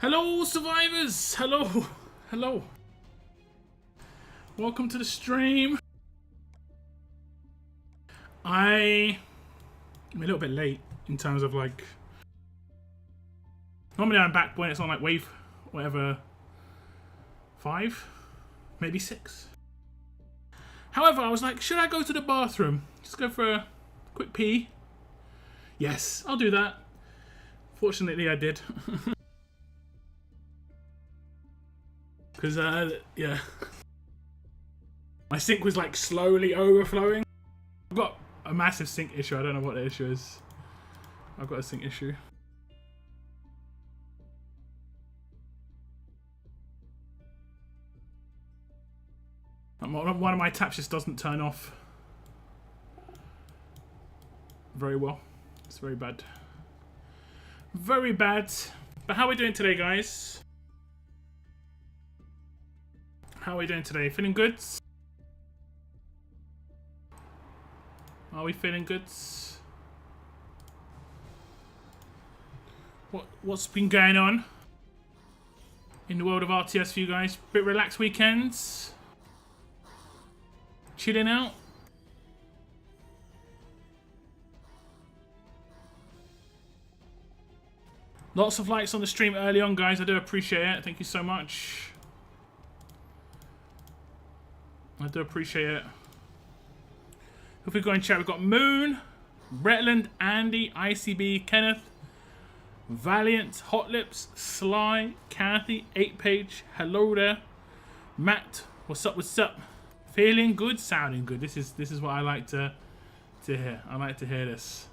Hello, survivors! Hello! Hello! Welcome to the stream. I'm a little bit late in terms of like... Normally I'm back when it's on like wave, whatever, 5, maybe 6. However, I was like, should I go to the bathroom? Just go for a quick pee? Yes, I'll do that. Fortunately, I did. Because, yeah. My sink was like slowly overflowing. I've got a massive sink issue. I don't know what the issue is. I've got a sink issue. One of my taps just doesn't turn off very well. It's very bad. Very bad. But how are we doing today, guys? How are we doing today? Feeling good? Are we feeling good? What's been going on in the world of RTS for you guys? Bit relaxed weekends? Chilling out? Lots of likes on the stream early on, guys. I do appreciate it. Thank you so much. I do appreciate it. If we go in chat, we've got Moon, Bretland, Andy, ICB, Kenneth, Valiant, Hot Lips, Sly, Kathy, 8page, hello there, Matt, what's up, what's up? Feeling good, sounding good. This is what I like to hear. I like to hear this.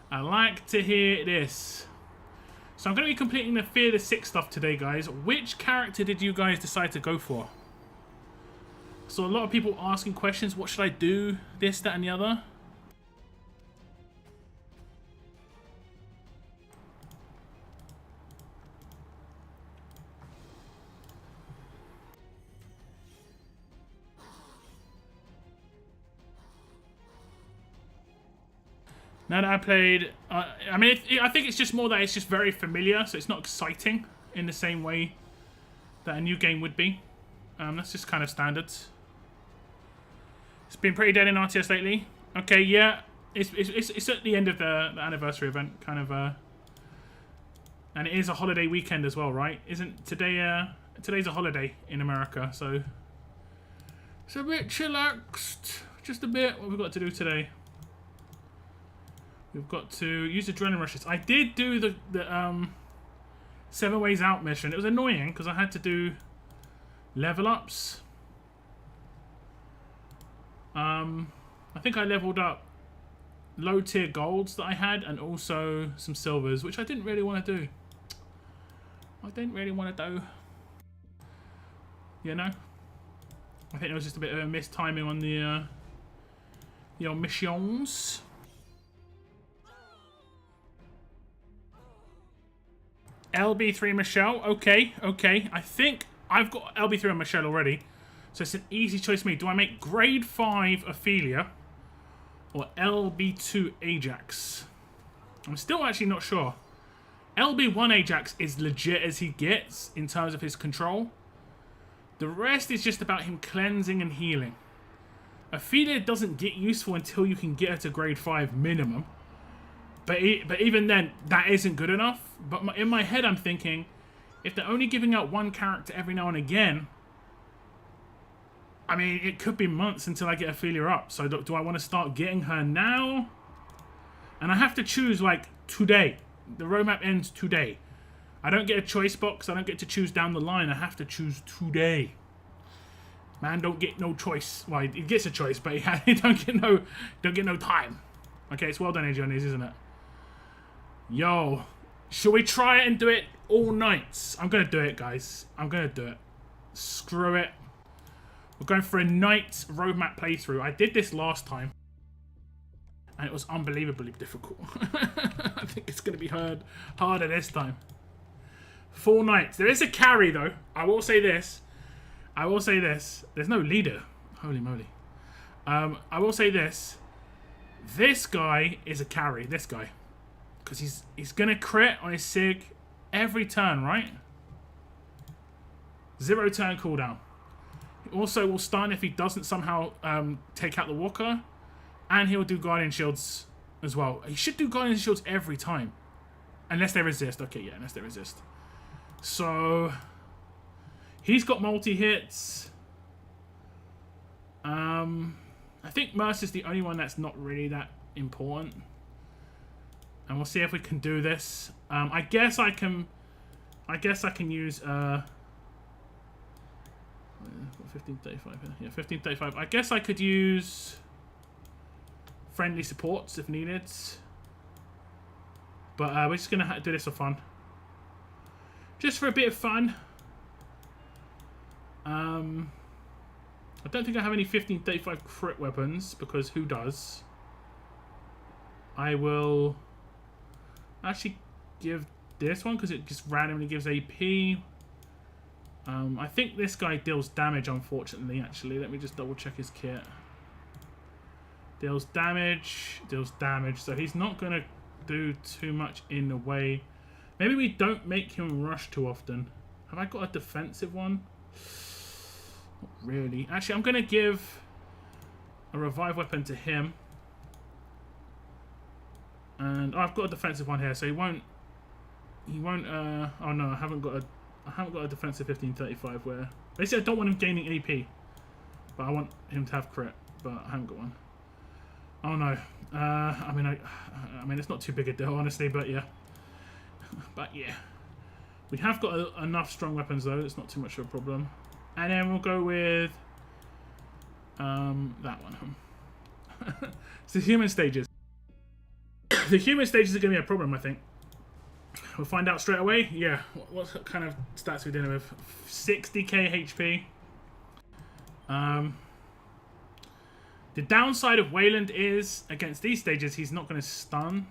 I like to hear this. So I'm going to be completing the Fear the Sick stuff today, guys. Which character did you guys decide to go for? So a lot of people asking questions. What should I do? This, that, and the other. Now that I played, I mean, I think it's just more that it's just very familiar, so it's not exciting in the same way that a new game would be. That's just kind of standard. It's been pretty dead in RTS lately. Okay, yeah, it's at the end of the anniversary event, kind of, and it is a holiday weekend as well, right? Isn't today? Today's a holiday in America, so it's a bit chillaxed, just a bit. What we've got to do today? We've got to use adrenaline rushes. I did do the 7 ways out mission. It was annoying because I had to do level ups. I think I leveled up low tier golds that I had and also some silvers, which I didn't really want to do. I didn't really want to do. You know? I think there was just a bit of a missed timing on the missions. LB3 Michelle. Okay, okay. I think I've got LB3 on Michelle already. So it's an easy choice for me. Do I make grade 5 Ophelia or LB2 Ajax? I'm still actually not sure. LB1 Ajax is legit as he gets in terms of his control. The rest is just about him cleansing and healing. Ophelia doesn't get useful until you can get her to grade 5 minimum. But even then, that isn't good enough. But in my head, I'm thinking, if they're only giving out one character every now and again, I mean, it could be months until I get Ophelia up. So do I want to start getting her now? And I have to choose, like, today. The roadmap ends today. I don't get a choice box. I don't get to choose down the line. I have to choose today. Man, don't get no choice. Well, he gets a choice, but he don't get no time. Okay, it's well done, Adrianis, isn't it? Yo, should we try it and do it all nights? I'm going to do it, guys. I'm going to do it. Screw it. We're going for a night roadmap playthrough. I did this last time. And it was unbelievably difficult. I think it's going to be harder this time. 4 nights. There is a carry, though. I will say this. There's no leader. Holy moly. I will say this. This guy is a carry. This guy. Because he's going to crit on his SIG. every turn, right? 0 turn cooldown. He also will stun if he doesn't somehow take out the walker. And he'll do Guardian Shields as well. He should do Guardian Shields every time. Unless they resist. Okay, yeah, unless they resist. So, he's got multi-hits. I think Mercy's the only one that's not really that important. And we'll see if we can do this. I guess I can use 1535 here. Yeah, 1535. I guess I could use friendly supports if needed. But we're just gonna do this for fun. Just for a bit of fun. I don't think I have any 1535 crit weapons, because who does? I will actually give this one, because it just randomly gives AP. I think this guy deals damage, unfortunately, actually. Let me just double check his kit. Deals damage, so he's not going to do too much in the way. Maybe we don't make him rush too often. Have I got a defensive one? Not really. Actually, I'm going to give a revive weapon to him. And I've got a defensive one here, so he won't oh no, I haven't got a defensive 1535 where basically I don't want him gaining AP. But I want him to have crit, but I haven't got one. Oh no. I mean it's not too big a deal, honestly, but yeah. But yeah. We have got enough strong weapons though, it's not too much of a problem. And then we'll go with that one. It's the human stages. The human stages are going to be a problem, I think. We'll find out straight away. Yeah, what kind of stats are we dealing with? 60k HP. The downside of Wayland is, against these stages, he's not going to stun.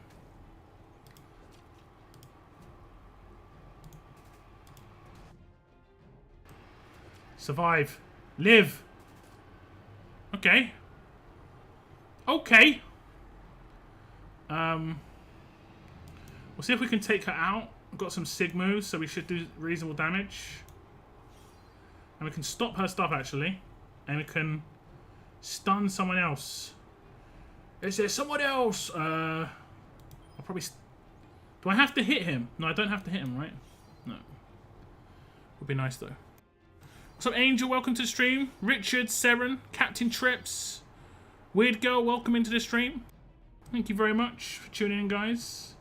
Survive. Live. Okay. Okay. We'll see if we can take her out. We've got some sig moves, so we should do reasonable damage. And we can stop her stuff, actually. And we can stun someone else. Is there someone else? I'll probably... Do I have to hit him? No, I don't have to hit him, right? No. Would be nice, though. What's up, Angel? Welcome to the stream. Richard, Seren, Captain Trips. Weird Girl, welcome into the stream. Thank you very much for tuning in, guys.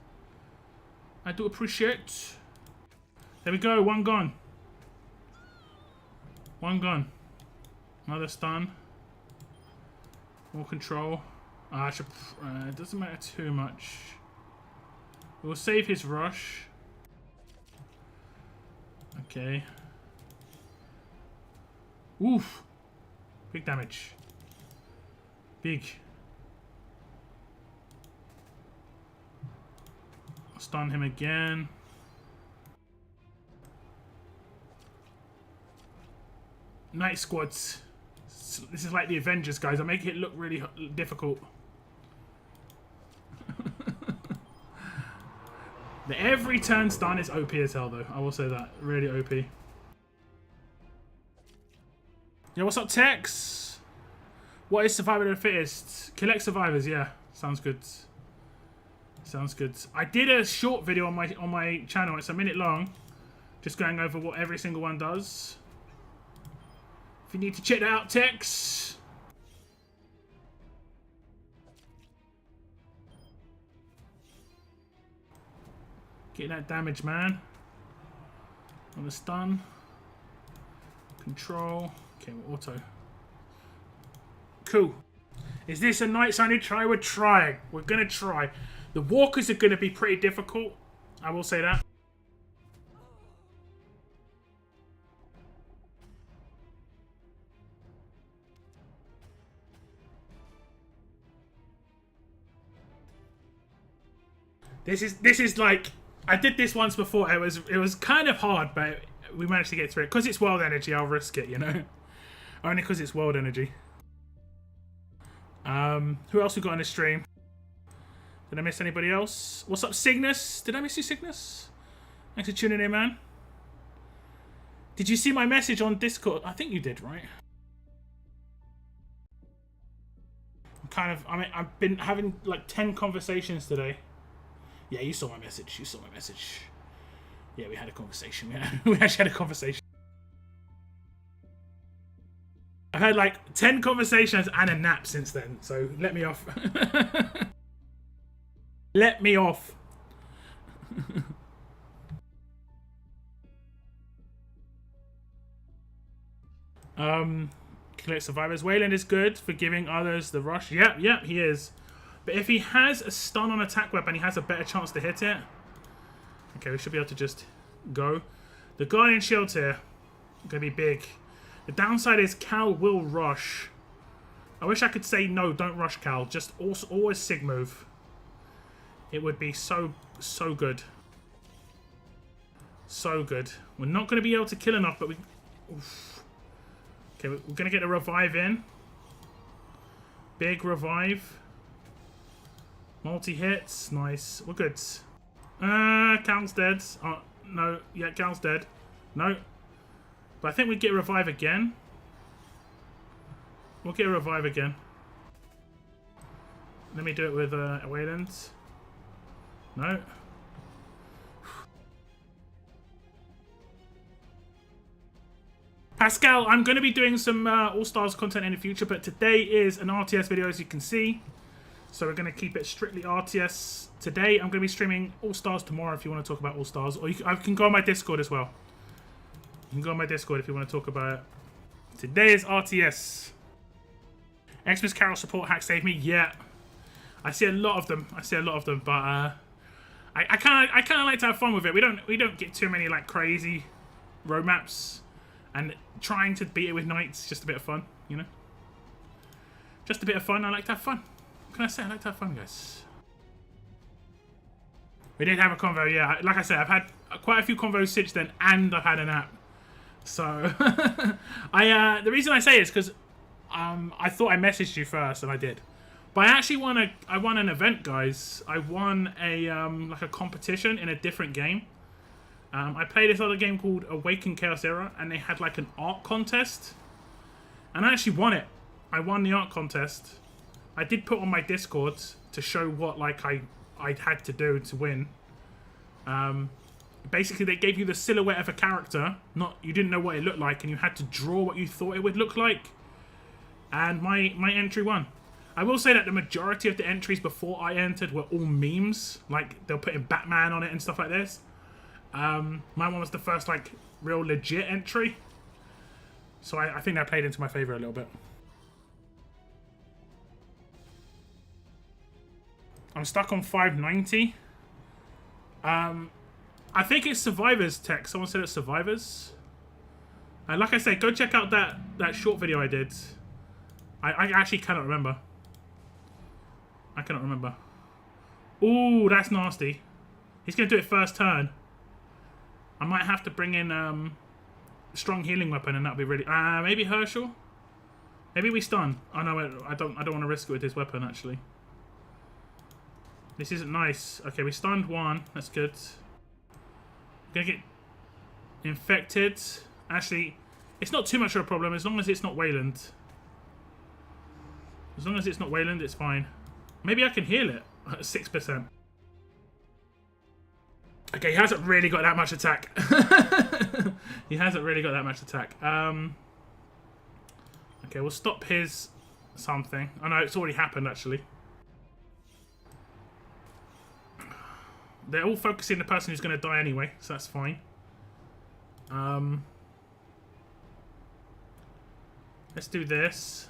I do appreciate. There we go, one gone. One gone. Another stun. More control. I should. It doesn't matter too much. We'll save his rush. Okay. Oof. Big damage. Big. Stun him again. Night squads. This is like the Avengers, guys. I make it look really difficult. The every turn stun is OP as hell, though. I will say that. Really OP. Yo, what's up, Tex? What is Survivor of the Fittest? Collect survivors, yeah. Sounds good. Sounds good. I did a short video on my channel. It's a minute long. Just going over what every single one does. If you need to check that out, Tex. Get that damage, man. On the stun. Control. Okay, we're auto. Cool. Is this a night sign to try? We're trying. We're going to try. The walkers are going to be pretty difficult. I will say that. This is like, I did this once before. It was kind of hard, but we managed to get through it. Because it's world energy, I'll risk it, you know. Only because it's world energy. Who else we got on the stream? Did I miss anybody else? What's up, Cygnus? Did I miss you, Cygnus? Thanks for tuning in, man. Did you see my message on Discord? I think you did, right? I've been having like 10 conversations today. Yeah, you saw my message. You saw my message. Yeah, we had a conversation. We actually had a conversation. I've had like 10 conversations and a nap since then, so let me off. Let me off. Collect survivors. Wayland is good for giving others the rush. Yep, he is. But if he has a stun on attack weapon, he has a better chance to hit it. Okay, we should be able to just go. The Guardian Shield here, gonna be big. The downside is Cal will rush. I wish I could say no, don't rush Cal. Just always sig move. It would be so good. So good. We're not going to be able to kill enough, but we... Oof. Okay, we're going to get a revive in. Big revive. Multi-hits. Nice. We're good. Cal's dead. Oh, no. Yeah, Cal's dead. No. But I think we get a revive again. We'll get a revive again. Let me do it with Wayland. No. Pascal, I'm going to be doing some All-Stars content in the future, but today is an RTS video, as you can see. So we're going to keep it strictly RTS today. I'm going to be streaming All-Stars tomorrow if you want to talk about All-Stars. Or I can go on my Discord as well. You can go on my Discord if you want to talk about it. Today is RTS. Xmas Carol support hack save me. Yeah. I see a lot of them. But I kind of like to have fun with it. We don't get too many like crazy road maps, and trying to beat it with knights just a bit of fun, you know. Just a bit of fun. I like to have fun. What can I say? I like to have fun, guys. We did have a convo, yeah. Like I said, I've had quite a few convos since then, and I've had an app. So the reason I say it is because I thought I messaged you first, and I did. But I actually won an event, guys. I won a like a competition in a different game. I played this other game called Awaken Chaos Era, and they had like an art contest, and I actually won it. I won the art contest. I did put on my Discord to show what like I had to do to win. Basically, they gave you the silhouette of a character. You didn't know what it looked like, and you had to draw what you thought it would look like. And my entry won. I will say that the majority of the entries before I entered were all memes. Like, they'll put in Batman on it and stuff like this. My one was the first, like, real legit entry. So I think that played into my favour a little bit. I'm stuck on 590. I think it's Survivors tech. Someone said it's Survivors. And like I said, go check out that short video I did. I actually cannot remember. I cannot remember. Ooh, that's nasty. He's going to do it first turn. I might have to bring in strong healing weapon, and that'll be really... maybe Herschel? Maybe we stun. Oh, no, I don't want to risk it with his weapon, actually. This isn't nice. Okay, we stunned one. That's good. We're going to get infected. Actually, it's not too much of a problem as long as it's not Wayland. As long as it's not Wayland, it's fine. Maybe I can heal it at 6%. Okay, he hasn't really got that much attack. He hasn't really got that much attack. Okay, we'll stop his something. Oh no, it's already happened actually. They're all focusing on the person who's going to die anyway, so that's fine. Let's do this.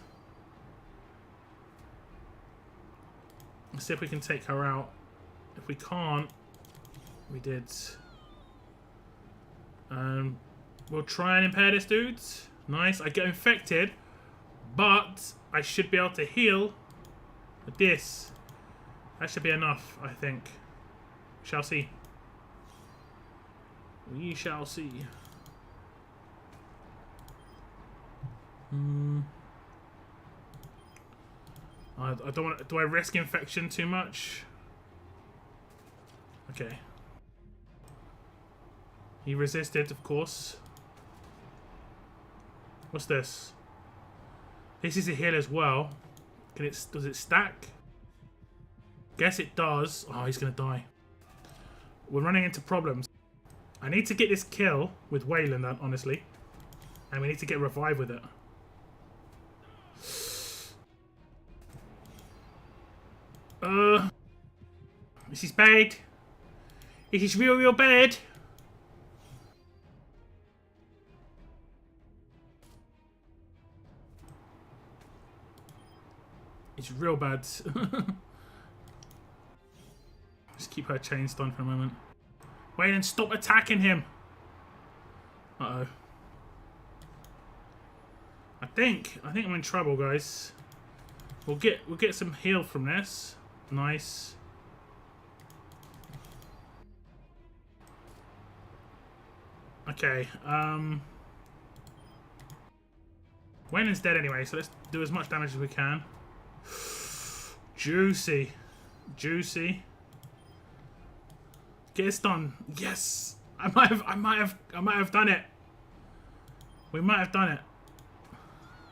Let's see if we can take her out. If we can't, we did. We'll try and impair this dude. Nice. I get infected, but I should be able to heal with this. That should be enough, I think. Shall see. We shall see. I don't want. Do I risk infection too much? Okay. He resisted, of course. What's this? This is a heal as well. Does it stack? Guess it does. Oh, he's gonna die. We're running into problems. I need to get this kill with Wayland, honestly. And we need to get revive with it. This is bad. This is real, real bad. It's real bad. Just keep her chain stunned for a moment. Wait and stop attacking him. Uh-oh. I think I'm in trouble, guys. We'll get some heal from this. Nice. Okay, Wayland's dead anyway, so let's do as much damage as we can. Juicy. Juicy. Get it done. Yes! I might have done it. We might have done it.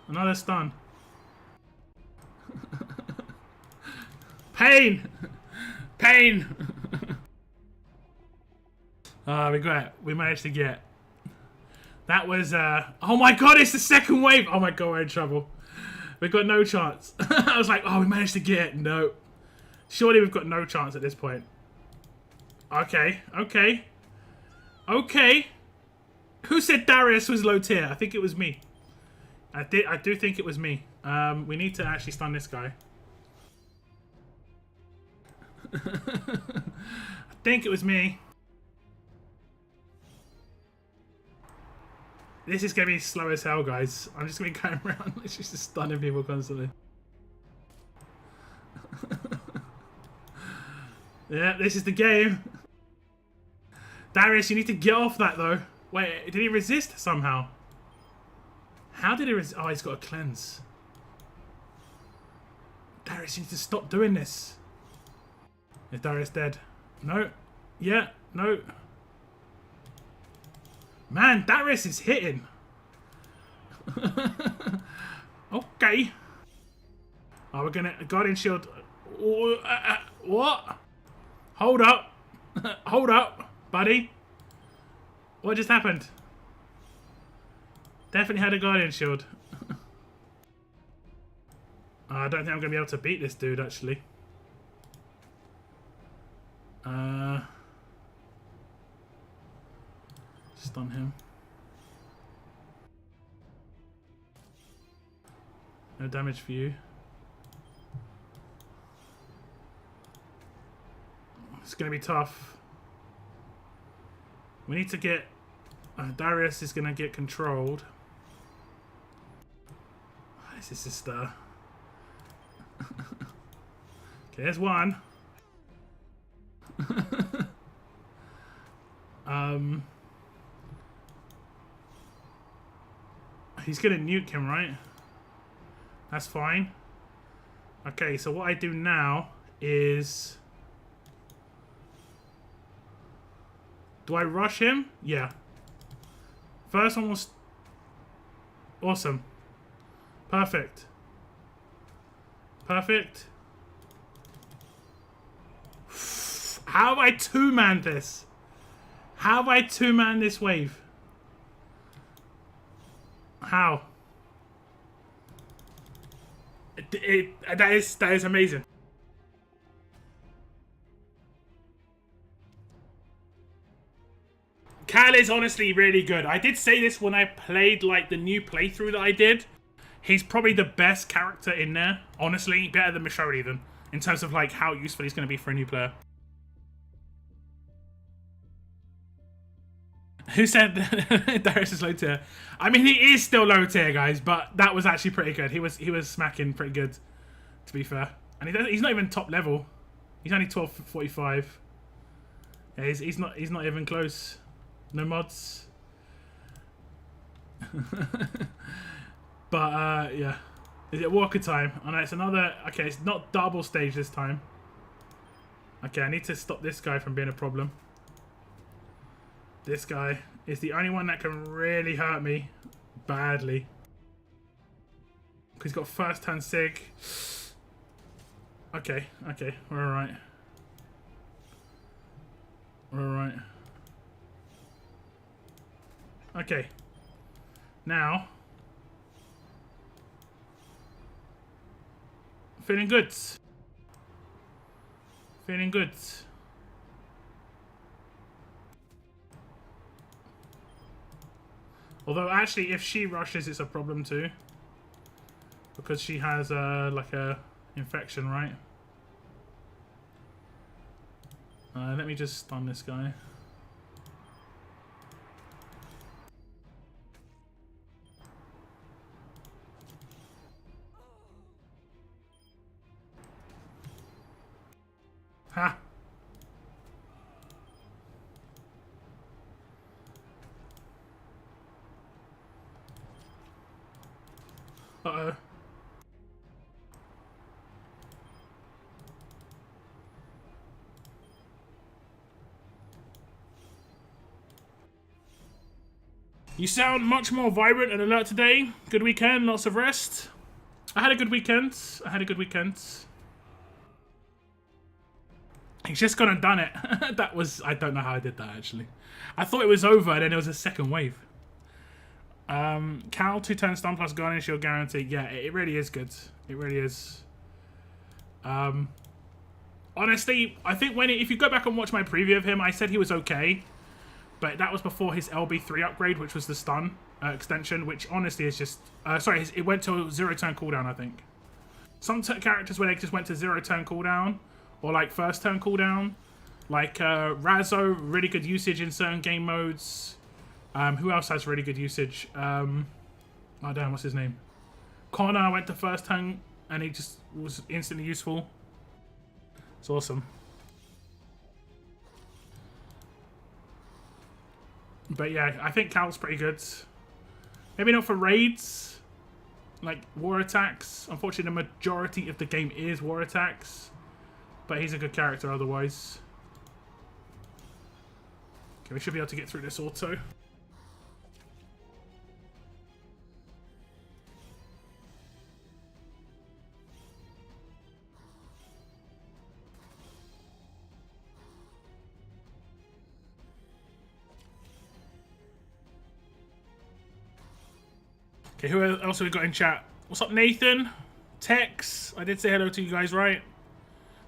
Another stun. Pain! Pain! We got it. We managed to get. That was, oh my god, it's the second wave! Oh my god, we're in trouble. We've got no chance. I was like, oh, we managed to get it. No. Surely we've got no chance at this point. Okay, okay. Okay. Who said Darius was low tier? I think it was me. I do think it was me. We need to actually stun this guy. I think it was me. This is going to be slow as hell, guys. I'm just going to be going around just stunning people constantly. Yeah, this is the game. Darius, you need to get off that, though. Wait, did he resist somehow? How did he resist? Oh, he's got a cleanse. Darius, you need to stop doing this. Is Darius dead? No. Yeah, no. Man, Darius is hitting. Okay. Oh, we're gonna Guardian Shield. What? Hold up. Hold up, buddy. What just happened? Definitely had a Guardian Shield. I don't think I'm gonna be able to beat this dude, actually. Stun him. No damage for you. It's going to be tough. We need to get... Darius is going to get controlled. This is just... Okay, there's one. He's going to nuke him, right? That's fine. Okay, so what I do now is... Do I rush him? Yeah. First one was... Awesome. Perfect. Perfect. How have I two-manned this? How have I two-manned this wave? How? That is amazing. Cal is honestly really good. I did say this when I played like the new playthrough that I did. He's probably the best character in there. Honestly, better than Michonne even. In terms of like how useful he's going to be for a new player. Who said Darius is low tier? I mean, he is still low tier, guys, but that was actually pretty good. He was smacking pretty good, to be fair. And he's not even top level. He's only 1245. Yeah, he's not even close. No mods. But yeah. Is it Walker time? Oh no, it's another. Okay, it's not double stage this time. Okay, I need to stop this guy from being a problem. This guy is the only one that can really hurt me badly. Because he's got first turn sig. Okay, okay, we're alright. We're alright. Okay. Now. Feeling good. Feeling good. Although, actually, if she rushes, it's a problem too. Because she has, like a infection, right? Let me just stun this guy. Ha! Uh-oh. You sound much more vibrant and alert today. Good weekend, lots of rest. I had a good weekend. I had a good weekend. He's just gone and done it. That was... I don't know how I did that, actually. I thought it was over, and then there was a second wave. Cal, 2 turn stun plus garnish, you're guaranteed. Yeah, it really is good. It really is. Honestly, I think if you go back and watch my preview of him, I said he was okay. But that was before his LB3 upgrade, which was the stun extension, which honestly is just... sorry, it went to 0 turn cooldown, I think. Some characters where they just went to 0 turn cooldown, or like first turn cooldown. Like Razzo, really good usage in certain game modes. Who else has really good usage? Oh damn, what's his name? Connor went to first turn and he just was instantly useful. It's awesome. But yeah, I think Cal's pretty good. Maybe not for raids, like war attacks. Unfortunately, the majority of the game is war attacks. But he's a good character otherwise. Okay, we should be able to get through this auto. Okay, who else have we got in chat? What's up, Nathan? Tex, I did say hello to you guys, right?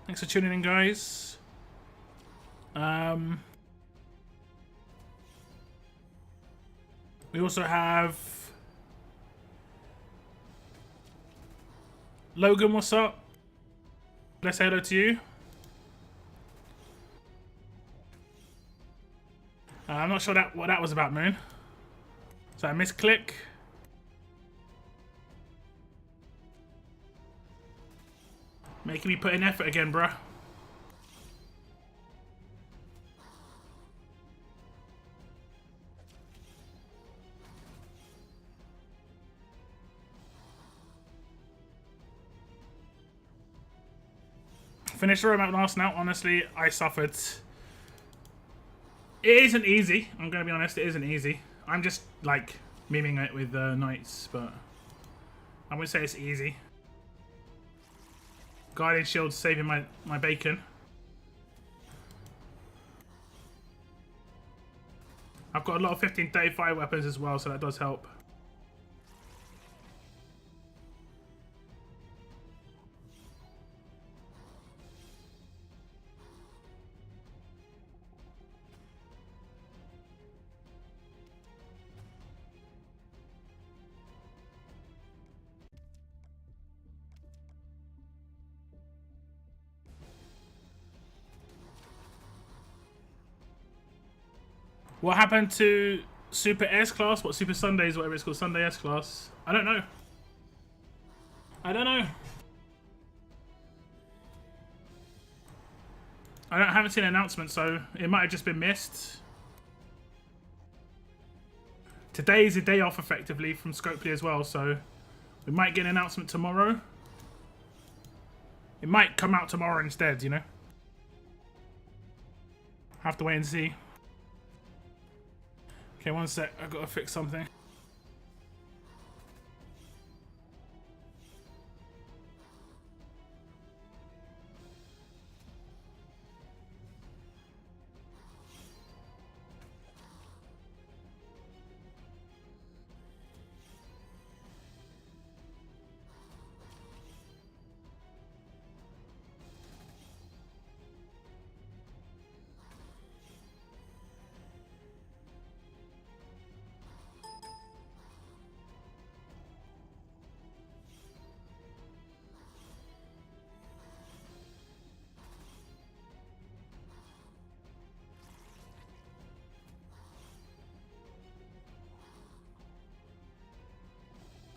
Thanks for tuning in, guys. We also have Logan, what's up? Let's say hello to you. I'm not sure what that was about, Moon. So I misclick. Making me put in effort again, bruh. Finished the roadmap last night. Honestly, I suffered. It isn't easy. I'm going to be honest, it isn't easy. I'm just, like, memeing it with knights, but I wouldn't say it's easy. Guardian Shield saving my bacon. I've got a lot of 1535 weapons as well, so that does help. What happened to Super S class? What, Super Sundays, whatever it's called, Sunday S class? I don't know. I don't know. I haven't seen an announcement, so it might have just been missed. Today is a day off, effectively, from Scopely as well, so we might get an announcement tomorrow. It might come out tomorrow instead, you know? Have to wait and see. Okay, one sec. I've got to fix something.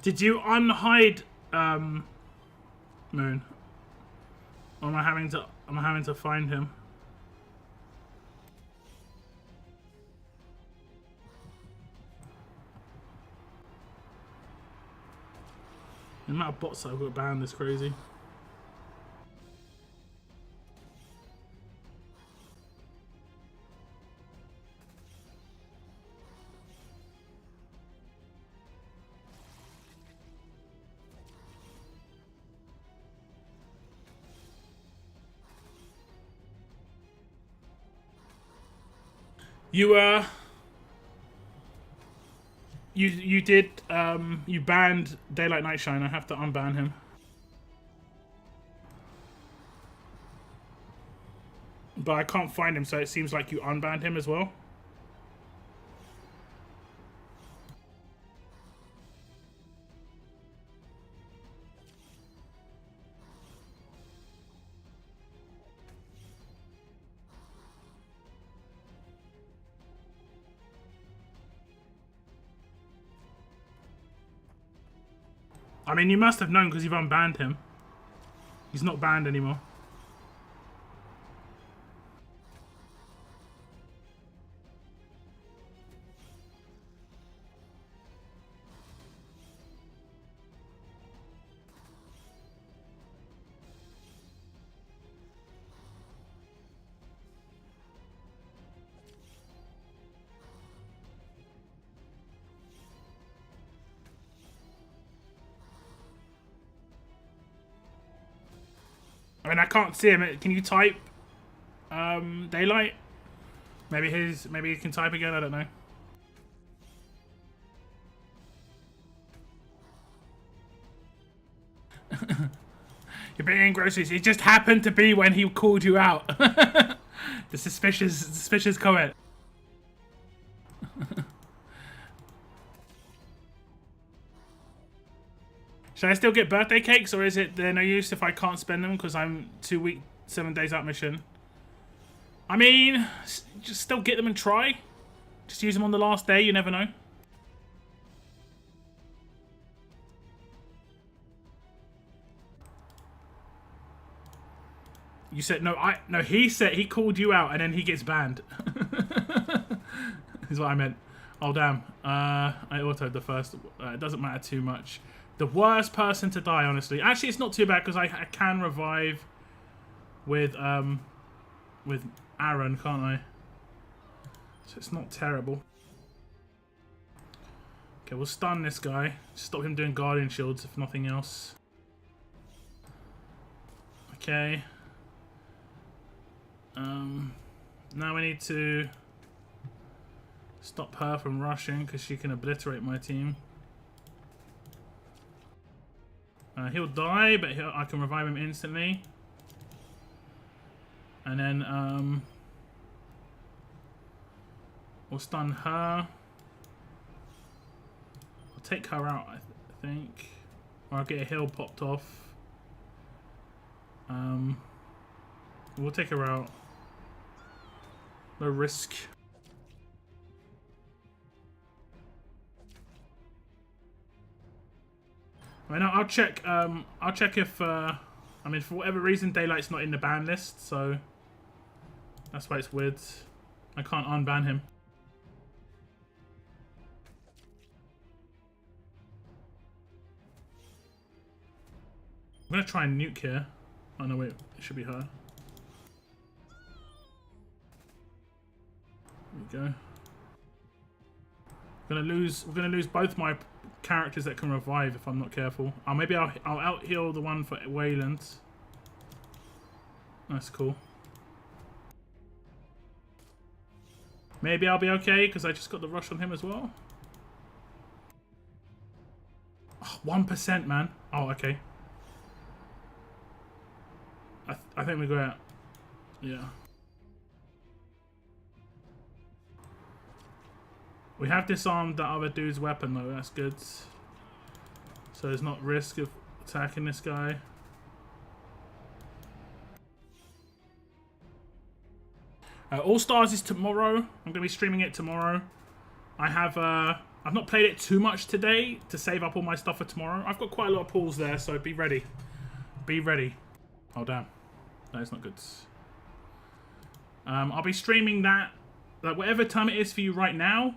Did you unhide Moon? Or am I having to find him? The amount of bots that I've got banned is crazy. You did you banned Daylight Nightshine. I have to unban him. But I can't find him, so it seems like you unbanned him as well. I mean, you must have known because you've unbanned him. He's not banned anymore. I mean, I can't see him. Can you type Daylight? Maybe he can type again. I don't know. You're bringing groceries. It just happened to be when he called you out. The suspicious comment. Should I still get birthday cakes, or is it they're no use if I can't spend them because I'm 2 weeks, 7 days out mission? I mean, just still get them and try. Just use them on the last day. You never know. You said no. No. He said he called you out, and then he gets banned. Is what I meant. Oh damn. I autoed the first. It doesn't matter too much. The worst person to die, honestly. Actually, it's not too bad because I can revive with Aaron, can't I? So it's not terrible. Okay, we'll stun this guy. Stop him doing Guardian Shields, if nothing else. Okay. Now we need to stop her from rushing because she can obliterate my team. He'll die, but I can revive him instantly. And then we'll stun her. I'll take her out, I think. Or I'll get a heal popped off. We'll take her out. No risk. I mean, I'll check. I'll check if. I mean, for whatever reason, Daylight's not in the ban list, so that's why it's weird. I can't unban him. I'm gonna try and nuke here. Oh no, wait, it should be her. There we go. We're gonna lose both my characters that can revive if I'm not careful. Maybe I'll out heal the one for Wayland. That's cool. Maybe I'll be okay because I just got the rush on him as well. Oh, 1%, man. Oh, okay. I think we go out. Yeah. We have disarmed that other dude's weapon though, that's good. So there's not risk of attacking this guy. All Stars is tomorrow. I'm going to be streaming it tomorrow. I have I've not played it too much today to save up all my stuff for tomorrow. I've got quite a lot of pools there, so be ready. Be ready. Oh damn. That is not good. I'll be streaming that, like whatever time it is for you right now,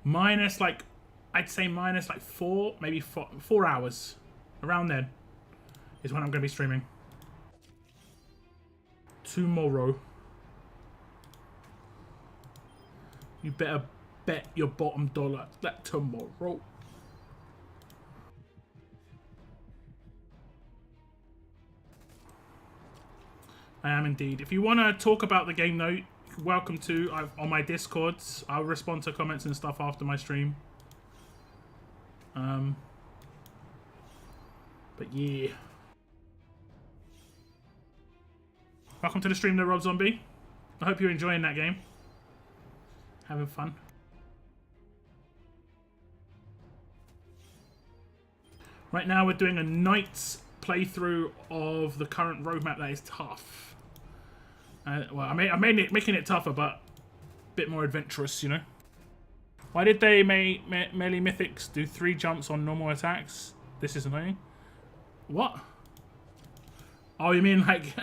minus like, I'd say minus like 4, maybe 4 hours. Around then is when I'm going to be streaming. Tomorrow. You better bet your bottom dollar that tomorrow. I am indeed. If you want to talk about the game though, you're welcome to. On my Discords. I'll respond to comments and stuff after my stream. But yeah. Welcome to the stream, though, Rob Zombie. I hope you're enjoying that game. Having fun. Right now we're doing a night's playthrough of the current roadmap that is tough. Well, I'm making it tougher, but a bit more adventurous, you know. Why did they make melee mythics do 3 jumps on normal attacks? This is annoying. What? Oh, you mean like...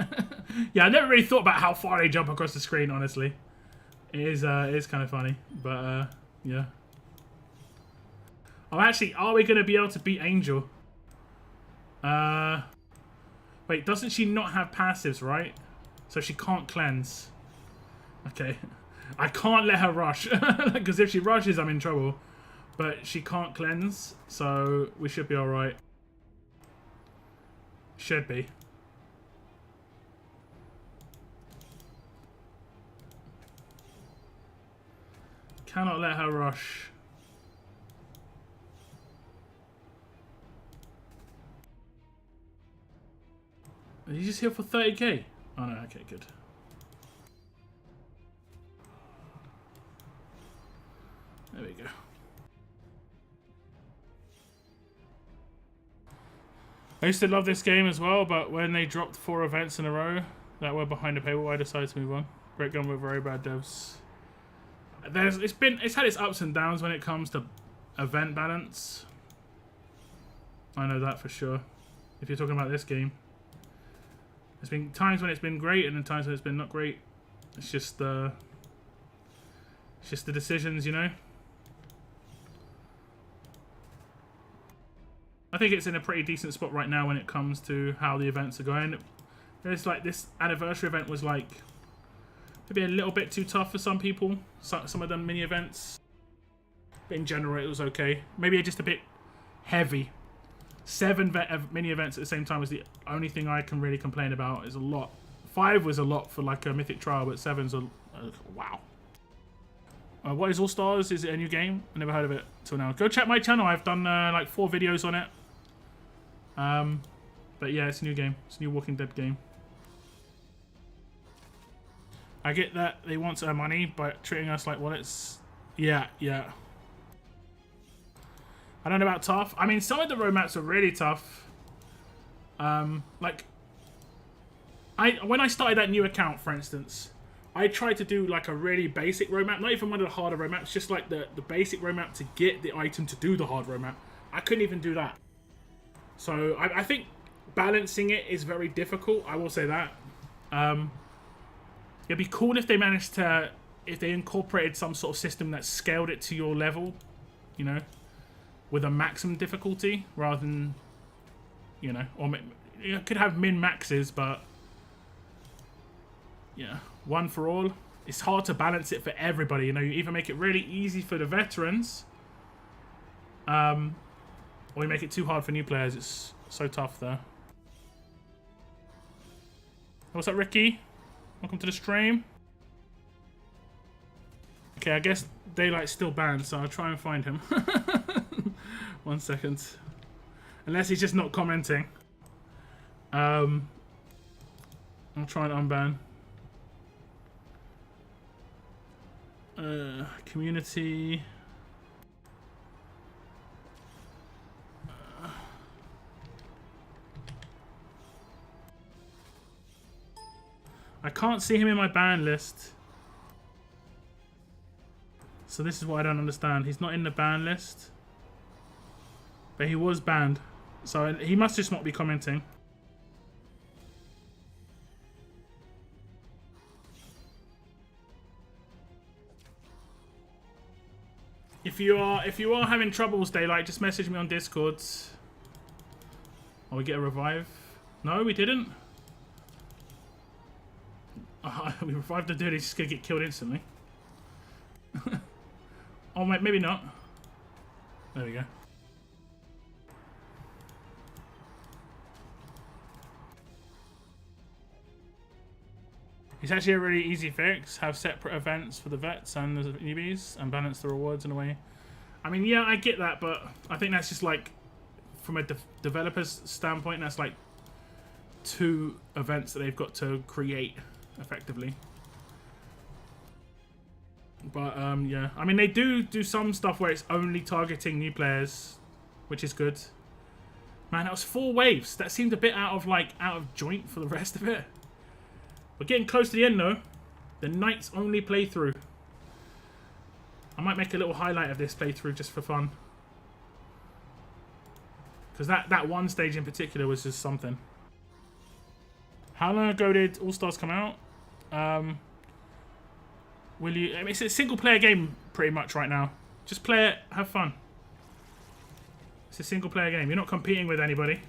Yeah, I never really thought about how far they jump across the screen, honestly. It is kind of funny, but yeah. Oh, actually, are we going to be able to beat Angel? Wait, doesn't she not have passives, right? So she can't cleanse. Okay. I can't let her rush, because if she rushes, I'm in trouble. But she can't cleanse, so we should be alright. Should be. Cannot let her rush. Are you just here for 30k? Oh no, okay, good. There we go. I used to love this game as well, but when they dropped 4 events in a row that were behind the paywall, I decided to move on. Great gun with very bad devs. It's had its ups and downs when it comes to event balance. I know that for sure. If you're talking about this game, there's been times when it's been great and then times when it's been not great. It's just the decisions, you know. I think it's in a pretty decent spot right now when it comes to how the events are going. There's like this anniversary event was like maybe a little bit too tough for some people. Some of them mini events. But in general, it was okay. Maybe just a bit heavy. 7 mini events at the same time is the only thing I can really complain about. Is a lot. 5 was a lot for like a mythic trial, but 7's a wow. What is All Stars? Is it a new game? I never heard of it till now. Go check my channel. I've done like 4 videos on it. But yeah, it's a new game. It's a new Walking Dead game. I get that they want our money by treating us like wallets. Yeah, yeah. I don't know about tough. I mean, some of the roadmaps are really tough. Like, when I started that new account, for instance, I tried to do like a really basic roadmap, not even one of the harder roadmaps, just like the basic roadmap to get the item to do the hard roadmap. I couldn't even do that. So I think balancing it is very difficult. I will say that. It'd be cool if they managed to, if they incorporated some sort of system that scaled it to your level, you know, with a maximum difficulty rather than, you know, or you could have min maxes, but yeah, one for all. It's hard to balance it for everybody. You know, you either make it really easy for the veterans, Or we make it too hard for new players. It's so tough there. What's up, Ricky? Welcome to the stream. Okay, I guess Daylight's still banned, so I'll try and find him. 1 second. Unless he's just not commenting. I'll try and unban. Community. I can't see him in my ban list. So this is what I don't understand. He's not in the ban list. But he was banned. So he must just not be commenting. If you are having troubles, Daylight, just message me on Discord. Oh, we get a revive? No, we didn't. We revived the dude, he's just gonna get killed instantly. Oh, maybe not. There we go. It's actually a really easy fix. Have separate events for the vets and the newbies and balance the rewards in a way. I mean, yeah, I get that, but I think that's just like, from a developer's standpoint, that's like 2 events that they've got to create effectively. But yeah, I mean, they do some stuff where it's only targeting new players, which is good. Man, that was 4 waves. That seemed a bit out of joint for the rest of it. We're getting close to the end though. The Knights only playthrough. I might make a little highlight of this playthrough just for fun. Because that one stage in particular was just something. How long ago did All Stars come out? Will you? I mean, it's a single player game pretty much right now. Just play it, have fun. It's a single player game. You're not competing with anybody.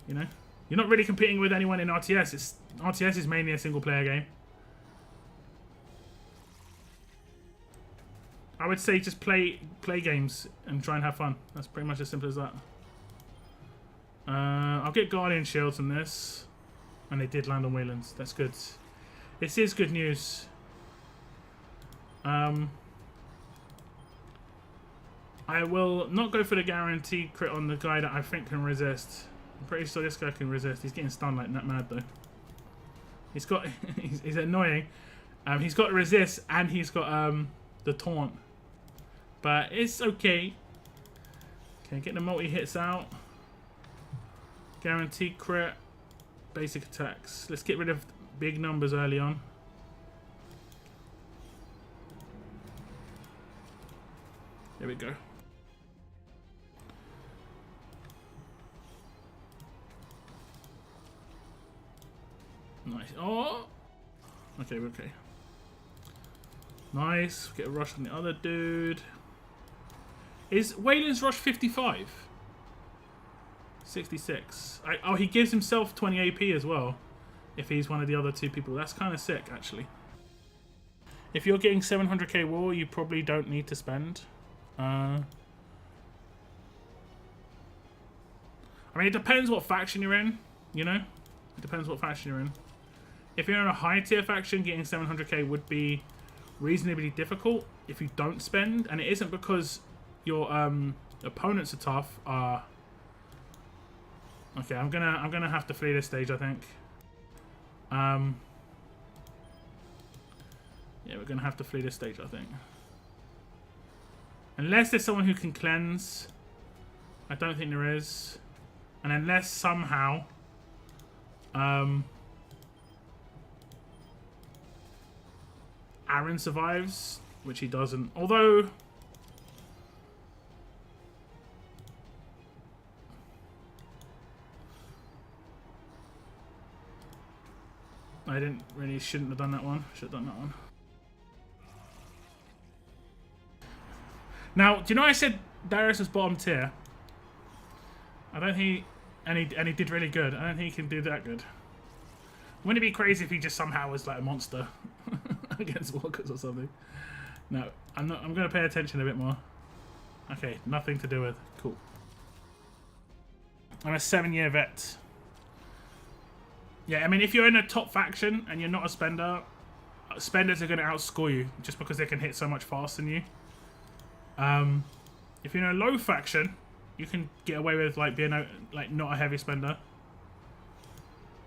You know? You're not really competing with anyone in RTS. RTS is mainly a single player game. I would say just play games and try and have fun. That's pretty much as simple as that. I'll get Guardian Shields on this. And they did land on Waylands. That's good. This is good news. I will not go for the guaranteed crit on the guy that I think can resist. I'm pretty sure this guy can resist. He's getting stunned like that mad though. He's got he's annoying. He's got resist and he's got the taunt. But it's okay. Okay, get the multi hits out. Guaranteed crit. Basic attacks. Let's get rid of big numbers early on. There we go. Nice. Oh! Okay, we're okay. Nice. Get a rush on the other dude. Is Wayland's rush 55? 66. Oh, he gives himself 20 AP as well. If he's one of the other 2 people. That's kind of sick, actually. If you're getting 700k war, you probably don't need to spend. I mean, it depends what faction you're in, you know? It depends what faction you're in. If you're in a high tier faction, getting 700k would be reasonably difficult if you don't spend. And it isn't because your opponents are tough. Okay, I'm gonna have to flee this stage, I think. Yeah, we're gonna have to flee this stage, I think. Unless there's someone who can cleanse. I don't think there is. And unless somehow Aaron survives, which he doesn't. Although I shouldn't have done that one. Should have done that one. Now, do you know I said Darius was bottom tier? I don't think and he did really good. I don't think he can do that good. Wouldn't it be crazy if he just somehow was like a monster against walkers or something? No, I'm not. I'm gonna pay attention a bit more. Okay, nothing to do with. Cool. I'm a 7-year vet. Yeah, I mean, if you're in a top faction and you're not a spender, spenders are going to outscore you just because they can hit so much faster than you. If you're in a low faction, you can get away with like being not a heavy spender,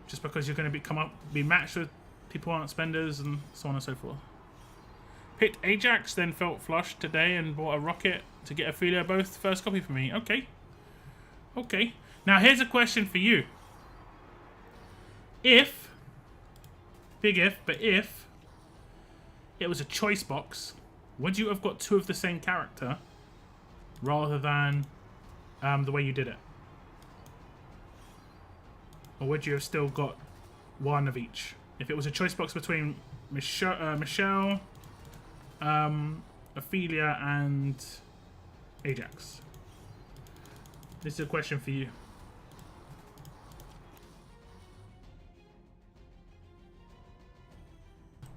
just because you're going to be matched with people who aren't spenders and so on and so forth. Picked Ajax, then felt flushed today and bought a rocket to get Ophelia both first copy for me. Okay. Okay. Now here's a question for you. If, big if, but if it was a choice box, would you have got 2 of the same character rather than the way you did it? Or would you have still got 1 of each? If it was a choice box between Michelle, Ophelia, and Ajax. This is a question for you.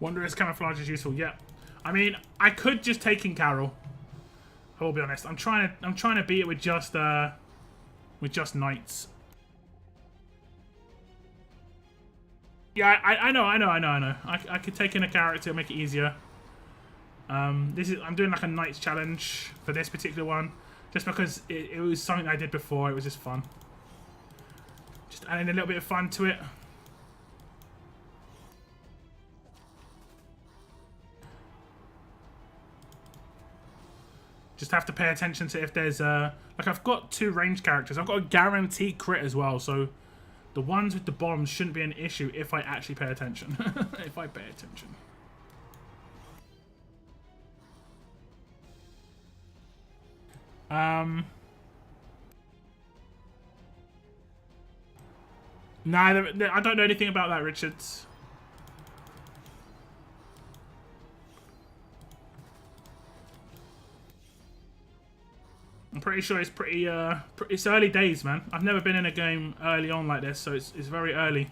Wanderer's camouflage is useful. Yeah, I mean, I could just take in Carol. I will be honest. I'm trying to beat it with just knights. Yeah, I know. I could take in a character, make it easier. I'm doing like a knights challenge for this particular one, just because it was something I did before. It was just fun. Just adding a little bit of fun to it. Just have to pay attention to if there's like I've got 2 ranged characters. I've got a guaranteed crit as well, so the ones with the bombs shouldn't be an issue if I actually pay attention. If I pay attention. Neither. I don't know anything about that, Richards. I'm pretty sure it's it's early days, man. I've never been in a game early on like this, so it's very early.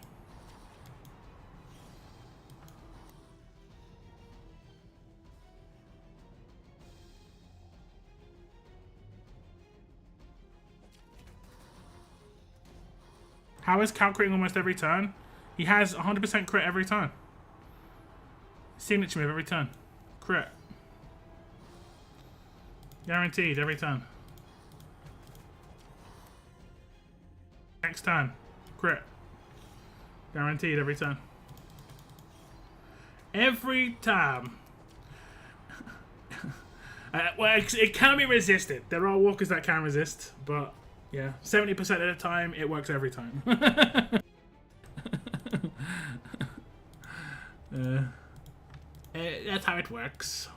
How is Cal critting almost every turn? He has 100% crit every time. Signature move every turn. Crit. Guaranteed every time. Next time. Crit. Guaranteed every time. Every time. Well, it can be resisted. There are walkers that can resist, but yeah, 70% of the time, it works every time. That's how it works.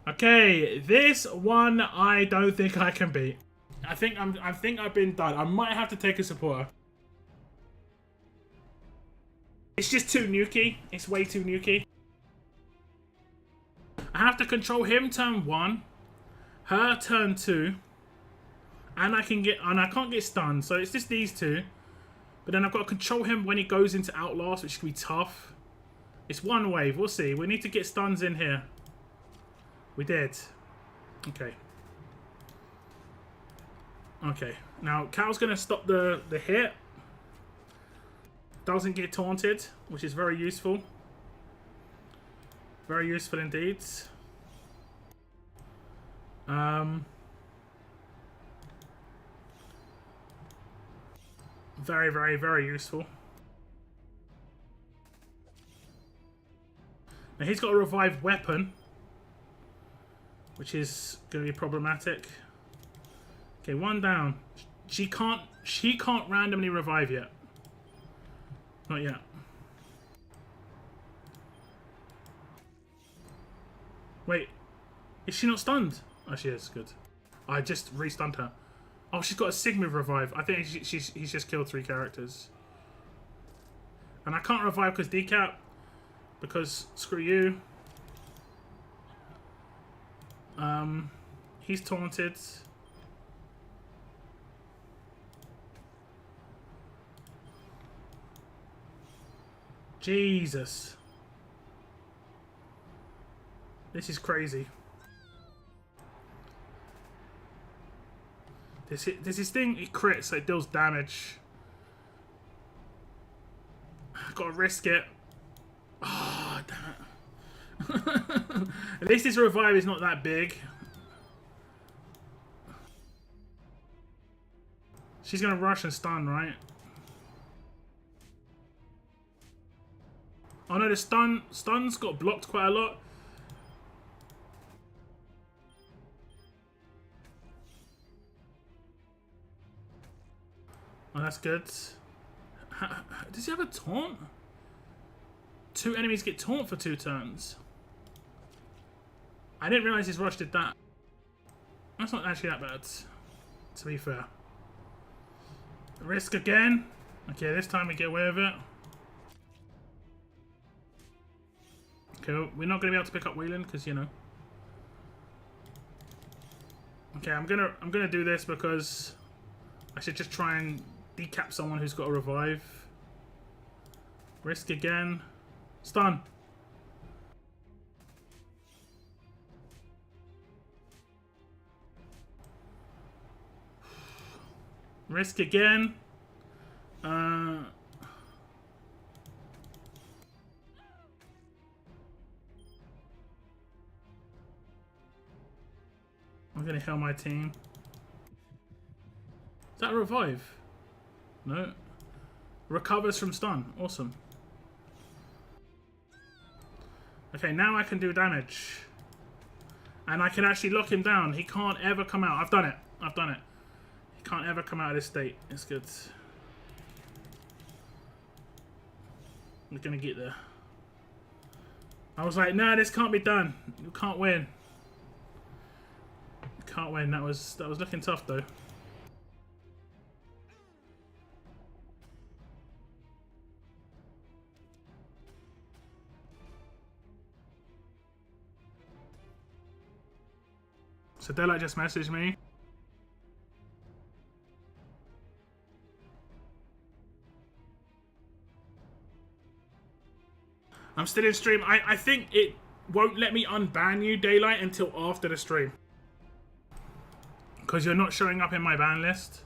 Okay, this one I don't think I can beat. I think I've been done. I might have to take a supporter. It's just too nukey. It's way too nukey. I have to control him turn 1, her turn 2, and I can't get stunned. So it's just these 2. But then I've got to control him when he goes into Outlast, which can be tough. It's 1 wave. We'll see. We need to get stuns in here. We did. Okay. Okay. Now, Cal's going to stop the hit. Doesn't get taunted, which is very useful. Very useful indeed. Very, very, very useful. Now he's got a revived weapon, which is going to be problematic. Okay, 1 down. She can't randomly revive yet. Not yet. Wait, is she not stunned? Oh, she is. Good. I just re-stunned her. Oh, she's got a Sigma revive. I think he's just killed 3 characters. And I can't revive because decap. Because screw you. He's taunted. Jesus. This is crazy. This thing, it crits, so it deals damage. Gotta risk it. Oh, damn it. At least his revive is not that big. She's gonna rush and stun, right? Oh no, the stuns got blocked quite a lot. Oh, that's good. Does he have a taunt? 2 enemies get taunt for 2 turns. I didn't realize his rush did that. That's not actually that bad, to be fair. Risk again. Okay, this time we get away with it. Okay, we're not going to be able to pick up Whelan because, you know. Okay, I'm gonna do this because I should just try and decap someone who's got a revive. Risk again. Stun. Risk again. I'm gonna heal my team. Is that a revive? No. Recovers from stun. Awesome. Okay, now I can do damage. And I can actually lock him down. He can't ever come out. I've done it. I've done it. He can't ever come out of this state. It's good. We're gonna get there. I was like, nah, this can't be done. You can't win. You can't win. That was looking tough though. So Daylight just messaged me. I'm still in stream. I think it won't let me unban you, Daylight, until after the stream. Because you're not showing up in my ban list.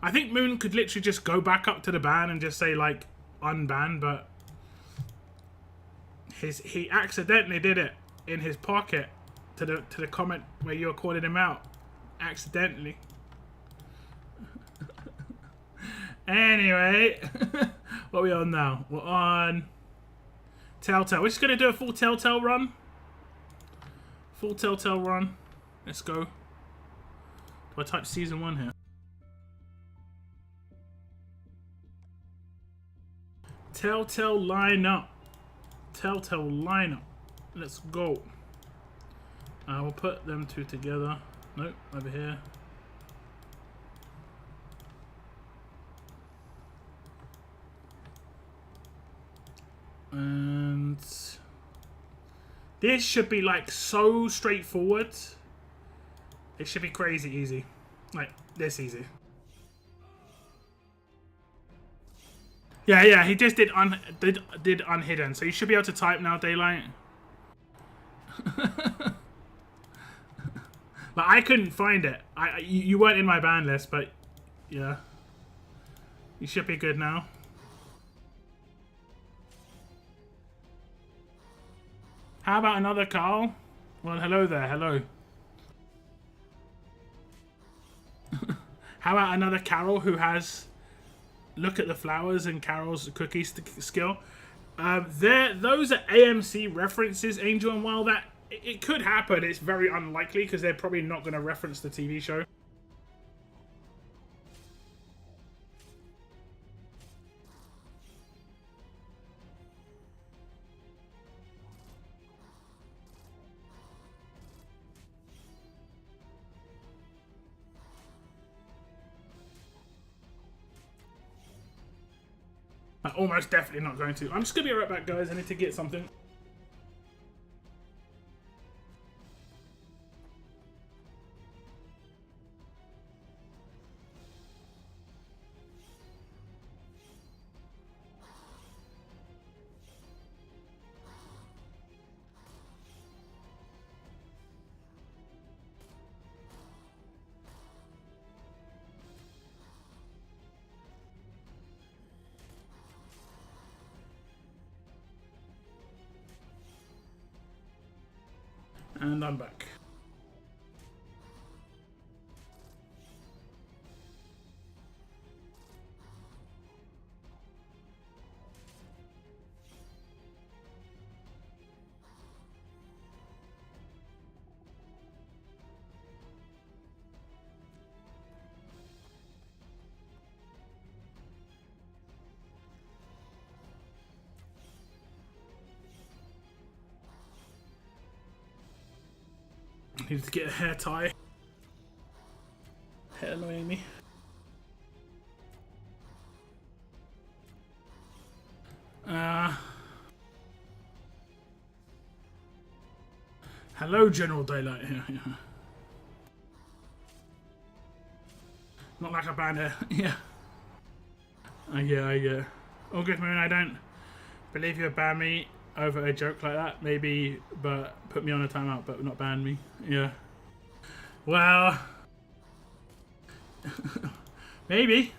I think Moon could literally just go back up to the ban and just say, like, unban, but he accidentally did it in his pocket to the comment where you were calling him out. Accidentally. Anyway, what are we on now? We're on Telltale. We're just going to do a full Telltale run. Full Telltale run. Let's go. Do I type season 1 here? Telltale lineup. Telltale lineup. Let's go. We'll put them 2 together. Nope, over here. And this should be like so straightforward. It should be crazy easy. Like this easy. Yeah, he just did unhidden. So you should be able to type now, Daylight. But I couldn't find it. You weren't in my ban list, but yeah. You should be good now. How about another Carl? Well, hello there, hello. How about another Carol who has look at the flowers and Carol's cookies skill? Those are AMC references, Angel, and while that it could happen, it's very unlikely because they're probably not going to reference the TV show. Almost definitely not going to. I'm just going to be right back, guys. I need to get something. And I'm back. Need to get a hair tie. Hair annoying me. Hello, General Daylight here. Yeah. Not like a banter. Yeah. Yeah. All good, Moon. I don't believe you ban me over a joke like that. Maybe, but put me on a timeout, but not ban me. Yeah. Well, maybe.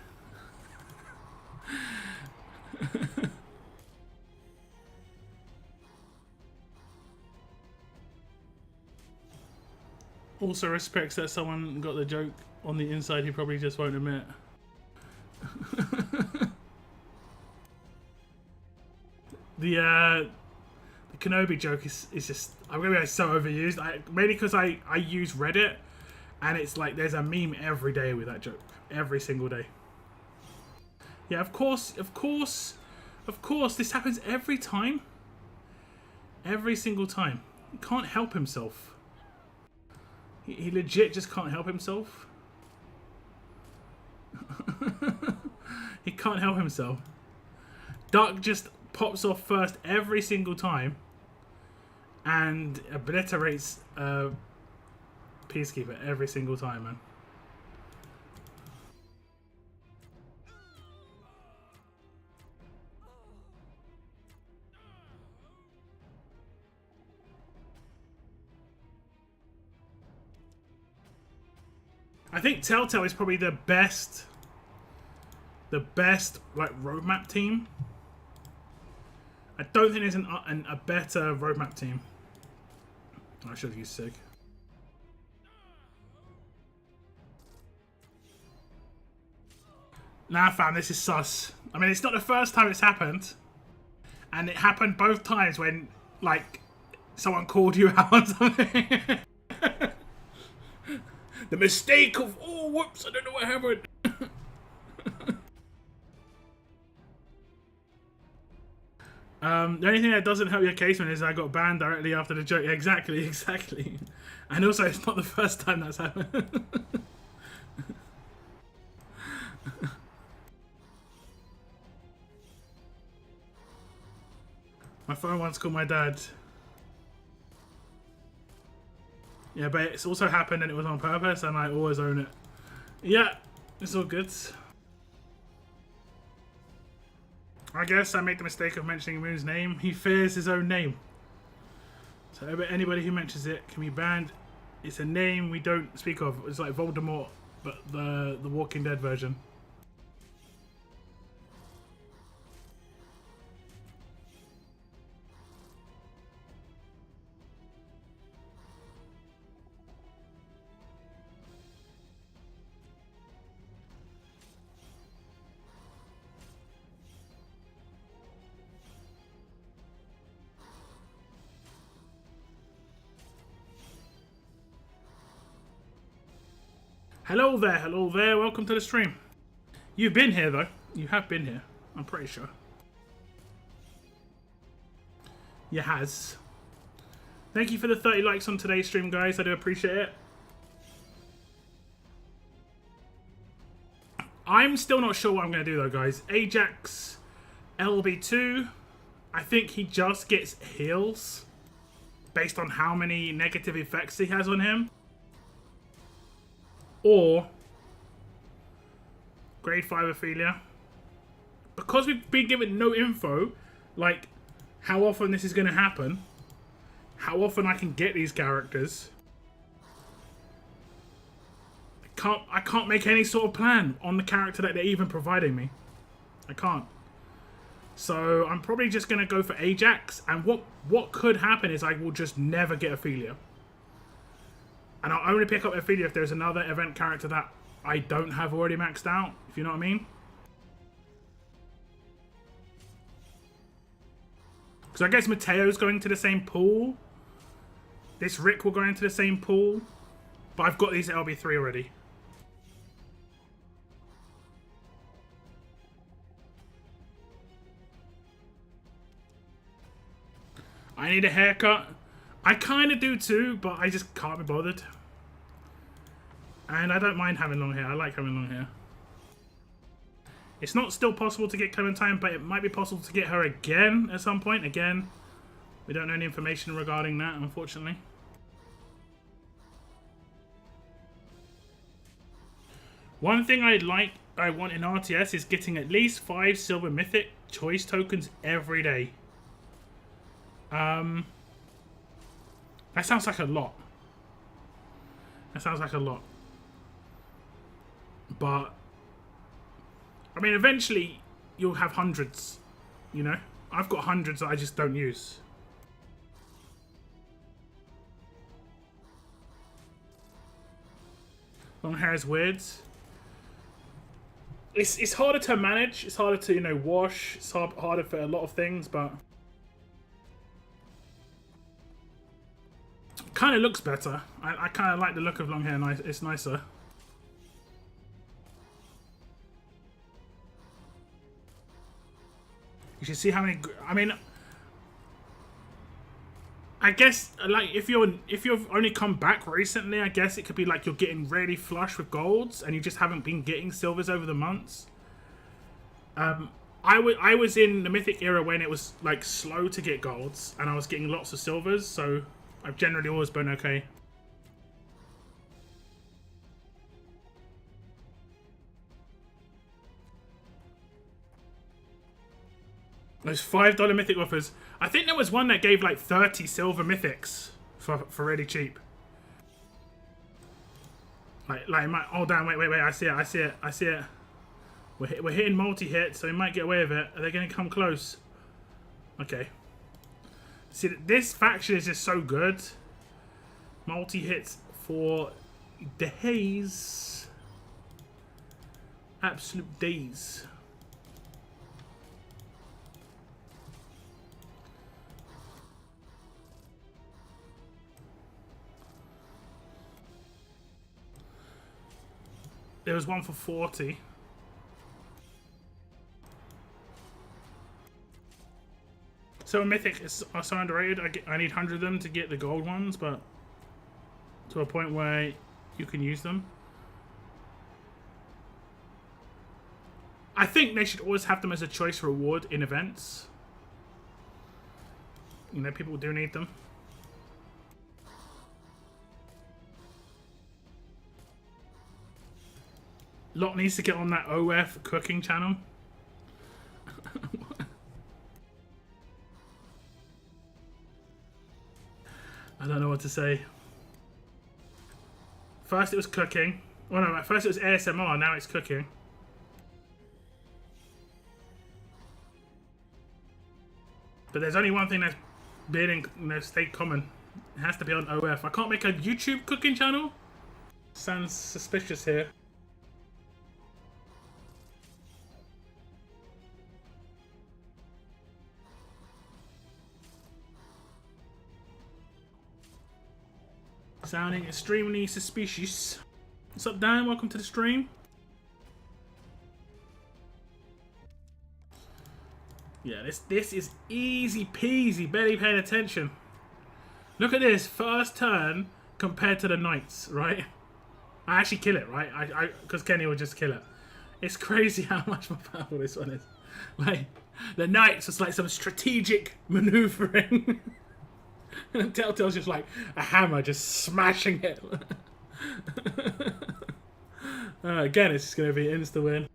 Also respects that someone got the joke on the inside he probably just won't admit. The Kenobi joke is just, I'm gonna be so overused. Mainly because I use Reddit, and it's like there's a meme every day with that joke, every single day. Yeah, of course, this happens every time, every single time. He can't help himself. He legit just can't help himself. He can't help himself. Duck just pops off first every single time and obliterates Peacekeeper every single time, man. I think Telltale is probably the best like roadmap team. I don't think there's a better roadmap team. I should have used Sig. Nah, fam, this is sus. I mean, it's not the first time it's happened, and it happened both times when like someone called you out on something. The mistake of, oh, whoops, I don't know what happened. The only thing that doesn't help your case, man, is I got banned directly after the joke. Yeah, exactly. And also, it's not the first time that's happened. My phone once called my dad. Yeah, but it's also happened and it was on purpose, and I always own it. Yeah, it's all good. I guess I made the mistake of mentioning Moon's name. He fears his own name. So anybody who mentions it can be banned. It's a name we don't speak of. It's like Voldemort, but the Walking Dead version. Hello there, welcome to the stream. You've been here though, you have been here, I'm pretty sure. You has. Thank you for the 30 likes on today's stream, guys, I do appreciate it. I'm still not sure what I'm going to do though, guys. Ajax, LB2, I think he just gets heals based on how many negative effects he has on him. Or grade 5 Ophelia. Because we've been given no info, like how often this is going to happen, how often I can get these characters, I can't make any sort of plan on the character that they're even providing me. I can't. So I'm probably just going to go for Ajax, and what could happen is I will just never get Ophelia. And I'll only pick up Ophelia if there's another event character that I don't have already maxed out, if you know what I mean. So I guess Mateo's going to the same pool. This Rick will go into the same pool. But I've got these LB3 already. I need a haircut. I kind of do too, but I just can't be bothered. And I don't mind having long hair. I like having long hair. It's not still possible to get Clementine, but it might be possible to get her again at some point. Again, we don't know any information regarding that, unfortunately. One thing I want in RTS is getting at least 5 silver mythic choice tokens every day. That sounds like a lot. That sounds like a lot. But I mean, eventually you'll have hundreds, you know? I've got hundreds that I just don't use. Long hair is weird. It's harder to manage. It's harder to, you know, wash. It's harder for a lot of things, but kind of looks better. I kind of like the look of long hair. It's nicer. You should see how many. I mean, I guess like if you've only come back recently, I guess it could be like you're getting really flush with golds and you just haven't been getting silvers over the months. I was in the mythic era when it was like slow to get golds and I was getting lots of silvers, so I've generally always been okay. Those $5 mythic offers. I think there was one that gave like 30 silver mythics for really cheap. Like my, oh damn, wait, I see it. We're hitting multi-hit, so we might get away with it. Are they going to come close? Okay. See, this faction is just so good. Multi-hits for days. Absolute days. There was one for 40. So mythic are so underrated. I need 100 of them to get the gold ones, but to a point where you can use them. I think they should always have them as a choice reward in events. You know, people do need them. Lot needs to get on that OF cooking channel. I don't know what to say. First it was cooking. Oh no, first it was ASMR, now it's cooking. But there's only one thing that's been in stayed common. It has to be on OF. I can't make a YouTube cooking channel? Sounds suspicious here. Sounding extremely suspicious. What's up, Dan? Welcome to the stream. Yeah, this is easy peasy, barely paying attention. Look at this first turn compared to the knights, right? I actually kill it, right? Because Kenny will just kill it. It's crazy how much more powerful this one is. Like, the knights was like some strategic maneuvering. And Telltale's just like a hammer, just smashing it. Again, it's going to be insta win.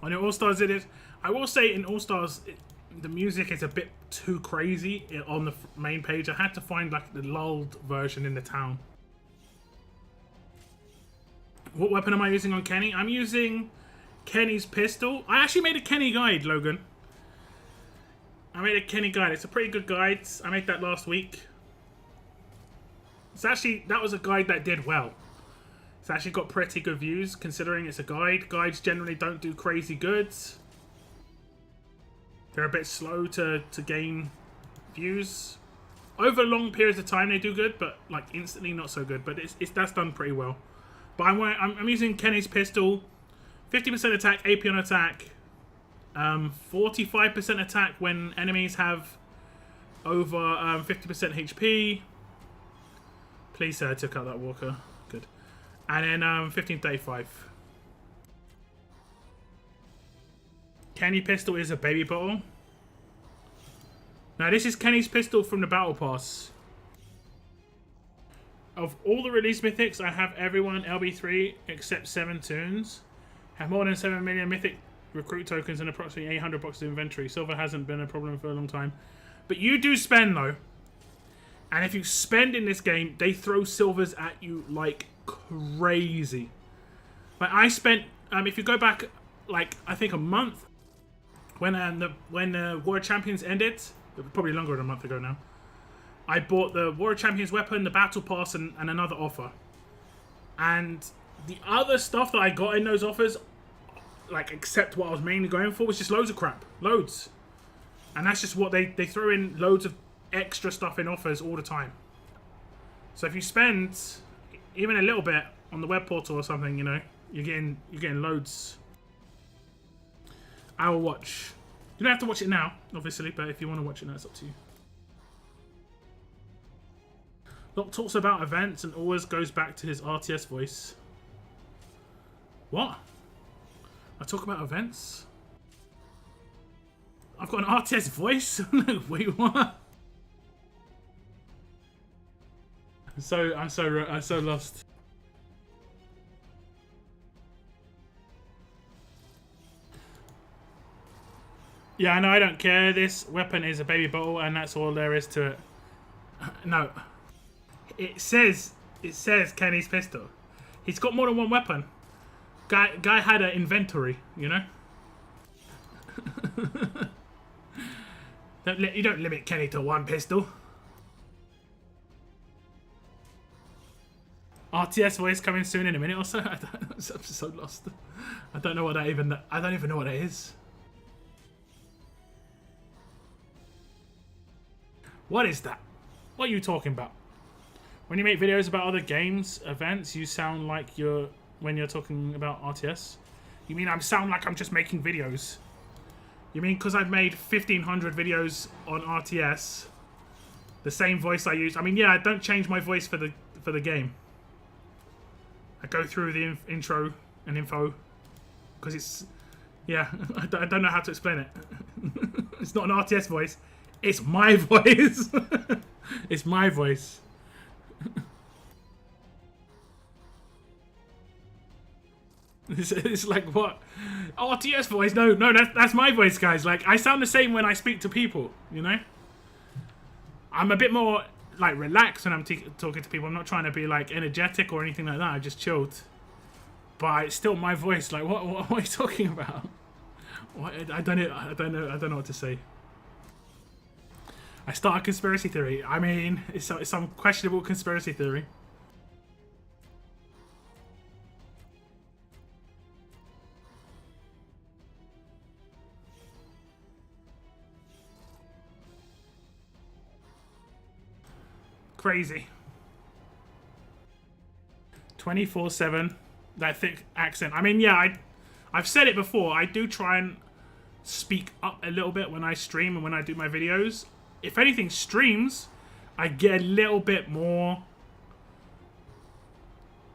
On All Stars, it is. I will say in All Stars, the music is a bit too crazy on the main page. I had to find like the lulled version in the town. What weapon am I using on Kenny? I'm using Kenny's pistol. I actually made a Kenny guide, Logan. I made a Kenny guide. It's a pretty good guide. I made that last week. It's actually, that was a guide that did well. It's actually got pretty good views considering it's a guide. Guides generally don't do crazy goods. They're a bit slow to gain views. Over long periods of time they do good, but like instantly not so good. But that's done pretty well. But I'm using Kenny's pistol. 50% attack, AP on attack. 45% attack when enemies have over 50% HP. Please say I took out that walker. Good. And then 1535. Kenny pistol is a baby bottle. Now this is Kenny's pistol from the battle pass. Of all the release mythics, I have everyone LB3 except 7 tunes. Have more than 7 million mythic recruit tokens and approximately 800 boxes of inventory. Silver hasn't been a problem for a long time. But you do spend though. And if you spend in this game, they throw silvers at you like crazy. Like I spent, if you go back, like I think a month, when the War of Champions ended, probably longer than a month ago now, I bought the War of Champions weapon, the Battle Pass, and another offer. And the other stuff that I got in those offers, like except what I was mainly going for, was just loads of crap. Loads. And that's just what they throw in loads of extra stuff in offers all the time. So if you spend even a little bit on the web portal or something, you know, you're getting loads. I will watch. You don't have to watch it now, obviously, but if you want to watch it now, it's up to you. Locke talks about events and always goes back to his RTS voice. What? I talk about events? I've got an RTS voice? Wait, what? I'm so lost. Yeah, I know, I don't care. This weapon is a baby bottle and that's all there is to it. No. It says Kenny's pistol. He's got more than one weapon. Guy had an inventory, you know? You don't limit Kenny to one pistol. RTS voice coming soon in a minute or so. I'm so lost. I don't know what that even. I don't even know what that is. What is that? What are you talking about? When you make videos about other games, events, you sound like when you're talking about RTS. You mean I sound like I'm just making videos? You mean because I've made 1,500 videos on RTS, the same voice I use? I mean, yeah, I don't change my voice for the game. I go through the intro and info because it's, yeah, I don't know how to explain it. It's not an RTS voice. It's my voice. It's my voice. It's like, what? RTS voice? No, that's my voice, guys. Like, I sound the same when I speak to people, you know? I'm a bit more, like, relaxed when I'm talking to people. I'm not trying to be, like, energetic or anything like that. I just chilled. But it's still my voice. Like, what are you talking about? What? I don't know what to say. I start a conspiracy theory. I mean, it's some questionable conspiracy theory. Crazy. 24/7. That thick accent. I mean, yeah, I've said it before. I do try and speak up a little bit when I stream and when I do my videos. If anything streams, I get a little bit more.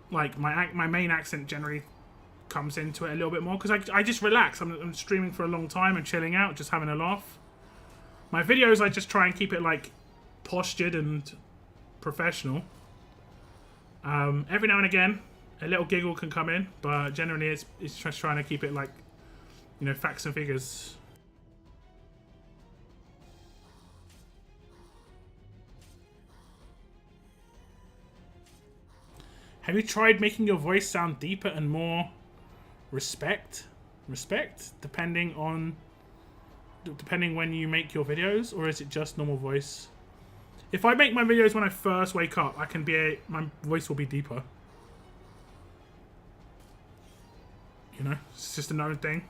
Like my main accent generally comes into it a little bit more because I just relax. I'm streaming for a long time and chilling out, just having a laugh. My videos, I just try and keep it like postured and professional. Every now and again, a little giggle can come in, but generally it's just trying to keep it like, you know, facts and figures. Have you tried making your voice sound deeper and more respect depending when you make your videos, or is it just normal voice? If I make my videos when I first wake up, my voice will be deeper. You know, it's just a known thing.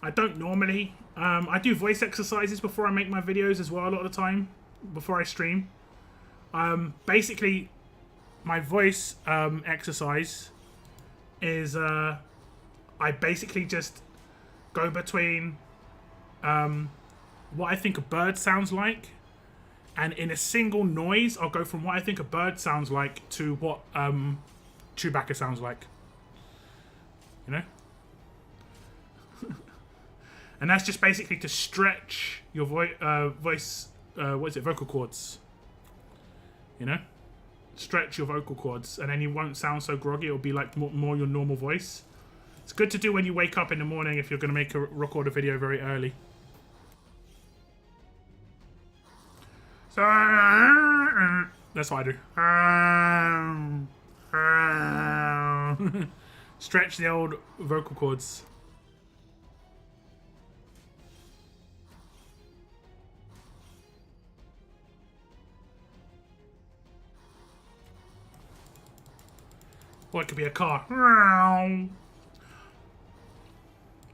I don't normally. I do voice exercises before I make my videos as well a lot of the time, before I stream. Basically, my voice exercise is I basically just go between what I think a bird sounds like, and in a single noise, I'll go from what I think a bird sounds like to what Chewbacca sounds like. You know? And that's just basically to stretch your voice, vocal cords. You know? Stretch your vocal cords, and then you won't sound so groggy. It'll be like more your normal voice. It's good to do when you wake up in the morning if you're going to record a video very early. So that's what I do. Stretch the old vocal cords. Or it could be a car.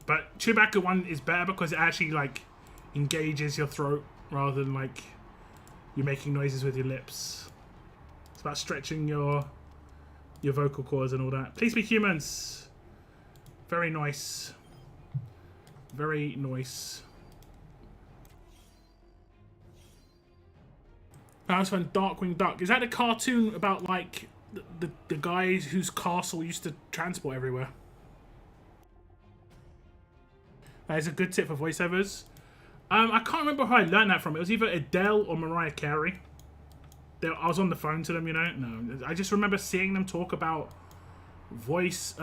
But Chewbacca one is better because it actually like engages your throat rather than like you're making noises with your lips. It's about stretching your vocal cords and all that. Please be humans. Very nice. Very nice. That was from Darkwing Duck. Is that the cartoon about like the guys whose castle used to transport everywhere? That is a good tip for voiceovers. I can't remember how I learned that from. It was either Adele or Mariah Carey. I was on the phone to them, you know. No, I just remember seeing them talk about voice,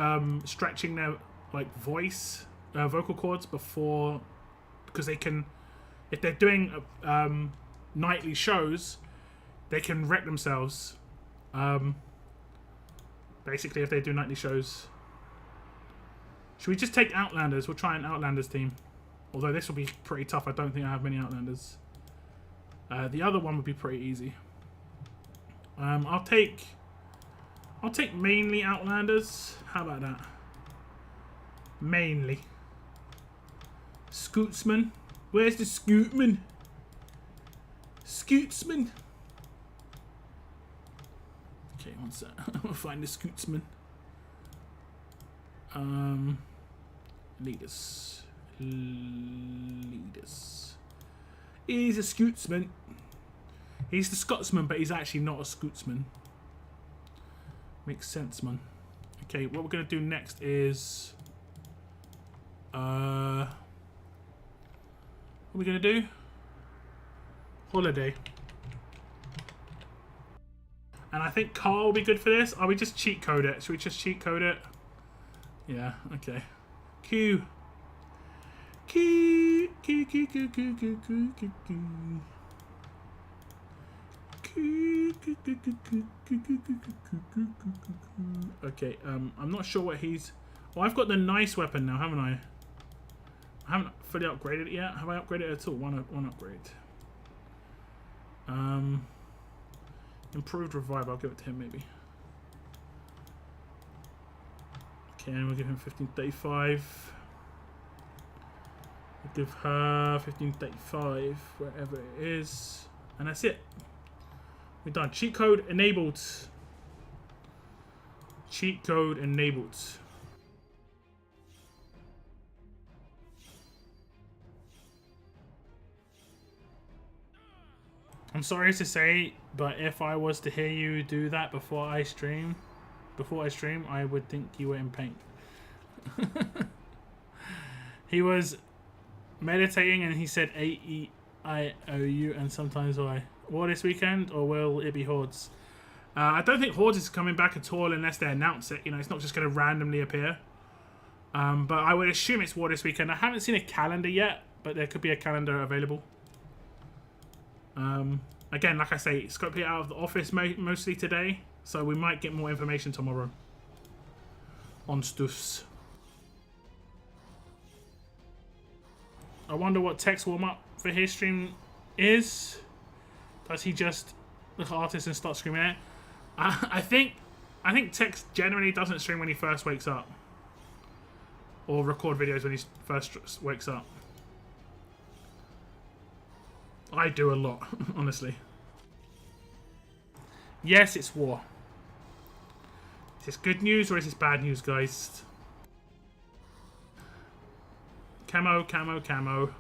stretching their like voice, vocal cords before, because they can, if they're doing nightly shows, they can wreck themselves. Basically, if they do nightly shows. Should we just take Outlanders? We'll try an Outlanders team. Although this will be pretty tough. I don't think I have many Outlanders. The other one would be pretty easy. I'll take mainly Outlanders. How about that? Mainly. Scootsman. Where's the Scootman? Scootsman. Okay, one sec. I'll find the Scootsman. Leaders. He's a Scootsman. He's the Scotsman, but he's actually not a Scootsman. Makes sense, man. Okay, what we're gonna do next is what are we gonna do? Holiday. And I think Carl will be good for this. We just cheat code it? Should we just cheat code it? Yeah, okay. Q. Q. Q. Q. Q. Q. Q. Q. Q. Q. Okay, I'm not sure what he's... Oh, I've got the nice weapon now, haven't I? I haven't fully upgraded it yet. Have I upgraded it at all? One upgrade. Improved revive. I'll give it to him maybe. Okay, and we'll give him 1535. We'll give her 1535 wherever it is, and that's it. We're done. Cheat code enabled. Cheat code enabled. I'm sorry to say, but if I was to hear you do that before I stream, I would think you were in pain. He was meditating and he said A-E-I-O-U and sometimes I. War this weekend, or will it be Hordes? I don't think Hordes is coming back at all unless they announce it. You know, it's not just going to randomly appear. But I would assume it's War this weekend. I haven't seen a calendar yet, but there could be a calendar available. Again, like I say, Scopely out of the office mostly today, So we might get more information tomorrow on stuffs. I wonder what Tech's warm-up for his stream is. Does he just look at artists and start screaming at it? I think Tex generally doesn't stream when he first wakes up. Or record videos when he first wakes up. I do a lot, honestly. Yes, it's war. Is this good news or is this bad news, guys? Camo, camo, camo.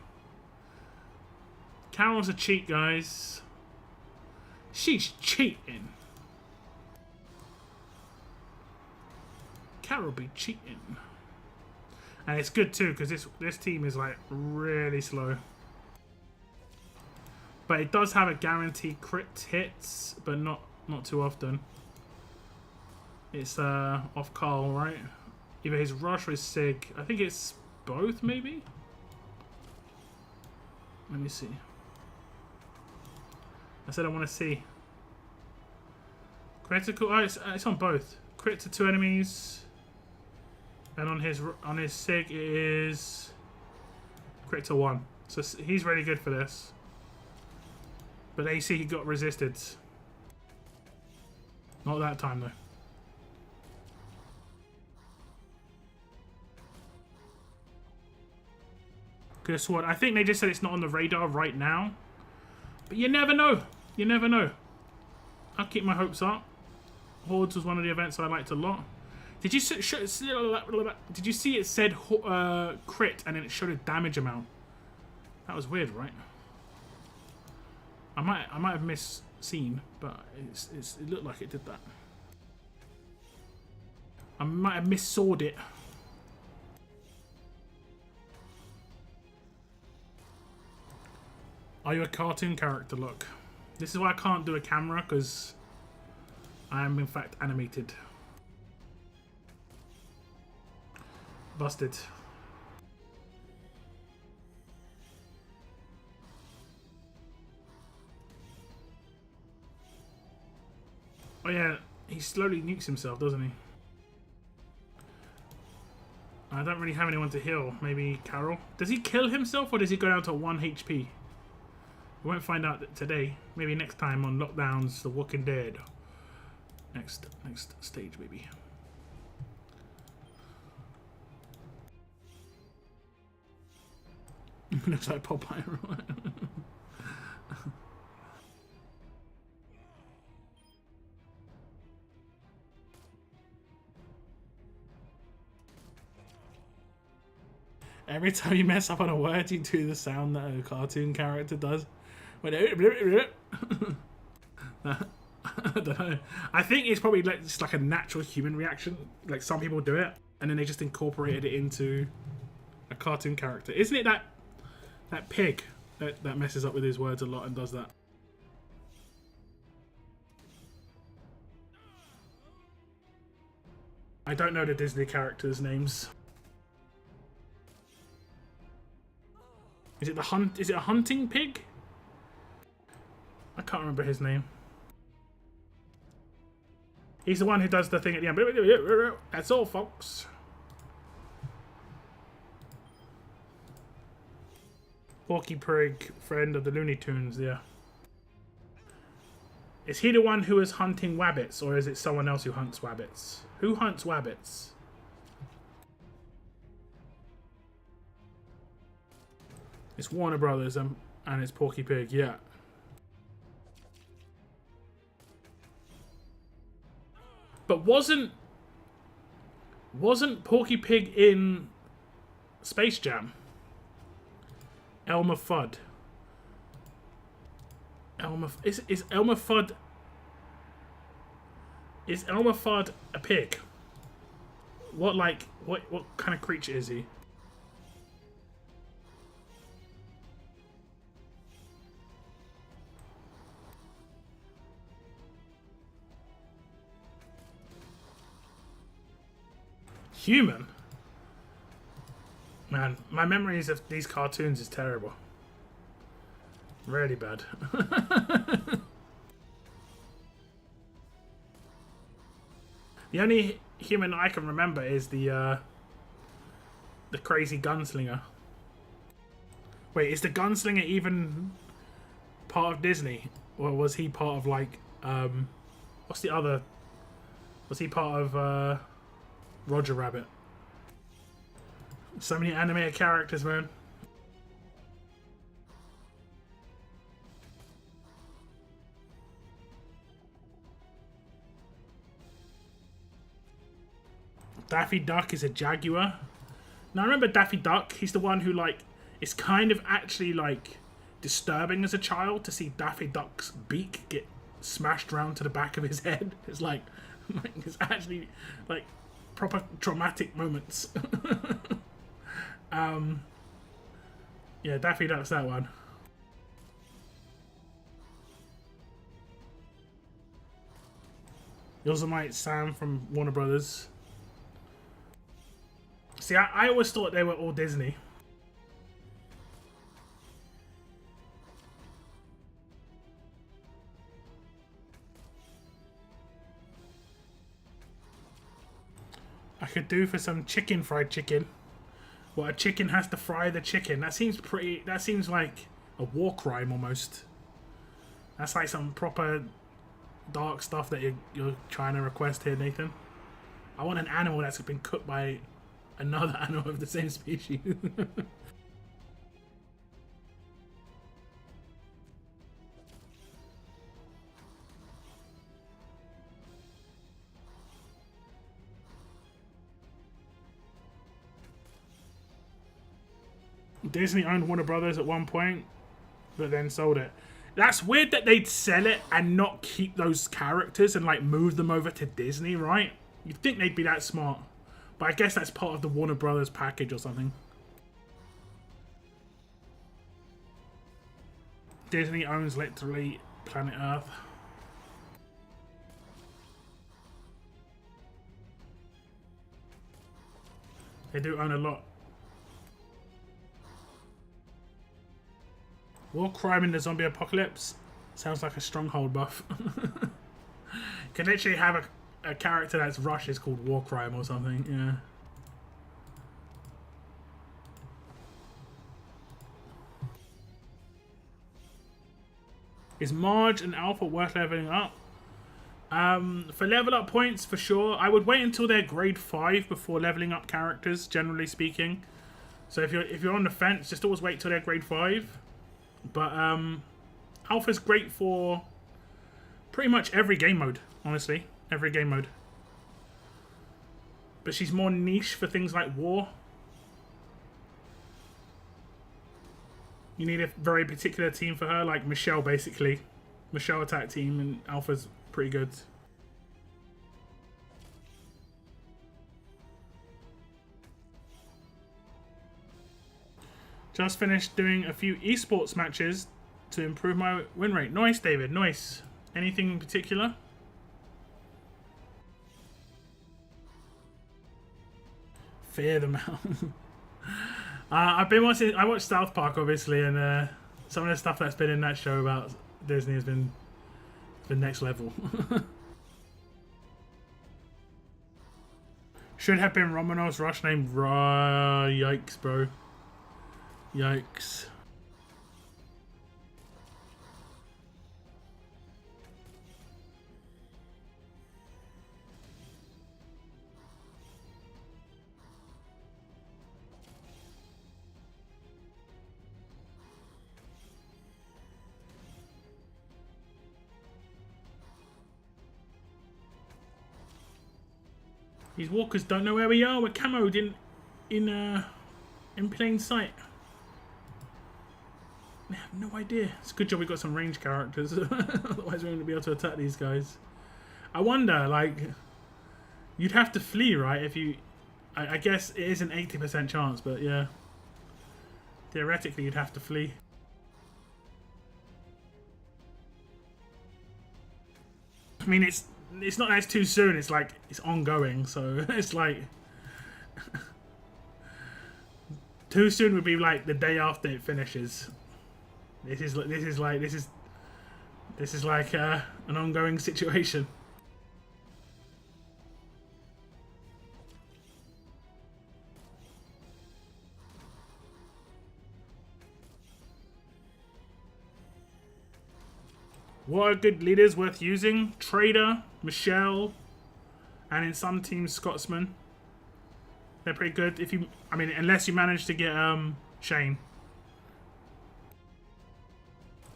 Carol's a cheat, guys. She's cheating. Carol be cheating. And it's good too, because this team is like really slow. But it does have a guaranteed crit hits, but not too often. It's off Carl, right? Either his rush or his sig. I think it's both, maybe? Let me see. I said I want to see. Critical. Oh, it's on both. Crit to 2 enemies. And on his sig it is crit to 1. So he's really good for this. But AC he got resisted. Not that time though. Could have sworn. I think they just said it's not on the radar right now. But you never know. You never know. I'll keep my hopes up. Hordes was one of the events I liked a lot. Did you see it said crit and then it showed a damage amount? That was weird, right? I might have misseen, but it looked like it did that. I might have missawed it. Are you a cartoon character? Look, this is why I can't do a camera, because I am in fact animated. Busted. Oh yeah, he slowly nukes himself, doesn't he? I don't really have anyone to heal. Maybe Carol. Does he kill himself or does he go down to 1 HP? We won't find out today. Maybe next time on Lockdown's The Walking Dead. Next stage, maybe. Looks like Popeye. Every time you mess up on a word, you do the sound that a cartoon character does. I don't know. I think it's probably like just like a natural human reaction. Like some people do it, and then they just incorporated it into a cartoon character. Isn't it that pig that messes up with his words a lot and does that? I don't know the Disney characters' names. Is it a hunting pig? I can't remember his name. He's the one who does the thing at the end. That's all, folks. Porky Pig, friend of the Looney Tunes, yeah. Is he the one who is hunting wabbits, or is it someone else who hunts wabbits? Who hunts wabbits? It's Warner Brothers and it's Porky Pig, yeah. But wasn't Porky Pig in Space Jam? Elmer Fudd. Is Elmer Fudd? Is Elmer Fudd a pig? What kind of creature is he? Human? Man, my memories of these cartoons is terrible. Really bad. The only human I can remember is the crazy gunslinger. Wait, is the gunslinger even part of Disney, or was he part of like what's the other? Was he part of Roger Rabbit? So many animated characters, man. Daffy Duck is a jaguar. Now I remember Daffy Duck. He's the one who like. It's kind of actually like disturbing as a child to see Daffy Duck's beak get smashed round to the back of his head. It's like it's actually like proper traumatic moments. Yeah, Daffy Duck's that one. Yosemite Sam from Warner Brothers. See, I always thought they were all Disney. I could do for some fried chicken. Well, a chicken has to fry the chicken. That seems pretty. That seems like a war crime almost. That's like some proper dark stuff that you're trying to request here, Nathan. I want an animal that's been cooked by another animal of the same species. Disney owned Warner Brothers at one point, but then sold it. That's weird that they'd sell it and not keep those characters and like move them over to Disney, right? You'd think they'd be that smart. But I guess that's part of the Warner Brothers package or something. Disney owns literally planet Earth. They do own a lot. War crime in the zombie apocalypse sounds like a Stronghold buff. Can literally have a character that's Rush is called War Crime or something. Yeah. Is Marge and Alpha worth leveling up? For level up points, for sure. I would wait until they're grade 5 before leveling up characters, generally speaking. So if you're on the fence, just always wait till they're grade 5. But Alpha's great for pretty much every game mode, honestly. Every game mode. But she's more niche for things like war. You need a very particular team for her, like Michelle, basically. Michelle attack team, and Alpha's pretty good. Just finished doing a few esports matches to improve my win rate. Nice, David. Nice. Anything in particular? Fear the mountain. I've been watching. I watched South Park, obviously, and some of the stuff that's been in that show about Disney has been next level. Should have been Romanov's rush name. Yikes, bro. Yikes. These walkers don't know where we are. We're camoed in plain sight. I have no idea. It's a good job we got some range characters. Otherwise we wouldn't be able to attack these guys. I wonder, like, you'd have to flee, right? If you, I guess it is an 80% chance, but yeah. Theoretically, you'd have to flee. I mean, it's not that it's too soon. It's like it's ongoing, so it's like too soon would be like the day after it finishes. This is like an ongoing situation. What are good leaders worth using? Trader, Michelle, and in some teams, Scotsman. They're pretty good. If you, I mean, unless you manage to get Shane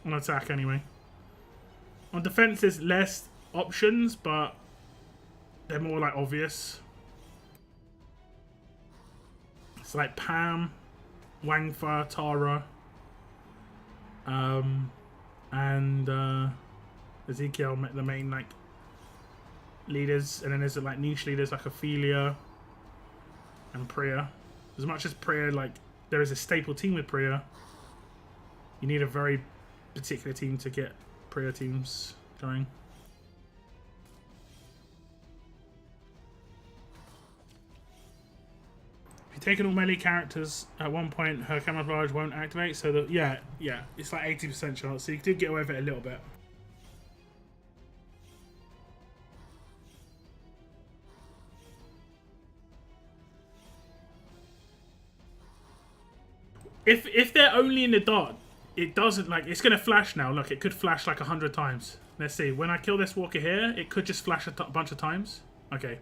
on attack anyway. On defense, there's less options, but they're more like obvious. It's like Pam, Wangfa, Tara, and Ezekiel, the main like leaders, and then there's like niche leaders like Ophelia and Priya. As much as Priya, like there is a staple team with Priya, you need a very particular team to get Priya teams going. If you take all melee characters at one point, her camouflage won't activate. So that yeah, it's like 80% chance. So you do get away with it a little bit. If they're only in the dark, it doesn't like it's gonna flash now. Look, it could flash like 100 times. Let's see. When I kill this walker here, it could just flash a bunch of times. Okay.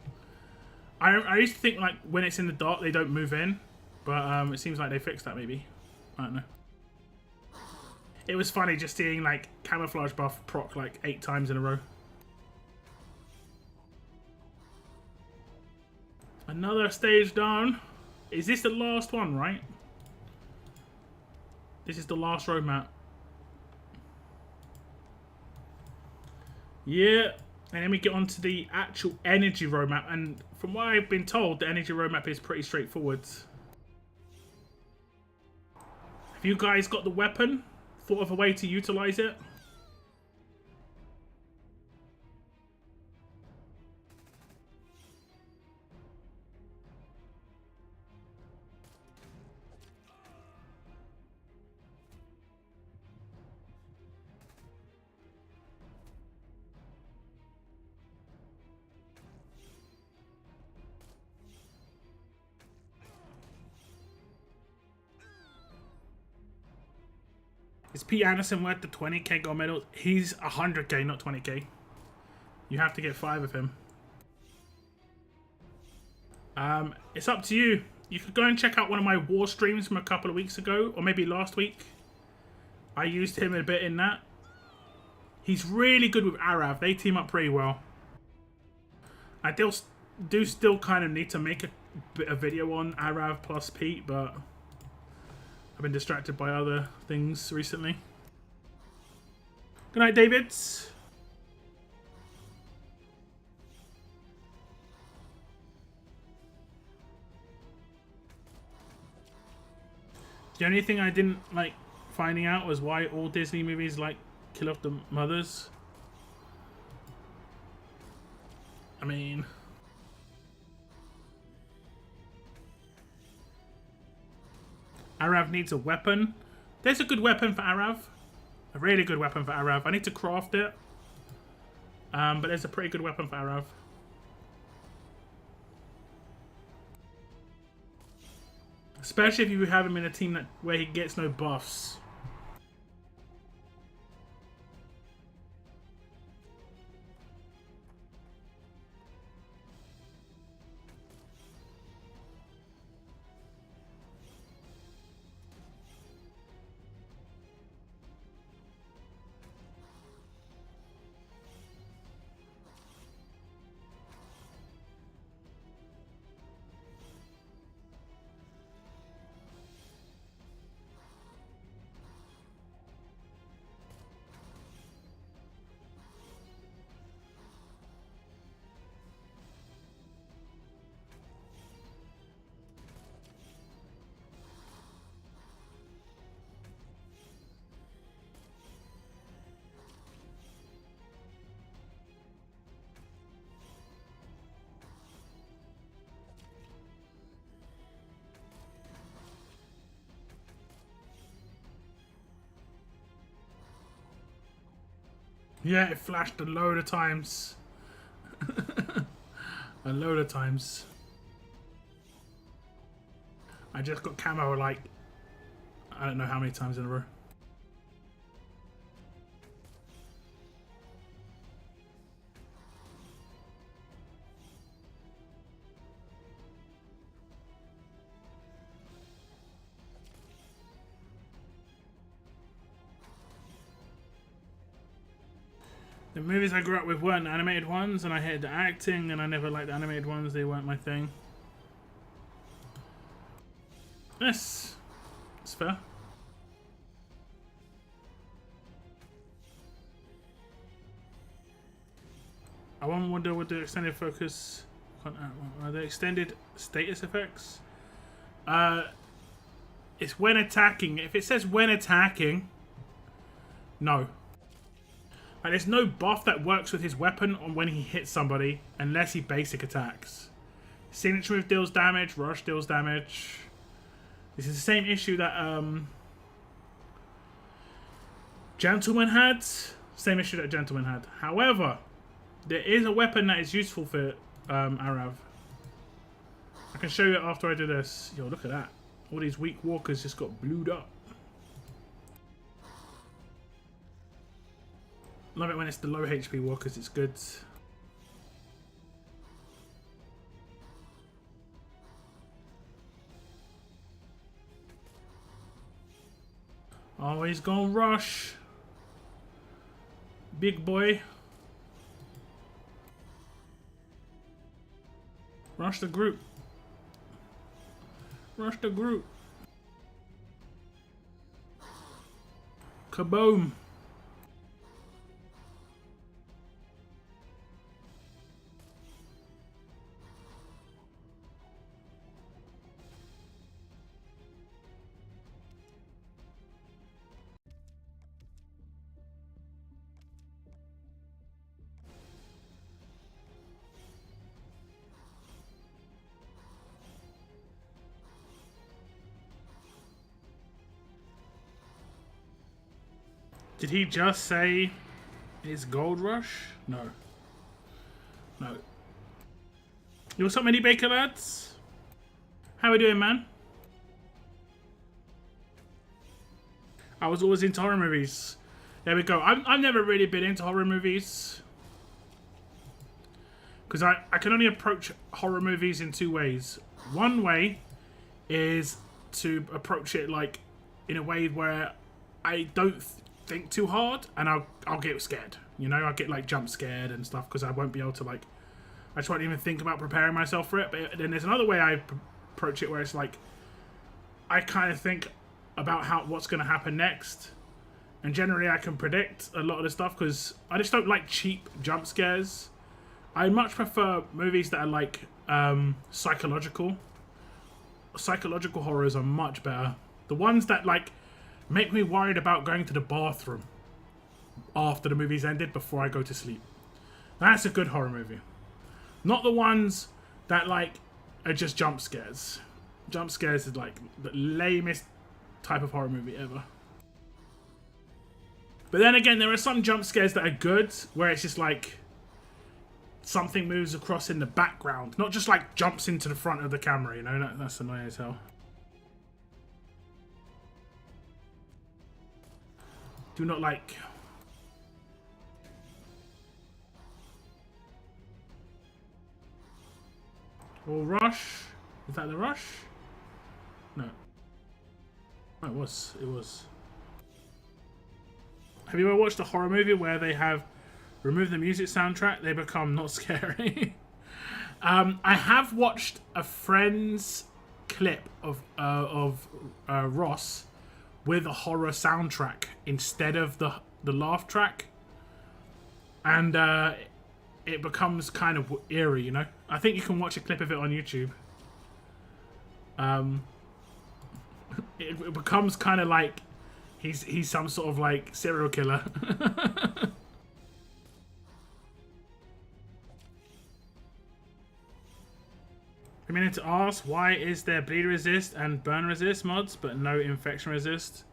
I used to think like when it's in the dark they don't move in, but it seems like they fixed that maybe. I don't know. It was funny just seeing like camouflage buff proc like 8 times in a row. Another stage down. Is this the last one, right? This is the last roadmap. Yeah. And then we get on to the actual energy roadmap. And from what I've been told, the energy roadmap is pretty straightforward. Have you guys got the weapon? Thought of a way to utilize it? Is Pete Anderson worth the 20k gold medal? He's 100k, not 20k. You have to get 5 of him. It's up to you. You could go and check out one of my war streams from a couple of weeks ago, or maybe last week. I used him a bit in that. He's really good with Arav. They team up pretty well. I do still kind of need to make a video on Arav plus Pete, but I've been distracted by other things recently. Good night, Davids. The only thing I didn't like finding out was why all Disney movies like kill off the mothers. I mean, Arav needs a weapon. There's a good weapon for Arav. A really good weapon for Arav. I need to craft it. But there's a pretty good weapon for Arav. Especially if you have him in a team where he gets no buffs. Yeah, it flashed a load of times. A load of times. I just got camo like, I don't know how many times in a row. The movies I grew up with weren't animated ones, and I hated the acting, and I never liked the animated ones. They weren't my thing. Yes, it's fair. I wonder what the extended focus, the extended status effects. It's when attacking. If it says when attacking, no. Like, there's no buff that works with his weapon on when he hits somebody unless he basic attacks. Signature move deals damage, rush deals damage. This is the same issue that Gentleman had. Same issue that Gentleman had. However, there is a weapon that is useful for Arav. I can show you it after I do this. Yo, look at that. All these weak walkers just got blued up. Love it when it's the low HP walkers, it's good. Oh, he's gonna rush. Big boy. Rush the group. Rush the group. Kaboom. Did he just say it's Gold Rush? No. No. You what's up, Mini Baker lads? How we doing, man? I was always into horror movies. There we go. I've never really been into horror movies. Because I can only approach horror movies in two ways. One way is to approach it like in a way where I don't think too hard and I'll get scared. You know, I'll get like jump scared and stuff because I won't be able to like, I just won't even think about preparing myself for it. But then there's another way I approach it where it's like, I kind of think about what's going to happen next. And generally I can predict a lot of the stuff because I just don't like cheap jump scares. I much prefer movies that are like psychological. Psychological horrors are much better. The ones that like make me worried about going to the bathroom after the movie's ended before I go to sleep. That's a good horror movie. Not the ones that like are just jump scares. Jump scares is like the lamest type of horror movie ever. But then again, there are some jump scares that are good, where it's just like something moves across in the background, not just like jumps into the front of the camera, you know? That's annoying as hell. Do not like. Or Rush. Is that the Rush? No. Oh, it was. It was. Have you ever watched a horror movie where they have removed the music soundtrack? They become not scary. I have watched a friend's clip of Ross with a horror soundtrack instead of the laugh track, and it becomes kind of eerie, you know. I think you can watch a clip of it on YouTube. It becomes kind of like he's some sort of like serial killer. I mean to ask, why is there bleed resist and burn resist mods but no infection resist?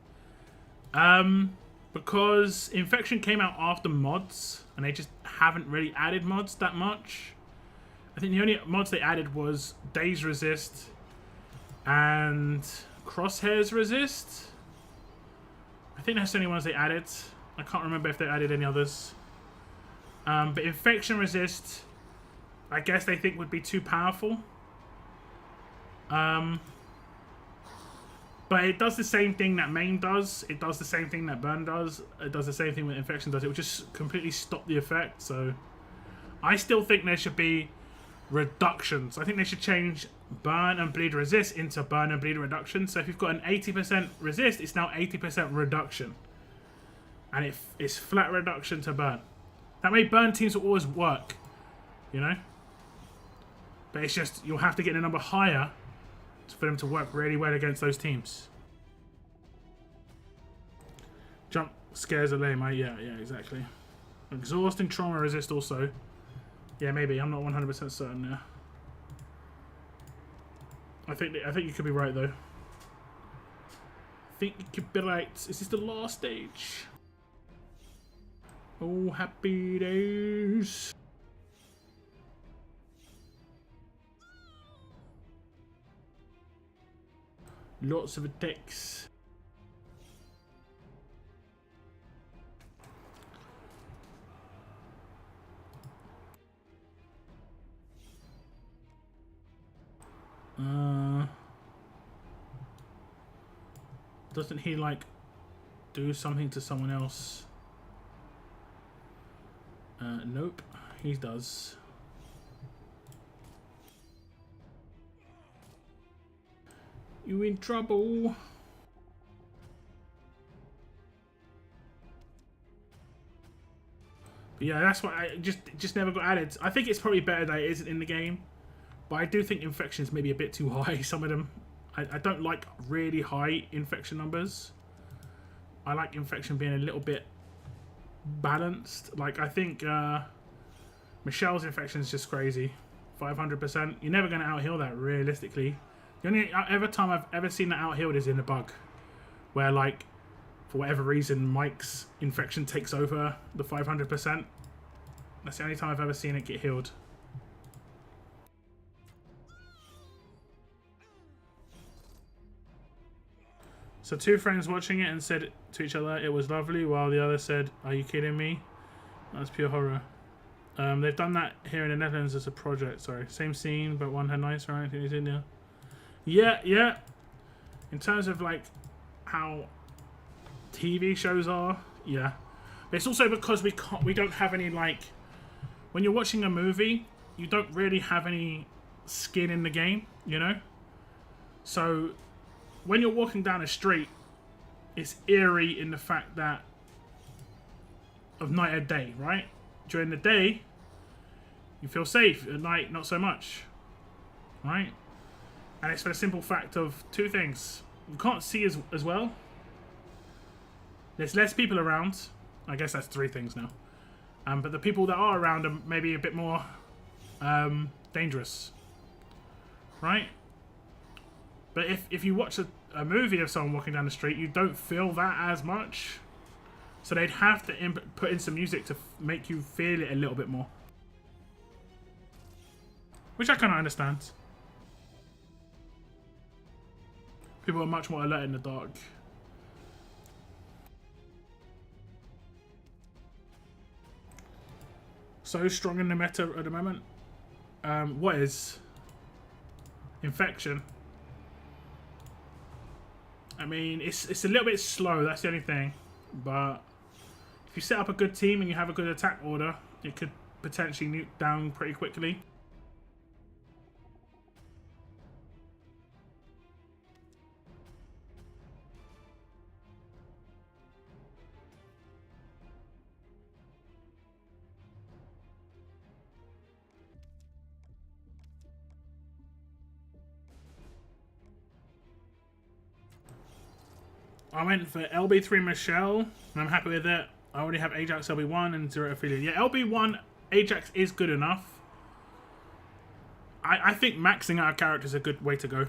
Because infection came out after mods and they just haven't really added mods that much. I think the only mods they added was daze resist and crosshairs resist. I think that's the only ones they added. I can't remember if they added any others. But infection resist, I guess they think would be too powerful. But it does the same thing that main does. It does the same thing that burn does. It does the same thing that infection does. It will just completely stop the effect. So I still think there should be reductions. I think they should change burn and bleed resist into burn and bleed reduction. So if you've got an 80% resist, it's now 80% reduction. And it's flat reduction to burn. That way burn teams will always work, you know? But it's just, you'll have to get the number higher for them to work really well against those teams. Jump scares are lame, yeah, exactly. Exhaust and trauma resist also. Yeah, maybe. I'm not 100% certain there. I think you could be right though. I think you could be right. Is this the last stage? Oh, happy days. Lots of attacks. Doesn't he like do something to someone else? Nope, he does. You in trouble? But yeah, that's why I just never got added. I think it's probably better that it isn't in the game, but I do think infections may be a bit too high. Some of them, I don't like really high infection numbers. I like infection being a little bit balanced. Like I think Michelle's infection is just crazy, 500%. You're never going to out-heal that realistically. The only time I've ever seen that out-healed is in the bug, where like for whatever reason Mike's infection takes over the 500%. That's the only time I've ever seen it get healed. So two friends watching it and said to each other it was lovely, while the other said, "Are you kidding me? That's pure horror." They've done that here in the Netherlands as a project. Sorry, same scene, but one had nicer acting in there. Yeah. In terms of like how TV shows are, yeah. But it's also because we don't have any like, when you're watching a movie, you don't really have any skin in the game, you know. So when you're walking down a street, it's eerie in the fact that of night and day, right? During the day, you feel safe. At night, not so much, right? And it's for the simple fact of two things. You can't see as well. There's less people around. I guess that's three things now. But the people that are around are maybe a bit more dangerous, right? But if you watch a movie of someone walking down the street, you don't feel that as much. So they'd have to put in some music to make you feel it a little bit more. Which I kind of understand. People are much more alert in the dark. So strong in the meta at the moment. What is? Infection. I mean, it's a little bit slow, that's the only thing. But if you set up a good team and you have a good attack order, it could potentially nuke down pretty quickly. I went for LB3 Michelle, and I'm happy with it. I already have Ajax LB1 and 0 affiliate. Yeah, LB1 Ajax is good enough. I think maxing out a character is a good way to go.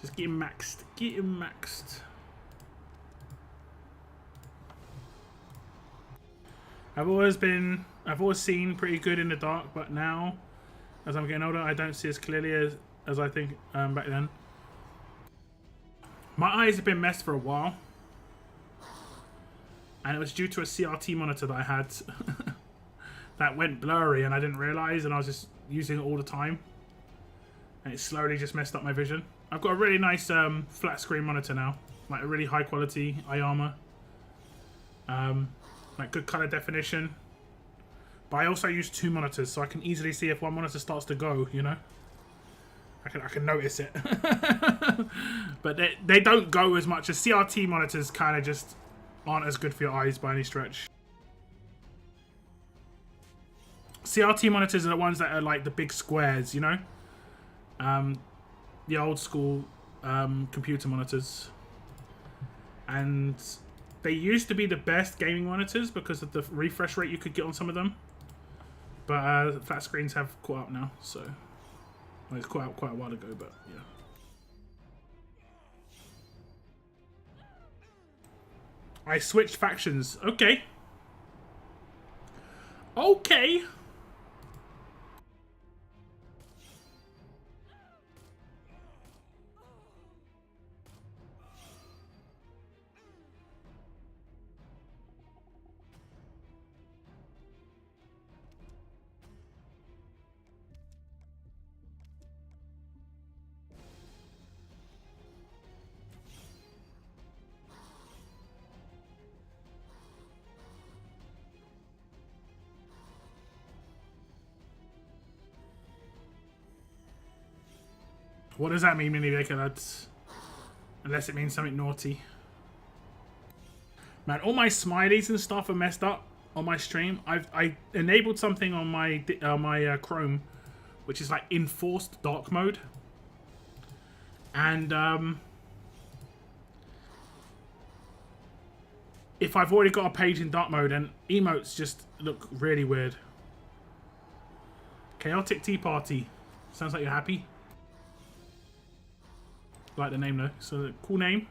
Just get him maxed. Get him maxed. I've always seen pretty good in the dark, but now, as I'm getting older, I don't see as clearly as I think back then. My eyes have been messed for a while, and it was due to a CRT monitor that I had that went blurry, and I didn't realise, and I was just using it all the time, and it slowly just messed up my vision. I've got a really nice flat screen monitor now, like a really high quality iArmor, like good color definition. But I also use 2 monitors, so I can easily see if one monitor starts to go. You know, I can notice it. But they don't go as much as CRT monitors. Kind of just aren't as good for your eyes by any stretch. CRT monitors are the ones that are like the big squares, you know? The old school computer monitors. And they used to be the best gaming monitors because of the refresh rate you could get on some of them. But flat screens have caught up now, so... Well, it's caught up quite a while ago, but yeah. I switched factions. Okay. Okay. What does that mean, Mini Baker lads? Unless it means something naughty. Man, all my smileys and stuff are messed up on my stream. I enabled something on my Chrome, which is like enforced dark mode, and if I've already got a page in dark mode, and emotes just look really weird. Chaotic Tea Party. Sounds like you're happy. Like the name though. So cool name.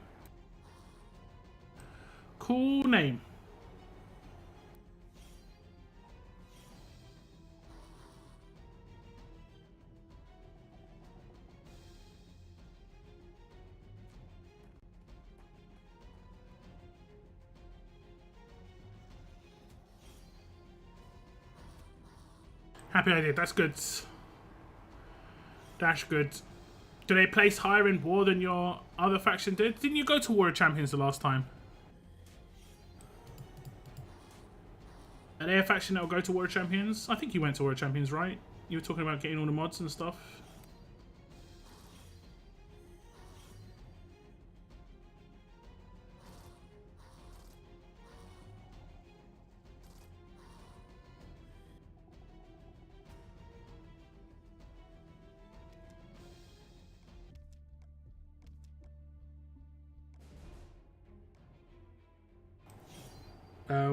Cool name. Happy idea. That's good. That's good. Do they place higher in war than your other faction did? Didn't you go to War of Champions the last time? Are they a faction that will go to War of Champions? I think you went to War of Champions, right? You were talking about getting all the mods and stuff.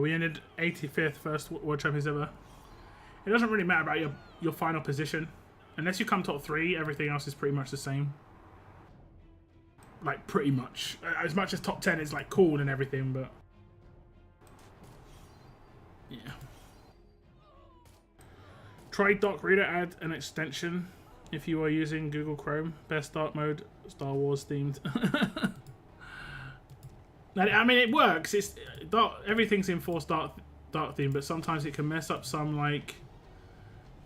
We ended 85th, first World Champions ever. It doesn't really matter about your final position. Unless you come top 3, everything else is pretty much the same. Like, pretty much. As much as top 10 is, like, cool and everything, but... Yeah. Try Dark Reader, add an extension if you are using Google Chrome. Best dark mode, Star Wars themed. I mean, it works. It's dark, everything's in forced dark theme, but sometimes it can mess up some like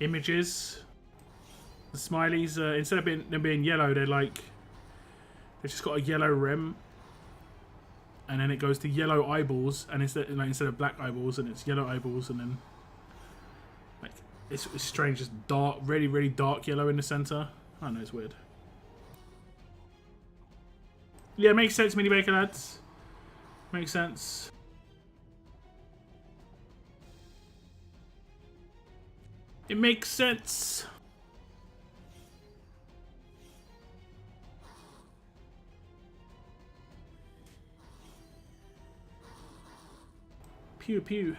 images. The smileys, instead of them being yellow, they've just got a yellow rim, and then it goes to yellow eyeballs, and instead of black eyeballs, and it's yellow eyeballs, and then like it's strange, just dark, really dark yellow in the center. I don't know, it's weird. Yeah, it makes sense, Mini Baker lads. Makes sense. It makes sense. Pew pew.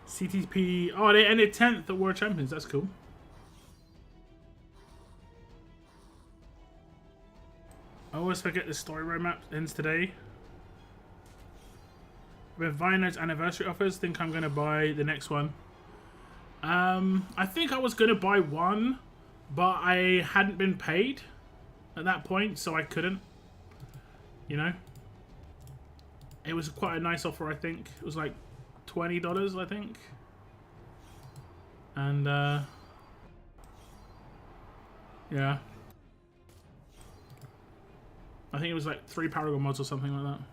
CTP. Oh, they ended 10th at World Champions. That's cool. I always forget the story roadmap ends today. With Vino's anniversary offers, think I'm going to buy the next one. I think I was gonna buy one, but I hadn't been paid at that point, so I couldn't. You know, it was quite a nice offer. I think it was like $20, I think, and yeah, I think it was like 3 Paragon mods or something like that.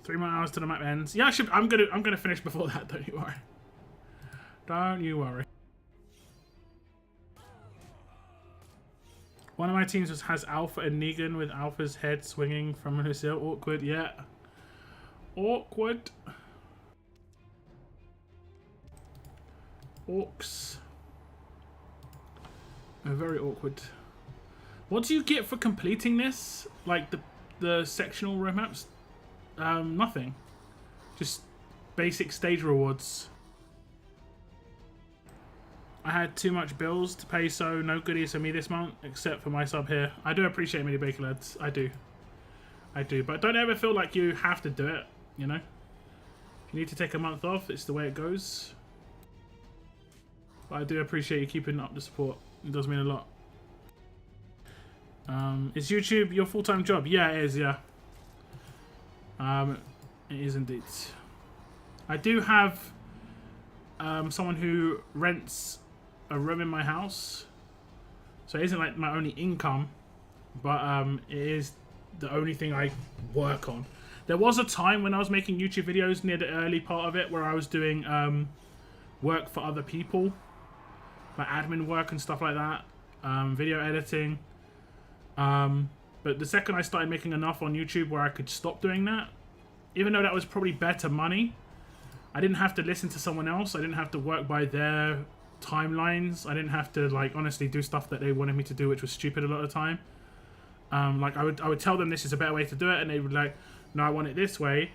3 more hours to the map ends. Yeah, I'm gonna finish before that. Don't you worry. Don't you worry. One of my teams has Alpha and Negan with Alpha's head swinging from his heel. Awkward, yeah. Awkward. Orcs. Very awkward. What do you get for completing this? Like the sectional road maps? Nothing. Just basic stage rewards. I had too much bills to pay, so no goodies for me this month, except for my sub here. I do appreciate Mini Baker lads. I do. I do. But don't ever feel like you have to do it, you know? If you need to take a month off, it's the way it goes. But I do appreciate you keeping up the support. It does mean a lot. Is YouTube your full-time job? Yeah, it is, yeah. It is indeed. I do have someone who rents a room in my house, so it isn't like my only income, but it is the only thing I work on. There was a time when I was making YouTube videos near the early part of it where I was doing work for other people, like admin work and stuff like that, video editing. But the second I started making enough on YouTube where I could stop doing that, even though that was probably better money, I didn't have to listen to someone else. I didn't have to work by their timelines. I didn't have to, like, honestly do stuff that they wanted me to do, which was stupid a lot of the time. Like I would tell them this is a better way to do it, and they would like, no, I want it this way.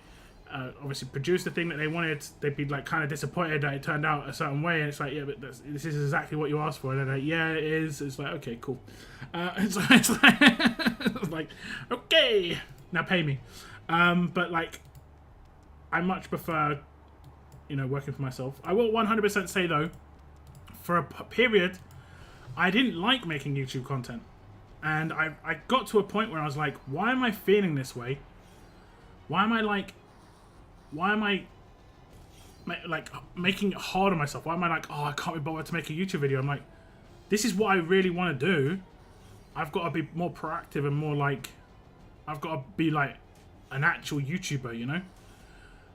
Obviously produce the thing that they wanted. They'd be like kind of disappointed that it turned out a certain way, and it's like, yeah, but this is exactly what you asked for. And they're like, yeah, it is. It's like, okay, cool. It's like, okay, now pay me. But like, I much prefer, you know, working for myself. I will 100% say though, for a period, I didn't like making YouTube content, and I got to a point where I was like, why am I feeling this way? Why am I like making it hard on myself? Why am I like, oh, I can't be bothered to make a YouTube video? I'm like, this is what I really want to do. I've got to be more proactive and more like, I've got to be like an actual YouTuber, you know?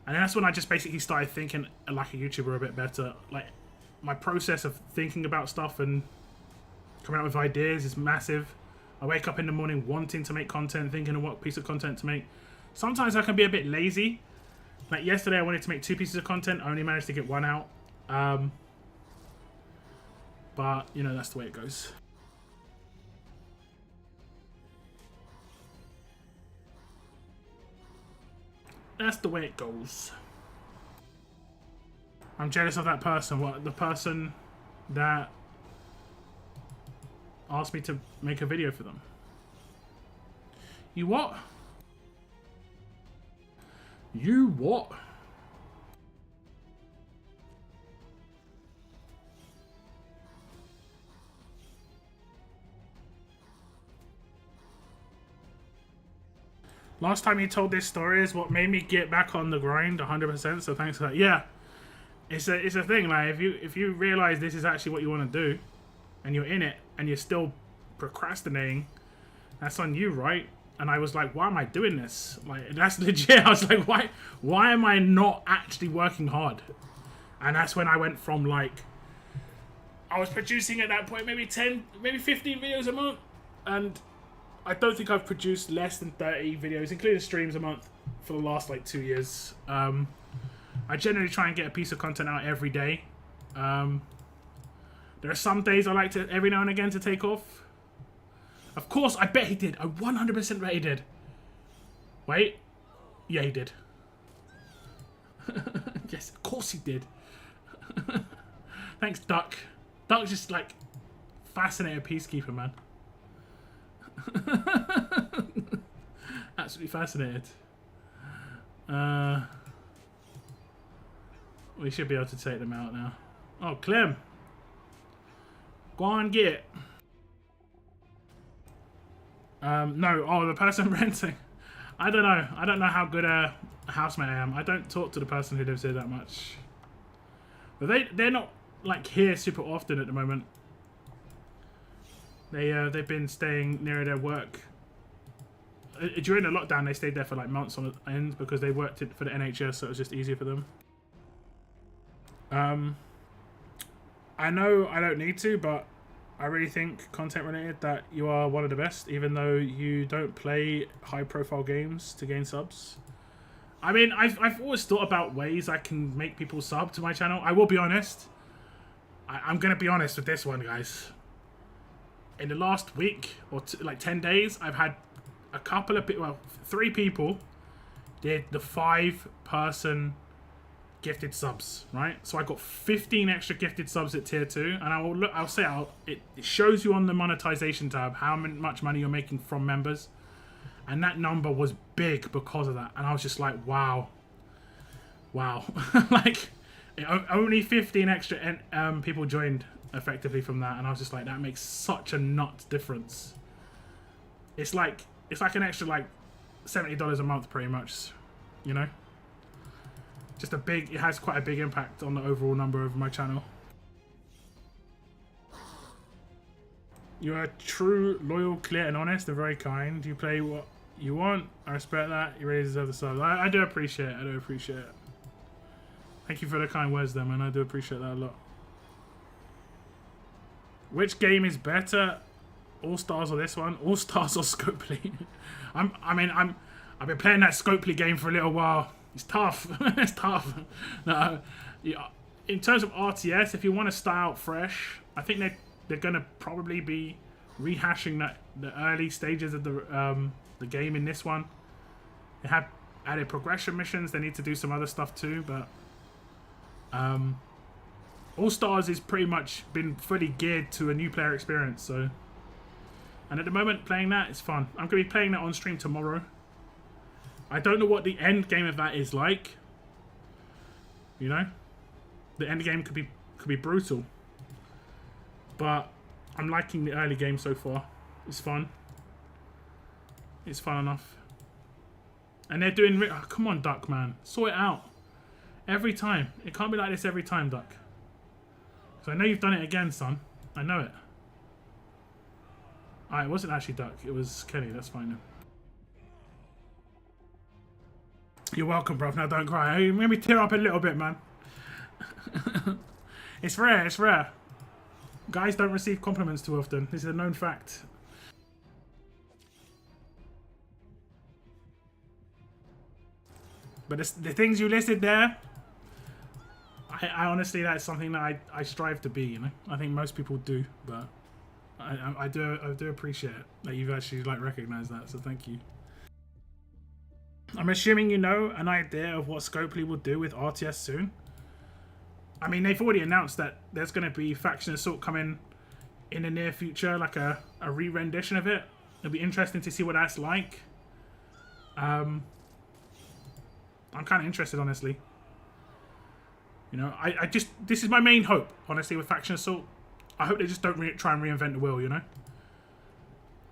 And that's when I just basically started thinking like a YouTuber a bit better. Like, my process of thinking about stuff and coming out with ideas is massive. I wake up in the morning wanting to make content, thinking of what piece of content to make. Sometimes I can be a bit lazy. Like yesterday I wanted to make 2 pieces of content, I only managed to get 1 out. But, you know, that's the way it goes. That's the way it goes. I'm jealous of that person. What? The person that asked me to make a video for them. You what? You what? Last time you told this story is what made me get back on the grind 100%, so thanks for that. Yeah. It's a thing, like if you realize this is actually what you want to do and you're in it and you're still procrastinating, that's on you, right? And I was like, why am I doing this? Like, that's legit. I was like, why am I not actually working hard? And that's when I went from like, I was producing at that point maybe 10, maybe 15 videos a month, and I don't think I've produced less than 30 videos, including streams, a month for the last like 2 years. I generally try and get a piece of content out every day. There are some days I like to, every now and again, to take off. Of course, I bet he did. I 100% bet he did. Wait. Yeah, he did. Yes, of course he did. Thanks, Duck. Duck's just, like, fascinated peacekeeper, man. Absolutely fascinated. We should be able to take them out now. Oh, Clem. Go on, get it. No. Oh, the person renting. I don't know. I don't know how good a housemate I am. I don't talk to the person who lives here that much. But they're not like here super often at the moment. They've been staying near their work. During the lockdown, they stayed there for like months on end because they worked for the NHS, so it was just easier for them. I know I don't need to, but I really think, content related, that you are one of the best, even though you don't play high profile games to gain subs. I mean, I've always thought about ways I can make people sub to my channel. I will be honest. I'm going to be honest with this one, guys. In the last week, or like 10 days, I've had a couple of people, well, 3 people did the 5-person gifted subs, right? So I got 15 extra gifted subs at tier 2, and I'll say it shows you on the monetization tab how much money you're making from members, and that number was big because of that. And I was just like, wow, like only 15 extra people joined effectively from that, and I was just like, that makes such a nut difference. It's like an extra like $70 a month pretty much, you know. Just it has quite a big impact on the overall number of my channel. You're a true, loyal, clear and honest and very kind. You play what you want. I respect that. You really deserve the sub. I do appreciate it. I do appreciate it. Thank you for the kind words there, man. I do appreciate that a lot. Which game is better? All Stars or this one? All Stars or Scopely? I've been playing that Scopely game for a little while. It's tough. It's tough. No, yeah. In terms of RTS, if you want to start out fresh, I think they're gonna probably be rehashing the early stages of the game in this one. They have added progression missions. They need to do some other stuff too, but All Stars is pretty much been fully geared to a new player experience. So, and at the moment, playing that is fun. I'm gonna be playing that on stream tomorrow. I don't know what the end game of that is like. You know, the end game could be brutal, but I'm liking the early game so far. It's fun. It's fun enough. And they're doing... Oh, come on, Duck, man. Sort it out. Every time. It can't be like this every time, Duck. So I know you've done it again, son. I know it. It wasn't actually Duck. It was Kenny. That's fine then. You're welcome, bruv. Now don't cry. You made me tear up a little bit, man. It's rare. It's rare. Guys don't receive compliments too often. This is a known fact. But the things you listed there, I honestly, that's something that I strive to be, you know. I think most people do, but I do appreciate it that you've actually like recognized that. So thank you. I'm assuming you know an idea of what Scopely will do with RTS soon. I mean, they've already announced that there's going to be Faction Assault coming in the near future, like a re-rendition of it. It'll be interesting to see what that's like. I'm kind of interested, honestly. You know, this is my main hope, honestly, with Faction Assault. I hope they just don't try and reinvent the wheel, you know?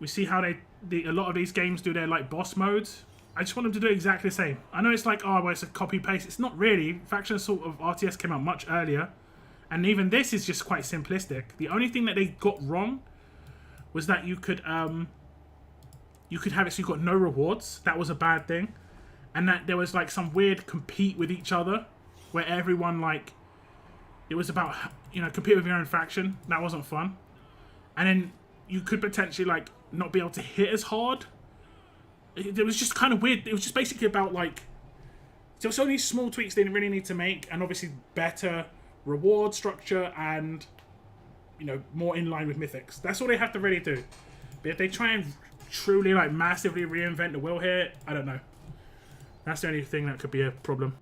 We see how a lot of these games do their, like, boss modes. I just want them to do exactly the same. I know it's like, oh, well, it's a copy-paste. It's not really. Faction Assault of RTS came out much earlier. And even this is just quite simplistic. The only thing that they got wrong was that you could have it so you got no rewards. That was a bad thing. And that there was, like, some weird compete with each other. Where everyone, like... It was about, you know, compete with your own faction. That wasn't fun. And then you could potentially, like, not be able to hit as hard. It was just kind of weird. It was just basically about, like... There was only small tweaks they didn't really need to make. And obviously better reward structure and, you know, more in line with Mythics. That's all they have to really do. But if they try and truly, like, massively reinvent the wheel here, I don't know. That's the only thing that could be a problem.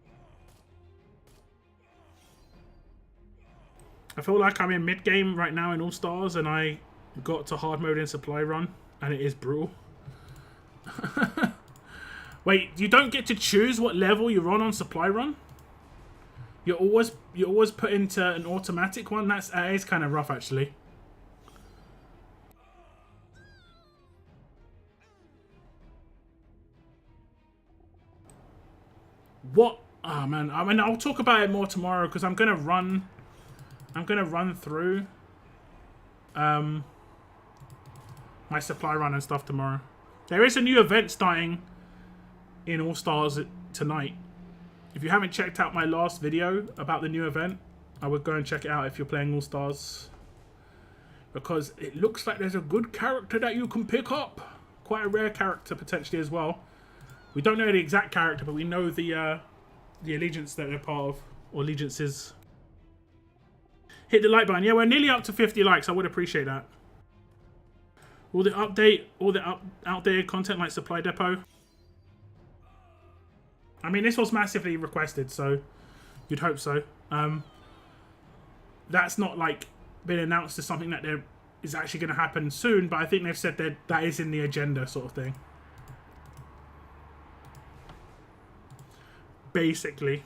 I feel like I'm in mid-game right now in All Stars, and I got to hard mode in Supply Run, and it is brutal. Wait, you don't get to choose what level you're on Supply Run? You're always put into an automatic one. That is kind of rough, actually. What? Oh man, I mean, I'll talk about it more tomorrow because I'm gonna run through my supply run and stuff tomorrow. There is a new event starting in All Stars tonight. If you haven't checked out my last video about the new event, I would go and check it out if you're playing All Stars, because it looks like there's a good character that you can pick up. Quite a rare character potentially as well. We don't know the exact character, but we know the allegiance that they're part of, or allegiances. Hit the like button. Yeah, we're nearly up to 50 likes. I would appreciate that. All the outdated content like Supply Depot. I mean, this was massively requested, so you'd hope so. That's not like been announced as something that there is actually going to happen soon, but I think they've said that that is in the agenda, sort of thing. Basically,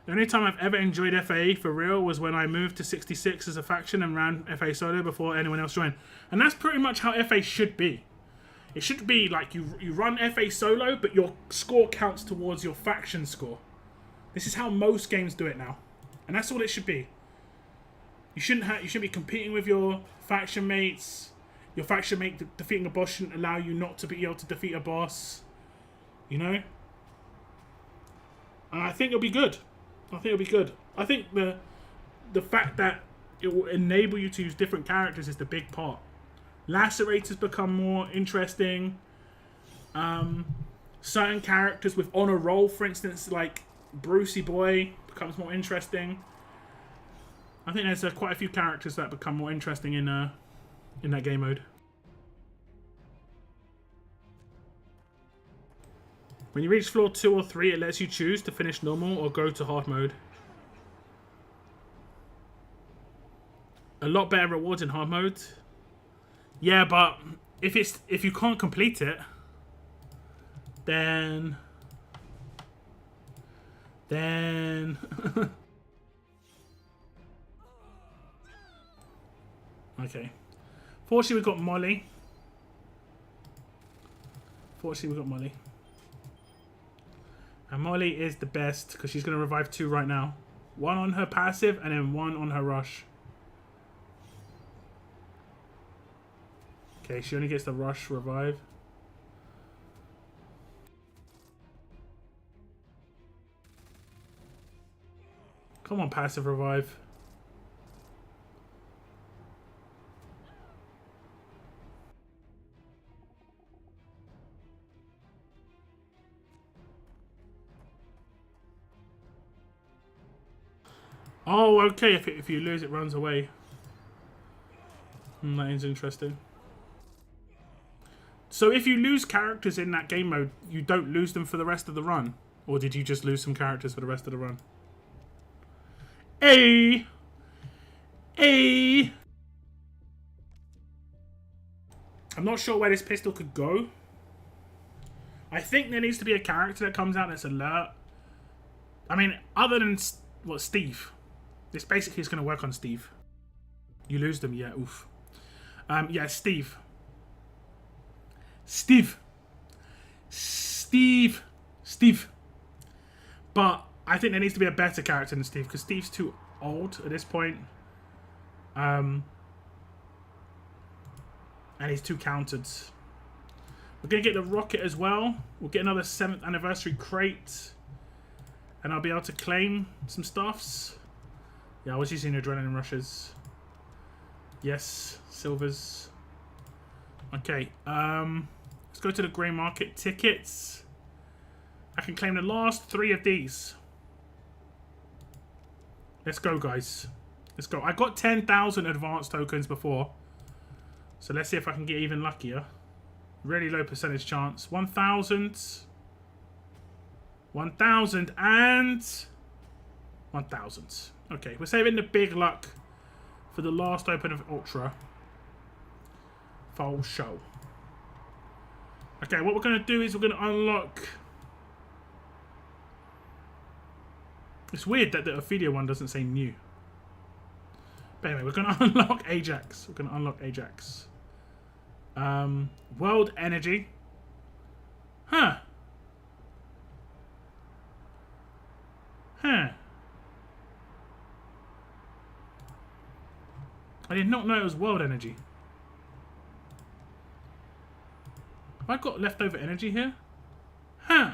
the only time I've ever enjoyed FA for real was when I moved to 66 as a faction and ran FA solo before anyone else joined. And that's pretty much how FA should be. It should be like you run FA solo, but your score counts towards your faction score. This is how most games do it now, and that's all it should be. You shouldn't be competing with your faction mates. Your faction mate defeating a boss shouldn't allow you not to be able to defeat a boss. You know. And I think it'll be good. I think it'll be good. I think the fact that it will enable you to use different characters is the big part. Lacerators become more interesting. Certain characters with on a roll, for instance, like Brucey Boy, becomes more interesting. I think there's quite a few characters that become more interesting in that game mode. When you reach floor 2 or 3, it lets you choose to finish normal or go to hard mode. A lot better rewards in hard mode. Yeah, but if you can't complete it, then okay. Fortunately, we've got Molly. And Molly is the best because she's going to revive 2 right now. 1 on her passive and then 1 on her rush. Okay, she only gets the rush revive. Come on, passive revive. Oh, okay. If you lose, it runs away. That is interesting. So if you lose characters in that game mode, you don't lose them for the rest of the run? Or did you just lose some characters for the rest of the run? Hey! I'm not sure where this pistol could go. I think there needs to be a character that comes out that's alert. I mean, other than, what, Steve? This basically is going to work on Steve. You lose them, yeah, oof. Yeah, Steve. But I think there needs to be a better character than Steve, because Steve's too old at this point. And he's too countered. We're going to get the rocket as well. We'll get another 7th anniversary crate. And I'll be able to claim some stuffs. Yeah, I was using adrenaline rushes. Yes, silvers. Okay, let's go to the grey market tickets. I can claim the last 3 of these. Let's go, guys. Let's go. I got 10,000 advanced tokens before. So let's see if I can get even luckier. Really low percentage chance. 1,000. 1,000 and 1,000. Okay, we're saving the big luck for the last open of Ultra. Full show. Okay, what we're going to do is we're going to unlock It's weird that the Ophelia one doesn't say new. But anyway, we're going to unlock Ajax. We're going to unlock Ajax. World Energy. Huh. Huh. I did not know it was World Energy. Have I got leftover energy here? Huh.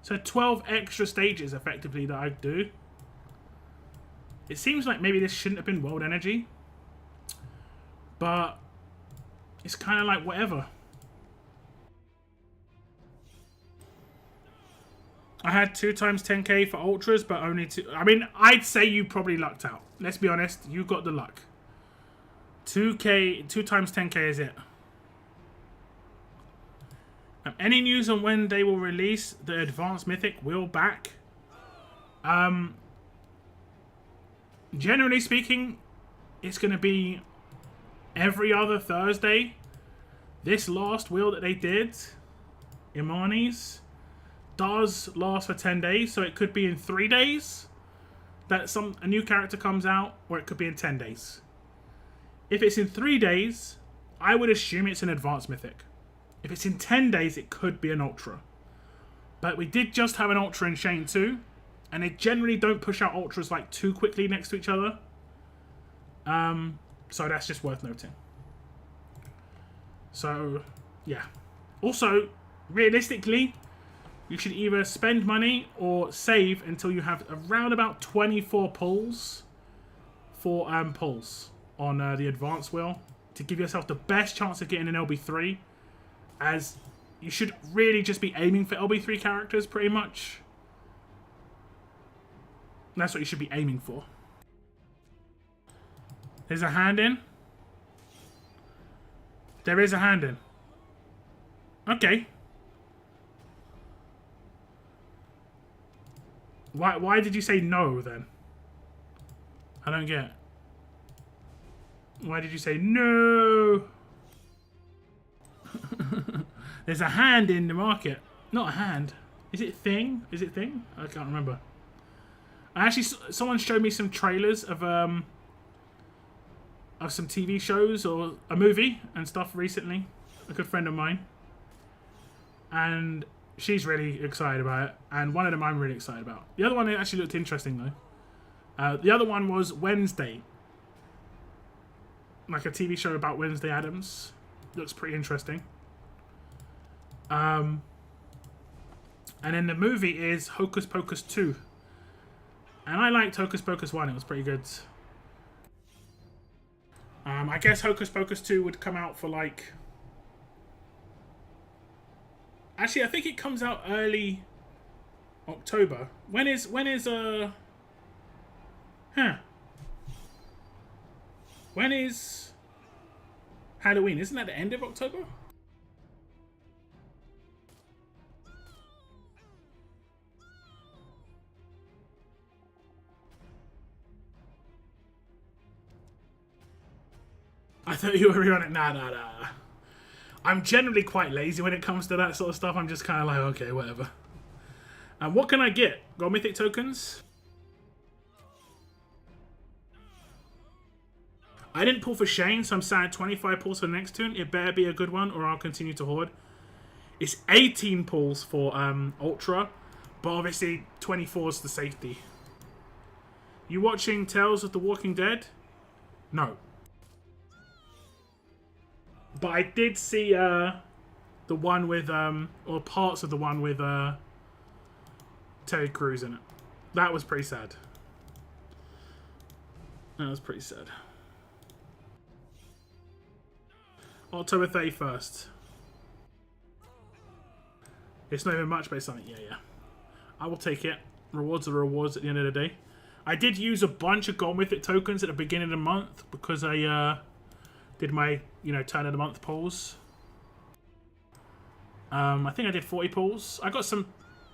So 12 extra stages, effectively, that I do. It seems like maybe this shouldn't have been World Energy. But it's kind of like whatever. I had 2 times 10k for ultras, but only 2. I mean, I'd say you probably lucked out. Let's be honest, you got the luck. 2 times 10k is it. Any news on when they will release the Advanced Mythic wheel back? Generally speaking, it's going to be every other Thursday. This last wheel that they did, Imani's, does last for 10 days, so it could be in 3 days that a new character comes out, or it could be in 10 days. If it's in 3 days, I would assume it's an Advanced Mythic. If it's in 10 days, it could be an Ultra. But we did just have an Ultra in Shane 2, and they generally don't push out Ultras like too quickly next to each other. So that's just worth noting. So, yeah. Also, realistically, you should either spend money or save until you have around about 24 pulls for pulls on the Advanced wheel to give yourself the best chance of getting an LB3. As you should really just be aiming for LB3 characters, pretty much. That's what you should be aiming for. There's a hand in. There is a hand in. Okay. Why did you say no, then? I don't get it. Why did you say no? There's a hand in the market. Not a hand. Is it thing? Is it thing? I can't remember. Actually, someone showed me some trailers of some TV shows or a movie and stuff recently. A good friend of mine. And she's really excited about it. And one of them I'm really excited about. The other one actually looked interesting, though. The other one was Wednesday. Like a TV show about Wednesday Addams. Looks pretty interesting. And then the movie is Hocus Pocus 2. And I liked Hocus Pocus 1. It was pretty good. I guess Hocus Pocus 2 would come out for like... Actually, I think it comes out early October. When is When is Halloween? Isn't that the end of October? I thought you were rerunning. Nah. I'm generally quite lazy when it comes to that sort of stuff. I'm just kind of like, okay, whatever. And what can I get? Got mythic tokens? I didn't pull for Shane, so I'm sad. 25 pulls for the next tune. It better be a good one, or I'll continue to hoard. It's 18 pulls for Ultra, but obviously 24 is the safety. You watching Tales of the Walking Dead? No. But I did see the one with, or parts of the one with Ted Cruz in it. That was pretty sad. That was pretty sad. October 31st. It's not even much, but it's something. Yeah. I will take it. Rewards are rewards at the end of the day. I did use a bunch of gold mythic tokens at the beginning of the month because I did my, turn of the month pulls. I think I did 40 pulls. I got some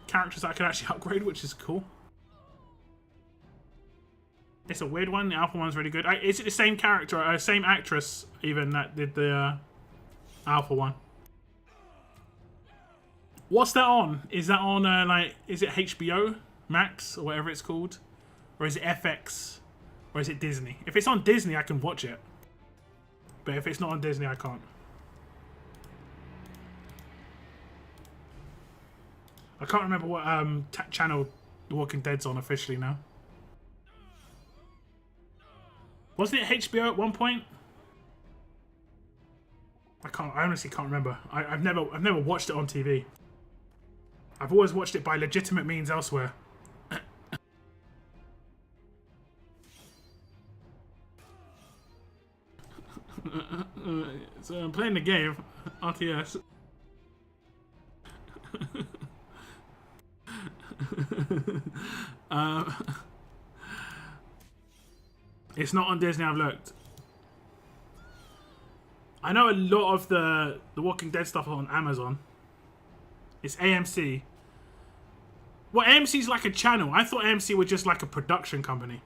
characters that I could actually upgrade, which is cool. It's a weird one. The alpha one's really good. Is it the same character, same actress even that did the alpha one? What's that on? Is that on, is it HBO? Max or whatever it's called, or is it FX, or is it Disney? If it's on Disney, I can watch it, but if it's not on Disney, I can't. I can't remember what channel The Walking Dead's on officially now. Wasn't it HBO at one point? I honestly can't remember. I've never watched it on TV. I've always watched it by legitimate means elsewhere. So I'm playing the game, RTS. It's not on Disney, I've looked. I know a lot of the Walking Dead stuff on Amazon. It's AMC. Well, AMC's like a channel. I thought AMC were just like a production company.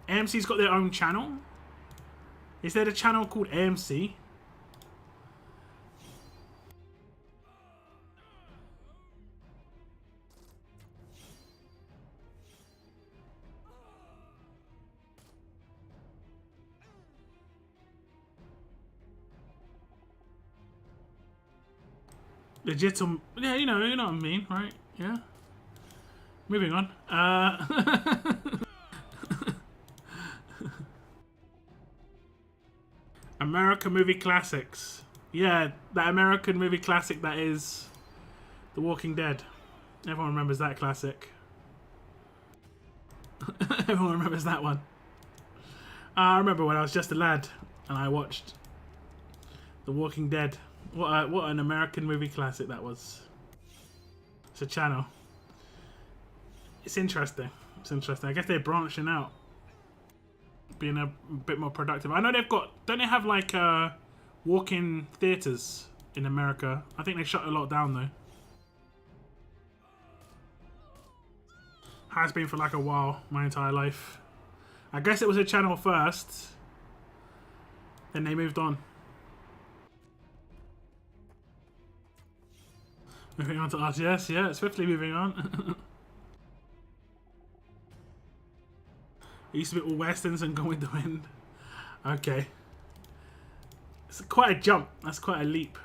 AMC's got their own channel? Is there a channel called AMC? Legitimate. Yeah, you know what I mean, right? Yeah. Moving on. American movie classics. Yeah, that American movie classic that is The Walking Dead. Everyone remembers that classic. Everyone remembers that one. I remember when I was just a lad and I watched The Walking Dead. What an American movie classic that was. It's a channel. It's interesting. It's interesting. I guess they're branching out, being a bit more productive. I know they've got. Don't they have like walk-in theaters in America? I think they shut a lot down though. Has been for like a while, my entire life. I guess it was a channel first, then they moved on. Moving on to RTS, yeah, swiftly moving on. It used to be all westerns and Gone with the Wind. Okay. It's quite a jump. That's quite a leap.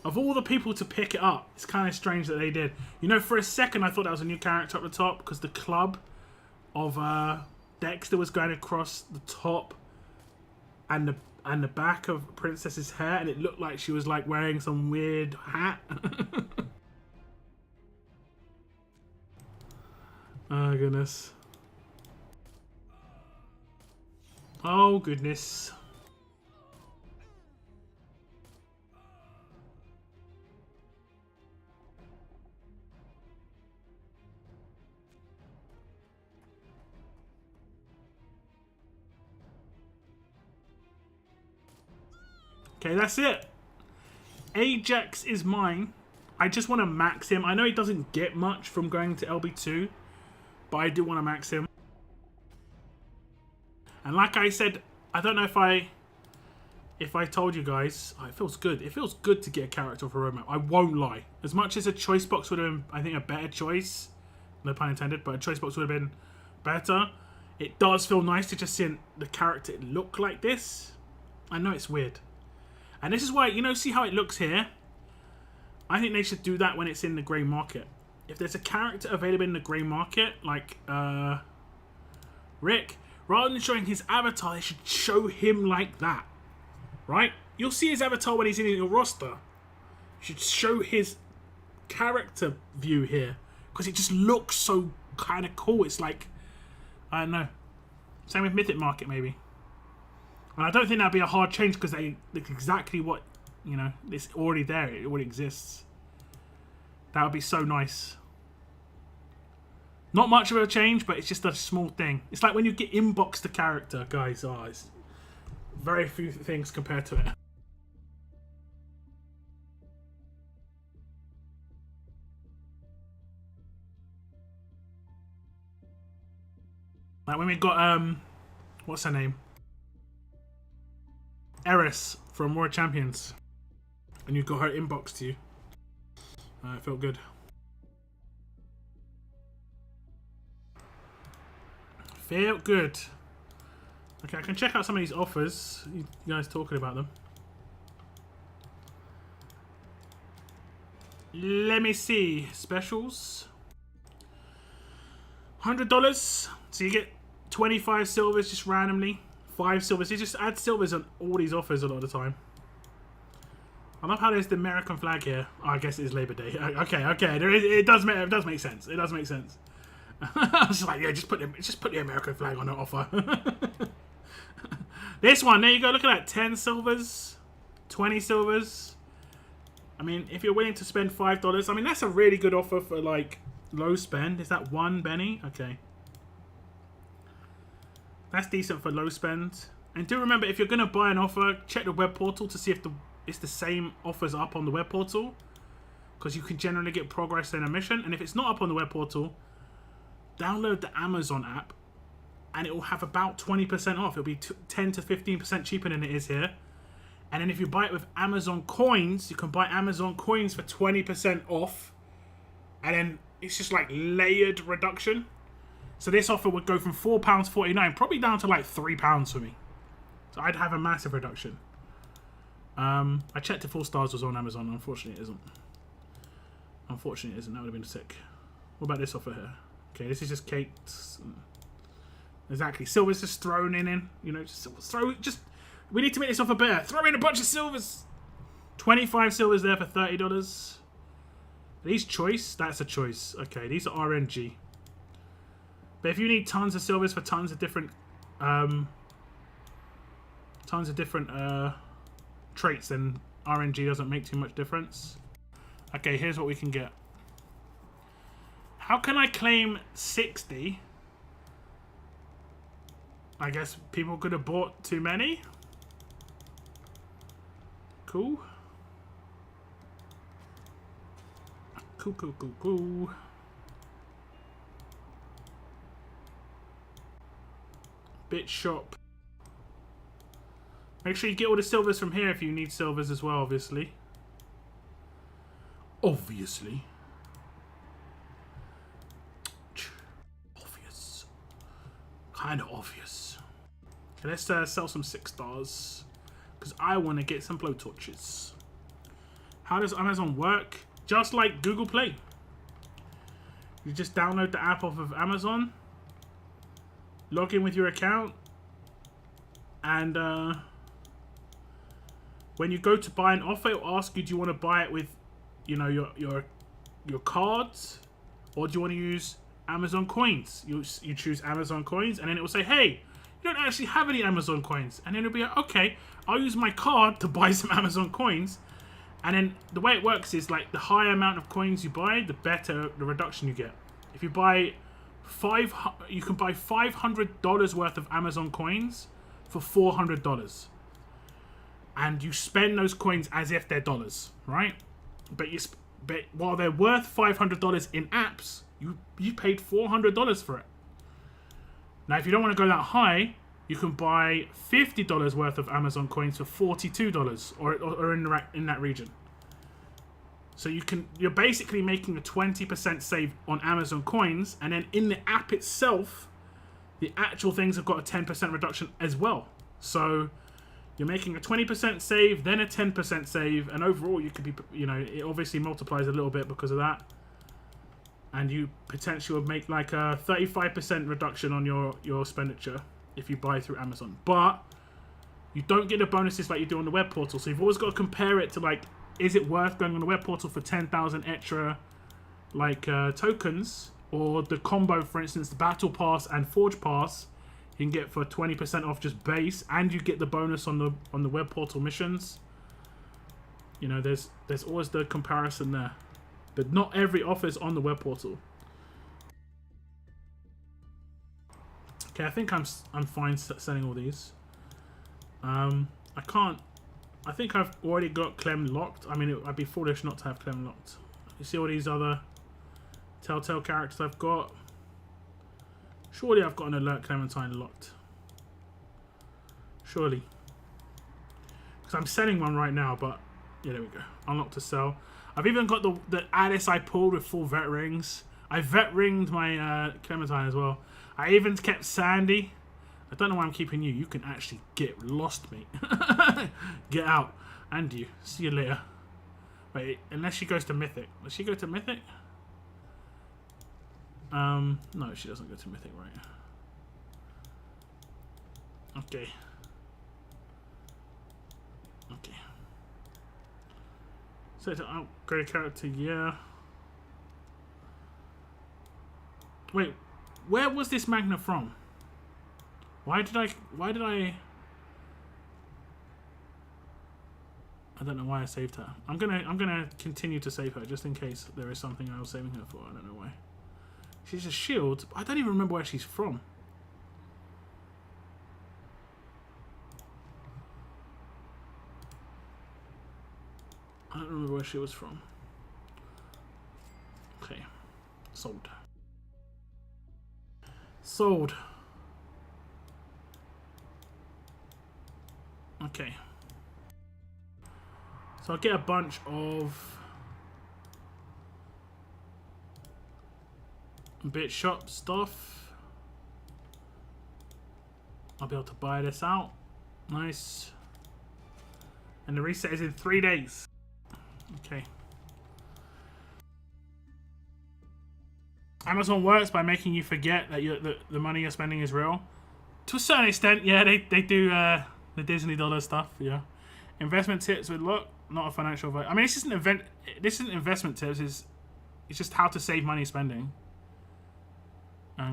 Of all the people to pick it up, it's kind of strange that they did. You know, for a second I thought that was a new character up the top because the club of Dexter was going across the top and the back of Princess's hair, and it looked like she was like wearing some weird hat. Oh goodness. Oh goodness. Okay, that's it. Ajax is mine. I just want to max him. I know he doesn't get much from going to LB2, but I do want to max him. And like I said, I don't know if I told you guys, oh, it feels good. It feels good to get a character for a roadmap. I won't lie. As much as a choice box would have been, I think, a better choice, no pun intended, but a choice box would have been better. It does feel nice to just see the character look like this. I know it's weird. And this is why, you know, see how it looks here? I think they should do that when it's in the grey market. If there's a character available in the grey market, like Rick, rather than showing his avatar, they should show him like that. Right? You'll see his avatar when he's in your roster. You should show his character view here. Because it just looks so kind of cool. It's like, I don't know. Same with Mythic Market, maybe. And I don't think that'd be a hard change because they look exactly what, you know, it's already there. It already exists. That would be so nice. Not much of a change, but it's just a small thing. It's like when you get inboxed a character, guys. Oh, it's very few things compared to it. Like when we got, what's her name? Eris from World Champions. And you got her inbox to you. It felt good. Feel good. Okay, I can check out some of these offers. You guys talking about them. Let me see. Specials. $100. So you get 25 silvers just randomly. 5 silvers. You just add silvers on all these offers a lot of the time. I love how there's the American flag here. Oh, I guess it is Labor Day. Okay. It does make sense. It does make sense. I was like, yeah, just put the American flag on the offer. This one, there you go. Look at that. 10 silvers, 20 silvers. I mean, if you're willing to spend $5, I mean, that's a really good offer for like low spend. Is that 1 Benny? Okay. That's decent for low spend. And do remember, if you're going to buy an offer, check the web portal to see if it's the same offers up on the web portal. Because you can generally get progress in a mission. And if it's not up on the web portal, download the Amazon app. And it will have about 20% off. It'll be 10 to 15% cheaper than it is here. And then if you buy it with Amazon coins, you can buy Amazon coins for 20% off. And then it's just like layered reduction. So this offer would go from £4.49 probably down to like £3 for me. So I'd have a massive reduction. I checked if 4 stars was on Amazon. Unfortunately, it isn't. Unfortunately, it isn't. That would have been sick. What about this offer here? Okay, this is just cakes. Exactly. Silver's just thrown in. You know, just throw. We need to make this offer better. Throw in a bunch of silvers. 25 silvers there for $30. Are these choice? That's a choice. Okay, these are RNG. But if you need tons of silvers for tons of different traits, then RNG doesn't make too much difference. Okay, here's what we can get. How can I claim 60? I guess people could have bought too many. Cool. Cool. Bit shop. Make sure you get all the silvers from here if you need silvers as well, obviously. Obvious. Kind of obvious. Okay, let's sell some 6 stars. Because I want to get some blowtorches. How does Amazon work? Just like Google Play. You just download the app off of Amazon. Log in with your account. And when you go to buy an offer, it'll ask you, do you want to buy it with, you know, your cards? Or do you want to use Amazon coins? You choose Amazon coins, and then it will say, hey, you don't actually have any Amazon coins. And then it'll be like, okay, I'll use my card to buy some Amazon coins. And then the way it works is like the higher amount of coins you buy, the better the reduction you get. If you buy you can buy $500 worth of Amazon coins for $400. And you spend those coins as if they're dollars, right? But while they're worth $500 in apps, you paid $400 for it. Now, if you don't want to go that high, you can buy $50 worth of Amazon coins for $42 or in that region. So you're basically making a 20% save on Amazon coins, and then in the app itself, the actual things have got a 10% reduction as well. So you're making a 20% save, then a 10% save, and overall you could be, you know, it obviously multiplies a little bit because of that. And you potentially would make like a 35% reduction on your expenditure if you buy through Amazon. But you don't get the bonuses like you do on the web portal. So you've always got to compare it to like, is it worth going on the web portal for 10,000 extra like tokens, or the combo, for instance, the Battle Pass and Forge Pass, you can get for 20% off just base, and you get the bonus on the web portal missions. You know, there's always the comparison there. But not every offer is on the web portal. Okay, I think I'm fine selling all these. I can't. I think I've already got Clem locked. I mean, I'd be foolish not to have Clem locked. You see all these other Telltale characters I've got. Surely I've got an Alert Clementine locked. Surely. Because I'm selling one right now, but yeah, there we go. Unlock to sell. I've even got the Alice I pulled with full vet rings. I vet ringed my Clementine as well. I even kept Sandy. I don't know why I'm keeping you. You can actually get lost, mate. Get out. And you. See you later. Wait, unless she goes to Mythic. Does she go to Mythic? No, she doesn't go to Mythic, right? Okay. Okay. So to upgrade character, yeah. Wait, where was this Magna from? Why did I don't know why I saved her. I'm gonna continue to save her just in case there is something I was saving her for. I don't know why. She's a shield. I don't even remember where she's from. I don't remember where she was from. Okay. Sold. Sold. Okay. So I'll get a bunch of bit shop stuff. I'll be able to buy this out. Nice. And the reset is in 3 days. Okay. Amazon works by making you forget that the money you're spending is real. To a certain extent, yeah, they do the Disney dollar stuff, yeah. Investment tips with luck, not a financial advice. I mean, this isn't investment tips. It's just how to save money spending.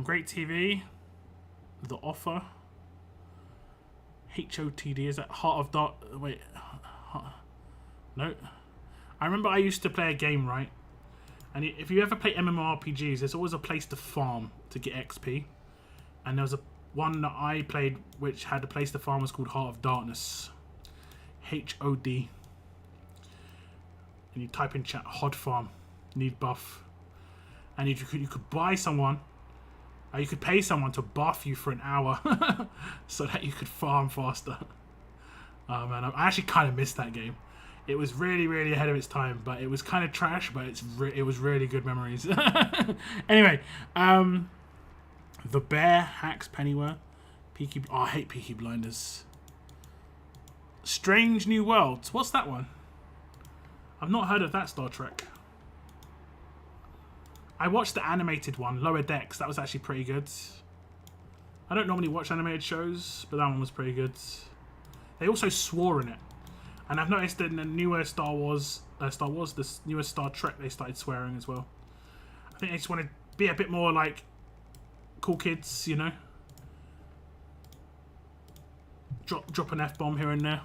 Great TV, The Offer, HOTD. Is that Heart of Dark? Wait, no. I remember I used to play a game, right? And if you ever play MMORPGs, there's always a place to farm to get XP. And there was one that I played which had a place to farm was called Heart of Darkness. HOD. And you type in chat, HOD farm, need buff. And you could buy someone, you could pay someone to buff you for an hour so that you could farm faster. Oh man, I actually kind of missed that game. It was really, really ahead of its time, but it was kind of trash, but it was really good memories. Anyway, The Bear, Hacks, Pennyworth, Peaky... Oh, I hate Peaky Blinders. Strange New Worlds. What's that one? I've not heard of that Star Trek. I watched the animated one, Lower Decks. That was actually pretty good. I don't normally watch animated shows, but that one was pretty good. They also swore in it. And I've noticed that in the newer Star Wars, the newer Star Trek, they started swearing as well. I think they just want to be a bit more like cool kids, you know. Drop an F-bomb here and there.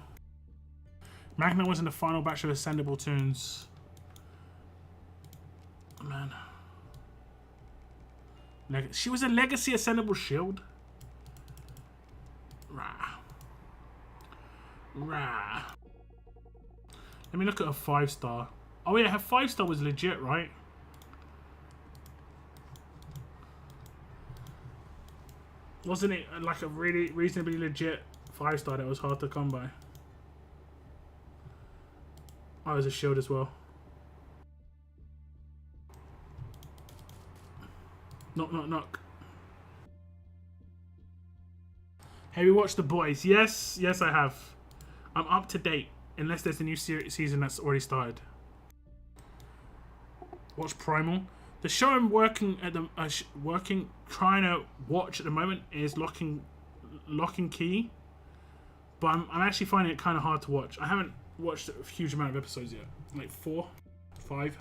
Magna was in the final batch of Ascendable Tunes. Oh, man. She was a Legacy Ascendable Shield. Rah. Rah. Let me look at a 5-star. Oh yeah, her 5-star was legit, right? Wasn't it like a really reasonably legit 5-star that was hard to come by? Oh, it was a shield as well. Knock, knock, knock. Have you watched The Boys? Yes, yes I have. I'm up to date. Unless there's a new season that's already started. Watch Primal. The show I'm working at the trying to watch at the moment is Lock and Key, but I'm actually finding it kind of hard to watch. I haven't watched a huge amount of episodes yet, like 4, 5.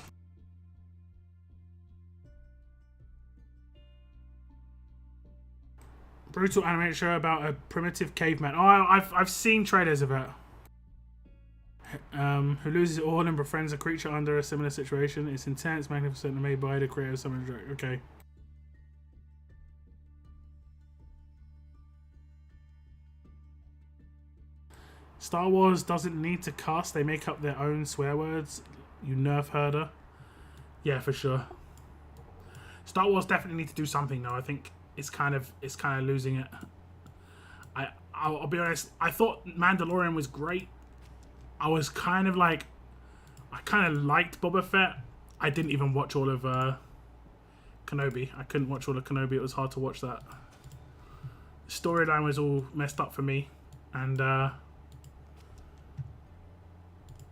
Brutal animated show about a primitive caveman. Oh, I've seen trailers of it. Who loses it all and befriends a creature under a similar situation. It's intense, magnificent, and made by the creator of some. Okay. Star Wars doesn't need to cuss. They make up their own swear words. You nerf herder. Yeah, for sure. Star Wars definitely need to do something though. I think it's kind of losing it. I'll be honest. I thought Mandalorian was great. I was kind of like, I kind of liked Boba Fett. I didn't even watch all of Kenobi. I couldn't watch all of Kenobi. It was hard to watch that. Storyline was all messed up for me, and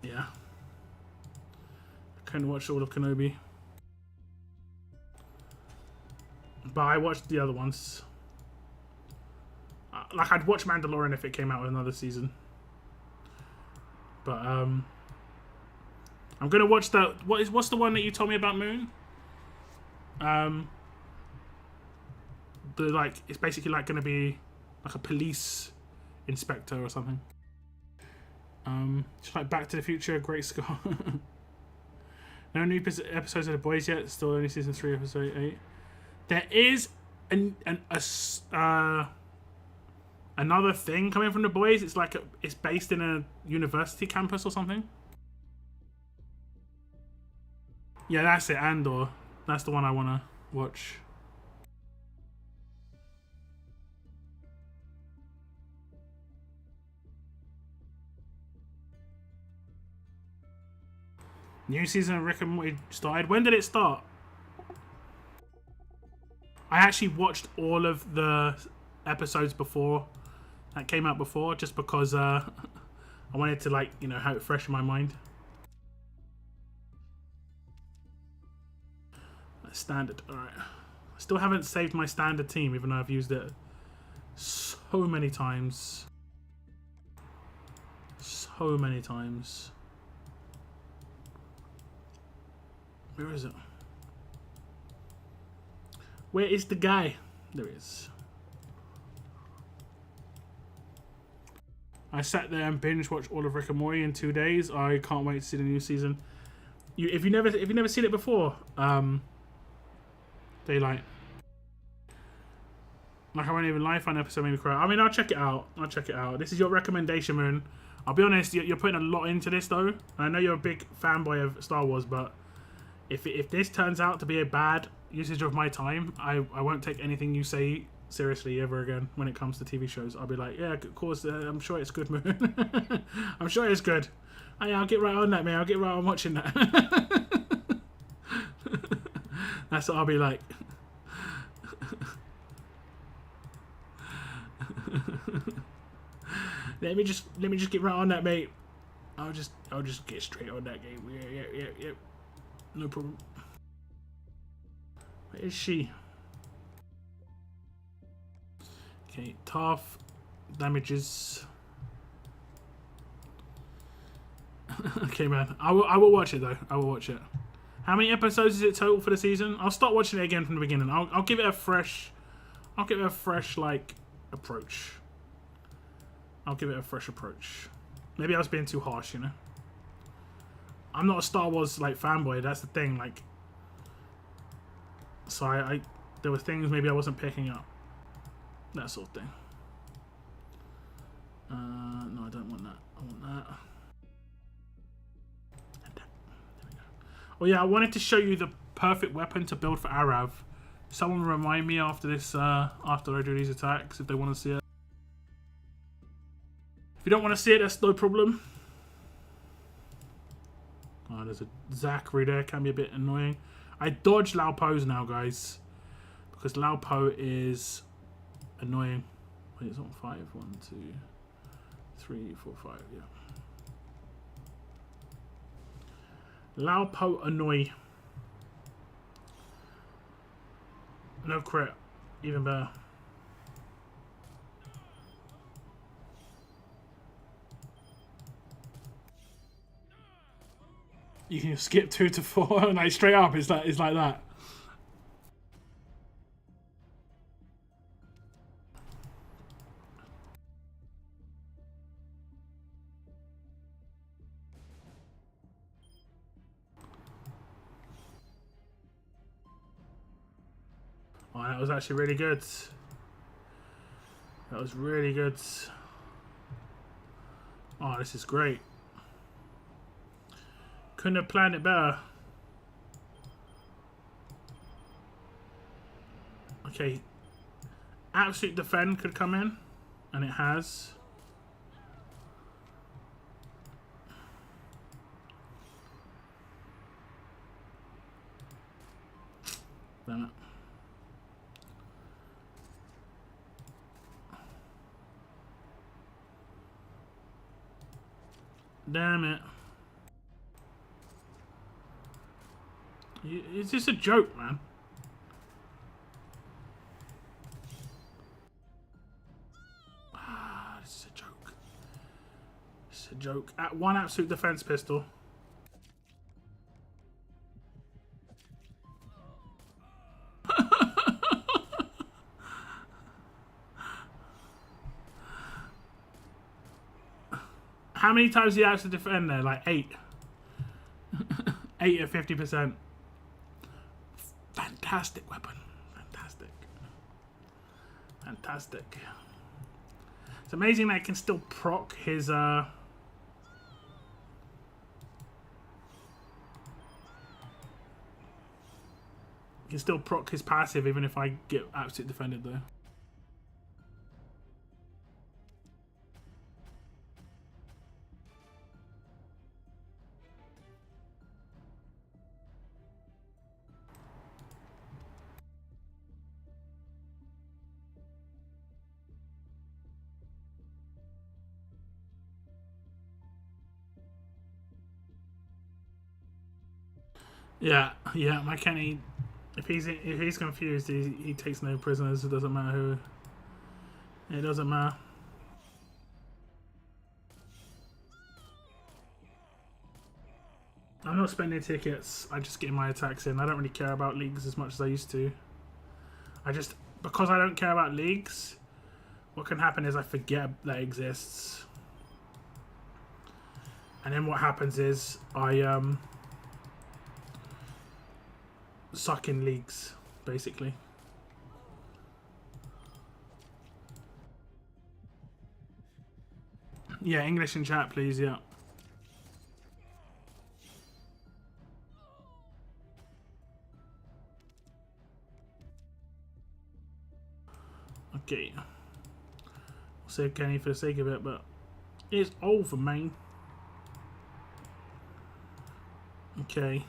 yeah, I couldn't watch all of Kenobi, but I watched the other ones. Like, I'd watch Mandalorian if it came out with another season, but I'm gonna watch that. What's the one that you told me about, Moon? It's basically like gonna be like a police inspector or something. Just like Back to the Future, Great Scott. No new episodes of The Boys yet. Still only season 3, episode 8. There is another thing coming from The Boys. It's like it's based in a university campus or something. Yeah, that's it. Andor. That's the one I want to watch. New season of Rick and Morty started. When did it start? I actually watched all of the episodes before that came out before, just because I wanted to, like, you know, have it fresh in my mind. Standard. Alright. I still haven't saved my standard team, even though I've used it so many times. So many times. Where is it? Where is the guy? There he is. I sat there and binge watched all of Rick and Morty in 2 days. I can't wait to see the new season. If you've never seen it before, Daylight. Like, I won't even lie, fun episode made me cry. I mean, I'll check it out. I'll check it out. This is your recommendation, Moon. I'll be honest, you're putting a lot into this, though. I know you're a big fanboy of Star Wars, but if this turns out to be a bad usage of my time, I won't take anything you say seriously ever again when it comes to TV shows. I'll be like, yeah, of course, I'm sure it's good, Moon. I'm sure it's good. Oh, yeah, I'll get right on that, man. I'll get right on watching that. That's what I'll be like. Let me just get right on that, mate. I'll just get straight on that game. Yeah. No problem. Where is she? Okay, tough damages. Okay, man. I will watch it though. I will watch it. How many episodes is it total for the season? I'll start watching it again from the beginning. I'll give it a fresh. I'll give it a fresh like approach. I'll give it a fresh approach. Maybe I was being too harsh, you know. I'm not a Star Wars like fanboy. That's the thing. Like, so I there were things maybe I wasn't picking up. That sort of thing. No, I don't want that. I want that. There we go. Oh yeah, I wanted to show you the perfect weapon to build for Arav. Someone remind me after this, after I do these attacks, if they want to see it. If you don't want to see it, that's no problem. Oh, there's a Zachary there. Can be a bit annoying. I dodge Lao Po's now, guys, because Lao Po is annoying. Wait, it's on 5. 1, 2, 3, 4, 5. Yeah. Lao Po annoy. No crit. Even better. You can skip 2 to 4 like straight up. It's like that. Oh, that was actually really good. That was really good. Oh, this is great. Couldn't have planned it better. Okay. Absolute defend could come in, and it has. Damn it. damn it. Is this a joke, man? Ah, this is a joke. This is a joke. At one absolute defense pistol. How many times do you have to defend there? Like 8. 8 at 50%. Fantastic weapon. Fantastic. Fantastic. It's amazing that it can still proc his it can still proc his passive even if I get absolute defended though. Yeah, my Kenny, if he's confused, he takes no prisoners. It doesn't matter who. It doesn't matter. I'm not spending tickets. I just get my attacks in. I don't really care about leagues as much as I used to. Because I don't care about leagues, what can happen is I forget that exists. And then what happens is I suck in leagues, basically. Yeah, English in chat, please. Yeah. Okay. We'll save Kenny for the sake of it, but it's over, man. Okay.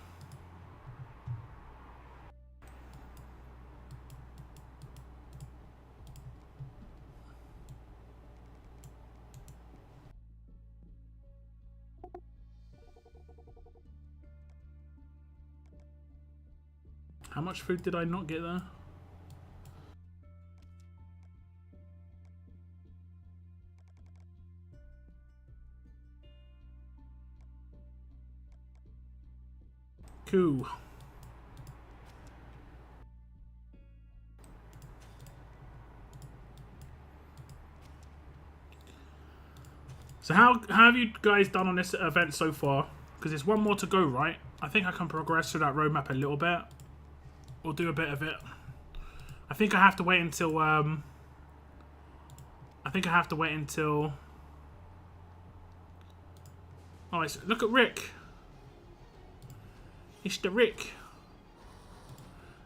How much food did I not get there? Cool. So how have you guys done on this event so far? Because there's one more to go, right? I think I can progress through that roadmap a little bit. We'll do a bit of it. I think I have to wait until Oh, look at Rick. It's the Rick.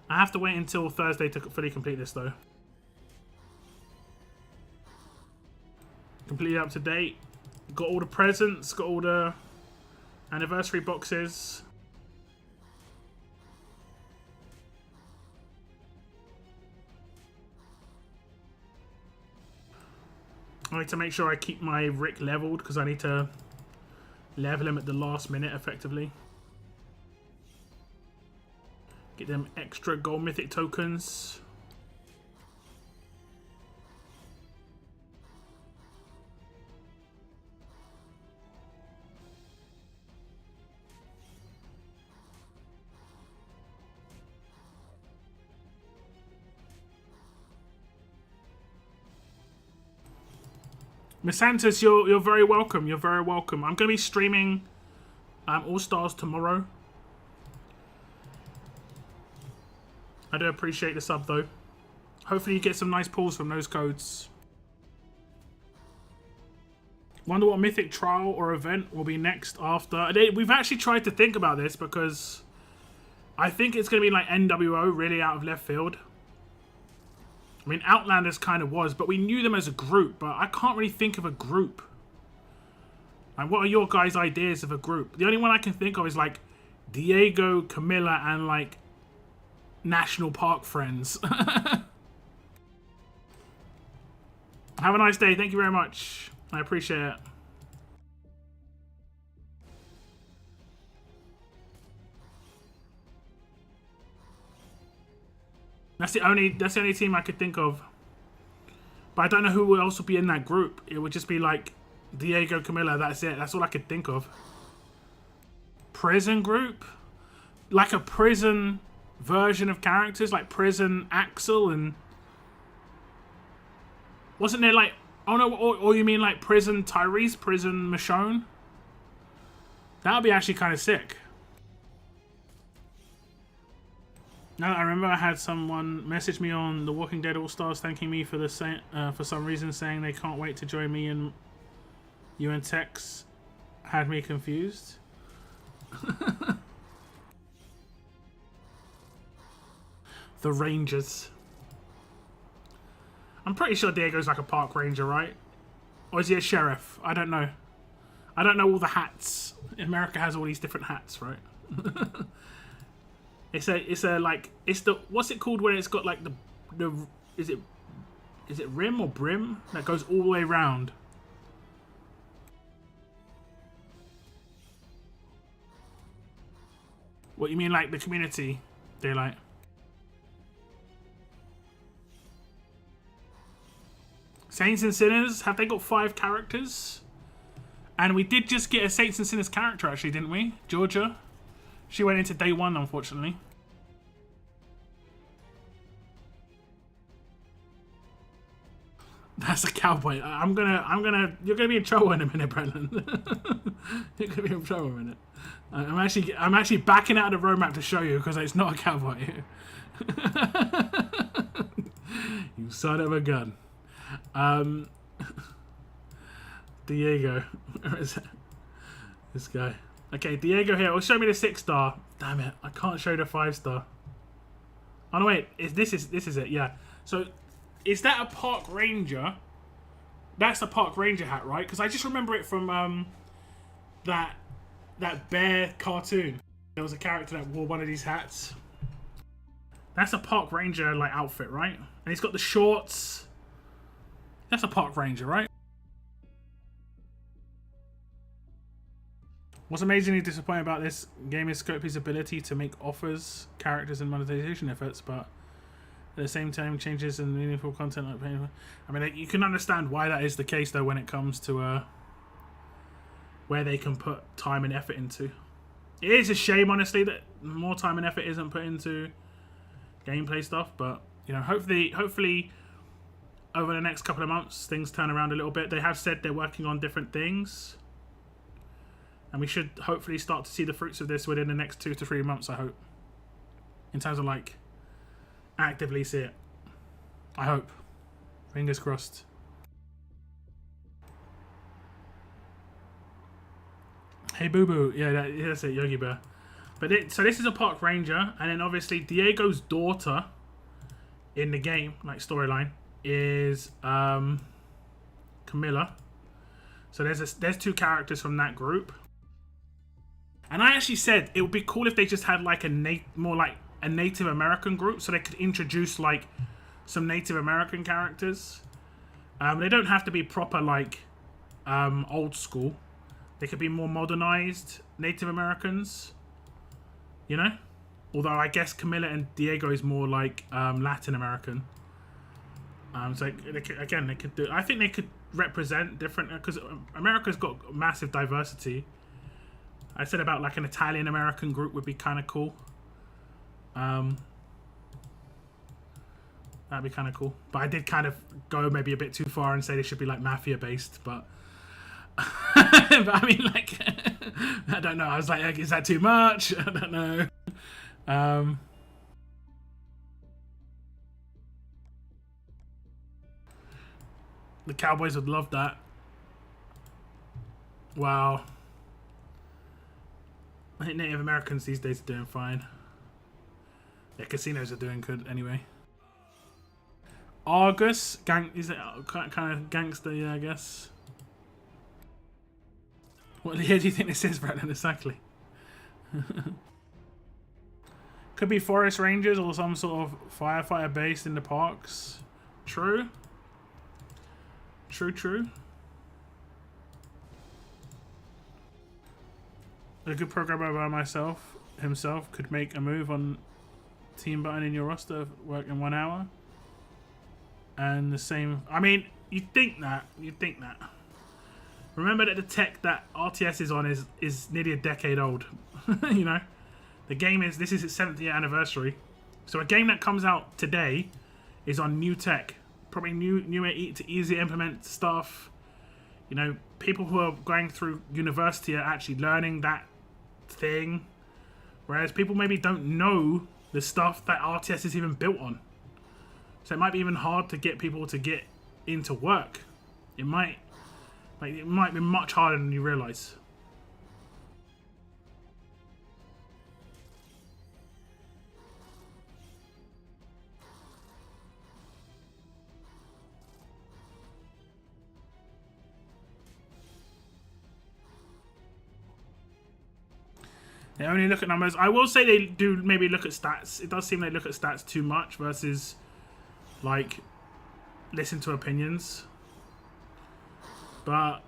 I have to wait until Thursday to fully complete this though. Completely up to date. Got all the presents, got all the anniversary boxes. I need to make sure I keep my Rick leveled because I need to level him at the last minute effectively. Get them extra gold mythic tokens. Miss Santos, you're very welcome. You're very welcome. I'm going to be streaming All Stars tomorrow. I do appreciate the sub though. Hopefully you get some nice pulls from those codes. Wonder what mythic trial or event will be next after. We've actually tried to think about this because I think it's going to be like NWO, really out of left field. I mean, Outlanders kind of was, but we knew them as a group, but I can't really think of a group. And what are your guys' ideas of a group? The only one I can think of is like Diego, Camilla, and like National Park friends. Have a nice day. Thank you very much. I appreciate it. That's the only team I could think of. But I don't know who else would be in that group. It would just be like Diego, Camilla. That's it. That's all I could think of. Prison group, like a prison version of characters, like Prison Axel and wasn't there like? Oh no, or you mean like Prison Tyrese, Prison Michonne? That would be actually kind of sick. Now that I remember, I had someone message me on The Walking Dead All Stars thanking me for the for some reason, saying they can't wait to join me and you and Tex. Had me confused. The Rangers. I'm pretty sure Diego's like a park ranger, right? Or is he a sheriff? I don't know. I don't know all the hats. America has all these different hats, right? It's the what's it called when it's got like the is it rim or brim that goes all the way around? What you mean, like the community daylight? Saints and Sinners, have they got 5 characters? And we did just get a Saints and Sinners character, actually, didn't we? Georgia. She went into day 1, unfortunately. That's a cowboy. You're gonna be in trouble in a minute, Brendan. You're gonna be in trouble in a minute. I'm actually backing out of the roadmap to show you because it's not a cowboy. You son of a gun. Diego. Where is it? This guy. Okay, Diego here. Well, show me the 6-star. Damn it, I can't show the 5-star. Oh no, wait. This is it? Yeah. So, is that a park ranger? That's the park ranger hat, right? Because I just remember it from that bear cartoon. There was a character that wore one of these hats. That's a park ranger like outfit, right? And he's got the shorts. That's a park ranger, right? What's amazingly disappointing about this game is Scopely's ability to make offers, characters, and monetization efforts, but at the same time, changes in meaningful content like paying. I mean, you can understand why that is the case, though, when it comes to where they can put time and effort into. It is a shame, honestly, that more time and effort isn't put into gameplay stuff, but you know, hopefully, over the next couple of months, things turn around a little bit. They have said they're working on different things. And we should hopefully start to see the fruits of this within the next 2 to 3 months, I hope. In terms of, like, actively see it. I hope. Fingers crossed. Hey, Boo Boo. Yeah, that's it, Yogi Bear. But so this is a park ranger. And then, obviously, Diego's daughter in the game, like, storyline, is Camilla. So there's 2 characters from that group. And I actually said it would be cool if they just had like more like a Native American group, so they could introduce like some Native American characters. They don't have to be proper like old school. They could be more modernized Native Americans, you know. Although I guess Camilla and Diego is more like Latin American. So they could do. I think they could represent different because America's got massive diversity. I said about like an Italian American group would be kind of cool. That'd be kind of cool. But I did kind of go maybe a bit too far and say they should be like mafia based. But but I mean, like, I don't know. I was like, is that too much? I don't know. The Cowboys would love that. Wow. I think Native Americans these days are doing fine. Yeah, casinos are doing good anyway. Argus, is it kind of gangster? Yeah, I guess. What year do you think this is, Brendan? Exactly. Could be forest rangers or some sort of firefighter based in the parks. True. True. A good programmer by himself could make a move on team button in your roster work in 1 hour. And the same... I mean, you'd think that. Remember that the tech that RTS is on is nearly a decade old. You know? The game is... This is its 7th year anniversary. So a game that comes out today is on new tech. Probably newer to easier implement stuff. You know, people who are going through university are actually learning that thing. Whereas people maybe don't know the stuff that RTS is even built on. So it might be even hard to get people to get into work. It might be much harder than you realise. They only look at numbers. I will say they do maybe look at stats. It does seem they look at stats too much versus, like, listen to opinions. But,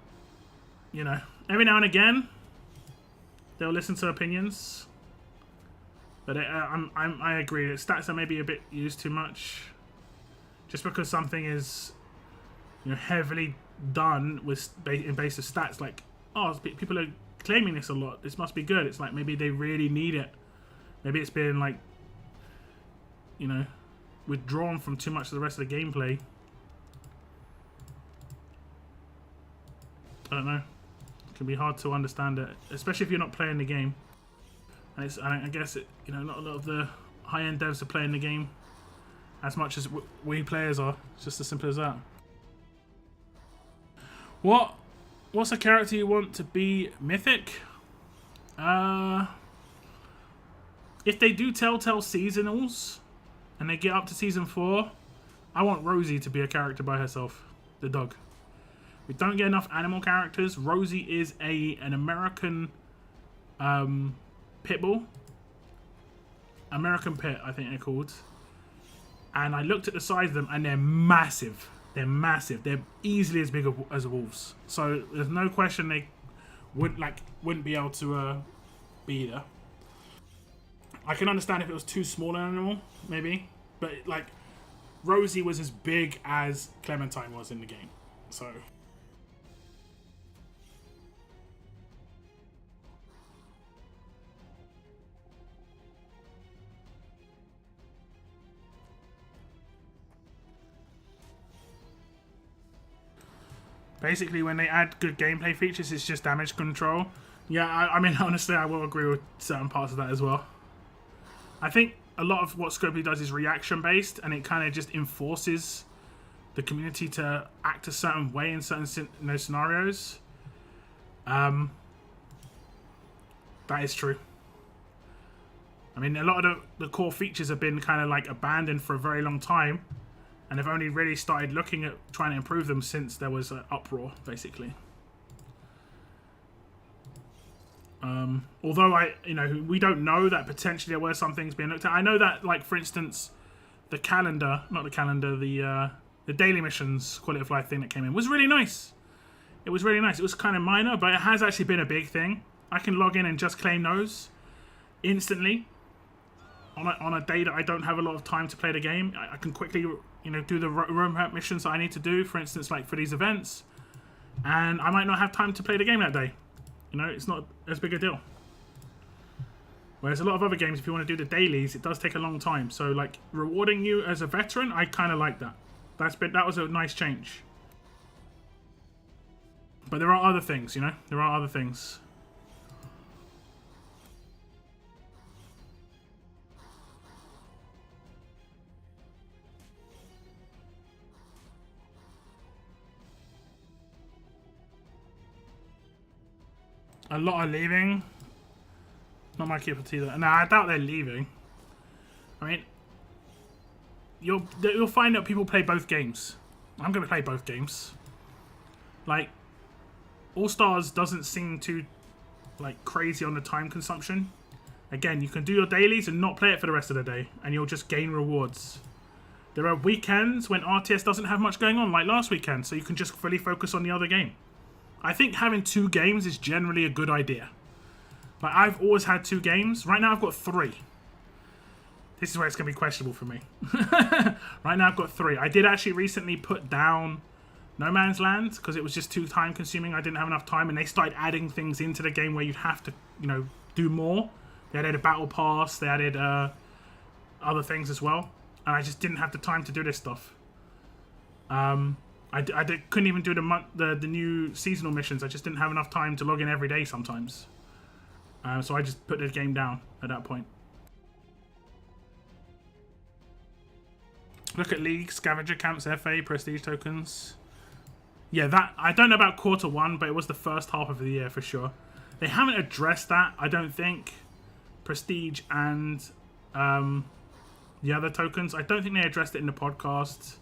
you know, every now and again, they'll listen to opinions. But I agree that stats are maybe a bit used too much. Just because something is, you know, heavily done with in base of stats, like, oh, people are claiming this a lot, this must be good. It's like maybe they really need it. Maybe it's been, like, you know, withdrawn from too much of the rest of the gameplay. I don't know. It can be hard to understand it, especially if you're not playing the game. And I guess it, you know, not a lot of the high-end devs are playing the game as much as we players are. It's just as simple as that. What's a character you want to be mythic? If they do Telltale seasonals and they get up to season 4, I want Rosie to be a character by herself, the dog. We don't get enough animal characters. Rosie is an American pit bull. American pit, I think they're called. And I looked at the size of them and they're massive. They're massive. They're easily as big as wolves. So there's no question they wouldn't be able to be there. I can understand if it was too small an animal, maybe. But, like, Rosie was as big as Clementine was in the game. So... Basically, when they add good gameplay features, it's just damage control. Yeah, I mean, honestly, I will agree with certain parts of that as well. I think a lot of what Scopely does is reaction-based, and it kind of just enforces the community to act a certain way in certain scenarios. That is true. I mean, a lot of the core features have been kind of like abandoned for a very long time. And they've only really started looking at trying to improve them since there was an uproar, basically. Although we don't know that potentially there were some things being looked at. I know that, like, for instance, the daily missions quality of life thing that came in was really nice. It was really nice. It was kind of minor, but it has actually been a big thing. I can log in and just claim those instantly on a day that I don't have a lot of time to play the game. I can quickly, do the roadmap missions that I need to do, for instance, like for these events, and I might not have time to play the game that day. It's not as big a deal. Whereas a lot of other games, if you want to do the dailies, it does take a long time. So, like, rewarding you as a veteran, I kind of like that. That was a nice change. But there are other things, There are other things. A lot are leaving. Not my cup of tea though. Nah, I doubt they're leaving. I mean, you'll find that people play both games. I'm going to play both games. Like, All Stars doesn't seem too, like, crazy on the time consumption. Again, you can do your dailies and not play it for the rest of the day, and you'll just gain rewards. There are weekends when RTS doesn't have much going on, like last weekend, so you can just fully focus on the other game. I think having 2 games is generally a good idea. Like, I've always had 2 games. Right now I've got 3. This is where it's going to be questionable for me. Right now I've got 3. I did actually recently put down No Man's Land because it was just too time consuming. I didn't have enough time, and they started adding things into the game where you'd have to, you know, do more. They added a battle pass. They added other things as well, and I just didn't have the time to do this stuff. Couldn't even do the new seasonal missions. I just didn't have enough time to log in every day sometimes. So I just put the game down at that point. Look at League, Scavenger Camps, FA, Prestige tokens. Yeah, that I don't know about Q1, but it was the first half of the year for sure. They haven't addressed that, I don't think. Prestige and the other tokens. I don't think they addressed it in the podcast.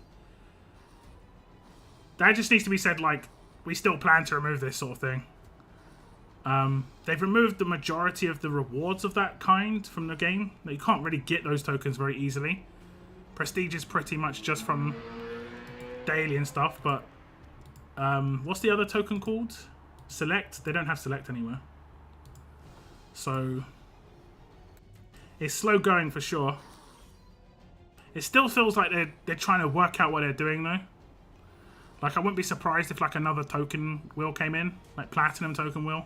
That just needs to be said, like, we still plan to remove this sort of thing. They've removed the majority of the rewards of that kind from the game. You can't really get those tokens very easily. Prestige is pretty much just from daily and stuff, but what's the other token called? Select? They don't have Select anywhere. So it's slow going for sure. It still feels like they're trying to work out what they're doing though. Like, I wouldn't be surprised if like another token wheel came in, like Platinum token wheel.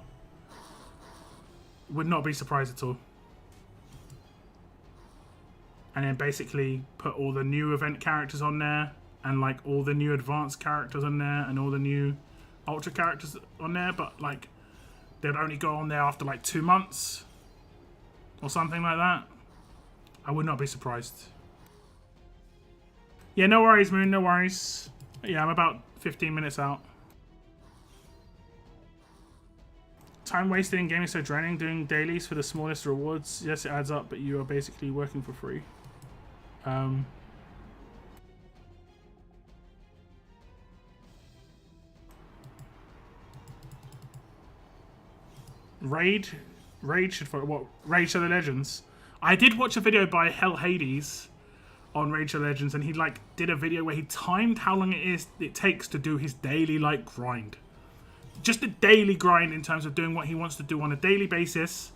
Would not be surprised at all. And then basically put all the new event characters on there, and like all the new advanced characters on there, and all the new ultra characters on there, but like they'd only go on there after like 2 months or something like that. I would not be surprised. Yeah, no worries, Moon, no worries. Yeah, I'm about 15 minutes out. Time wasted in gaming is so draining. Doing dailies for the smallest rewards. Yes, it adds up, but you are basically working for free. Raid should follow. What? Raid Show the Legends. I did watch a video by Hell Hades on Raid Show Legends, and he like did a video where he timed how long it takes to do his daily like grind. Just a daily grind in terms of doing what he wants to do on a daily basis.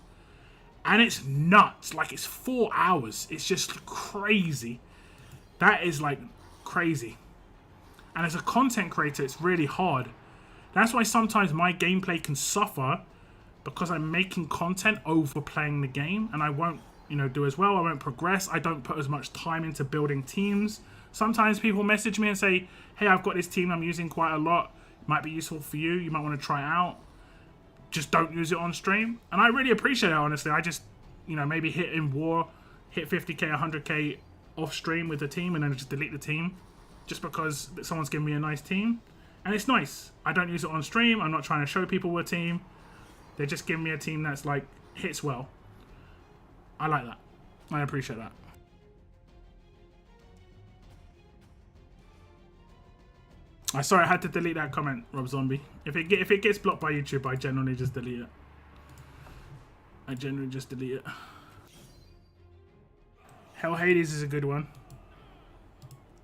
And it's nuts. Like, it's 4 hours. It's just crazy. That is like crazy. And as a content creator, it's really hard. That's why sometimes my gameplay can suffer, because I'm making content over playing the game, and I won't, you know, do as well. I won't progress. I don't put as much time into building teams. Sometimes people message me and say, hey, I've got this team I'm using quite a lot. It might be useful for you. You might want to try it out. Just don't use it on stream. And I really appreciate it, honestly. I just, you know, maybe hit 50k, 100k off stream with the team, and then just delete the team just because someone's giving me a nice team. And it's nice. I don't use it on stream. I'm not trying to show people a team. They're just giving me a team that's like hits well. I like that. I appreciate that. Sorry, I had to delete that comment, Rob Zombie. If it gets blocked by YouTube, I generally just delete it. Hell Hades is a good one.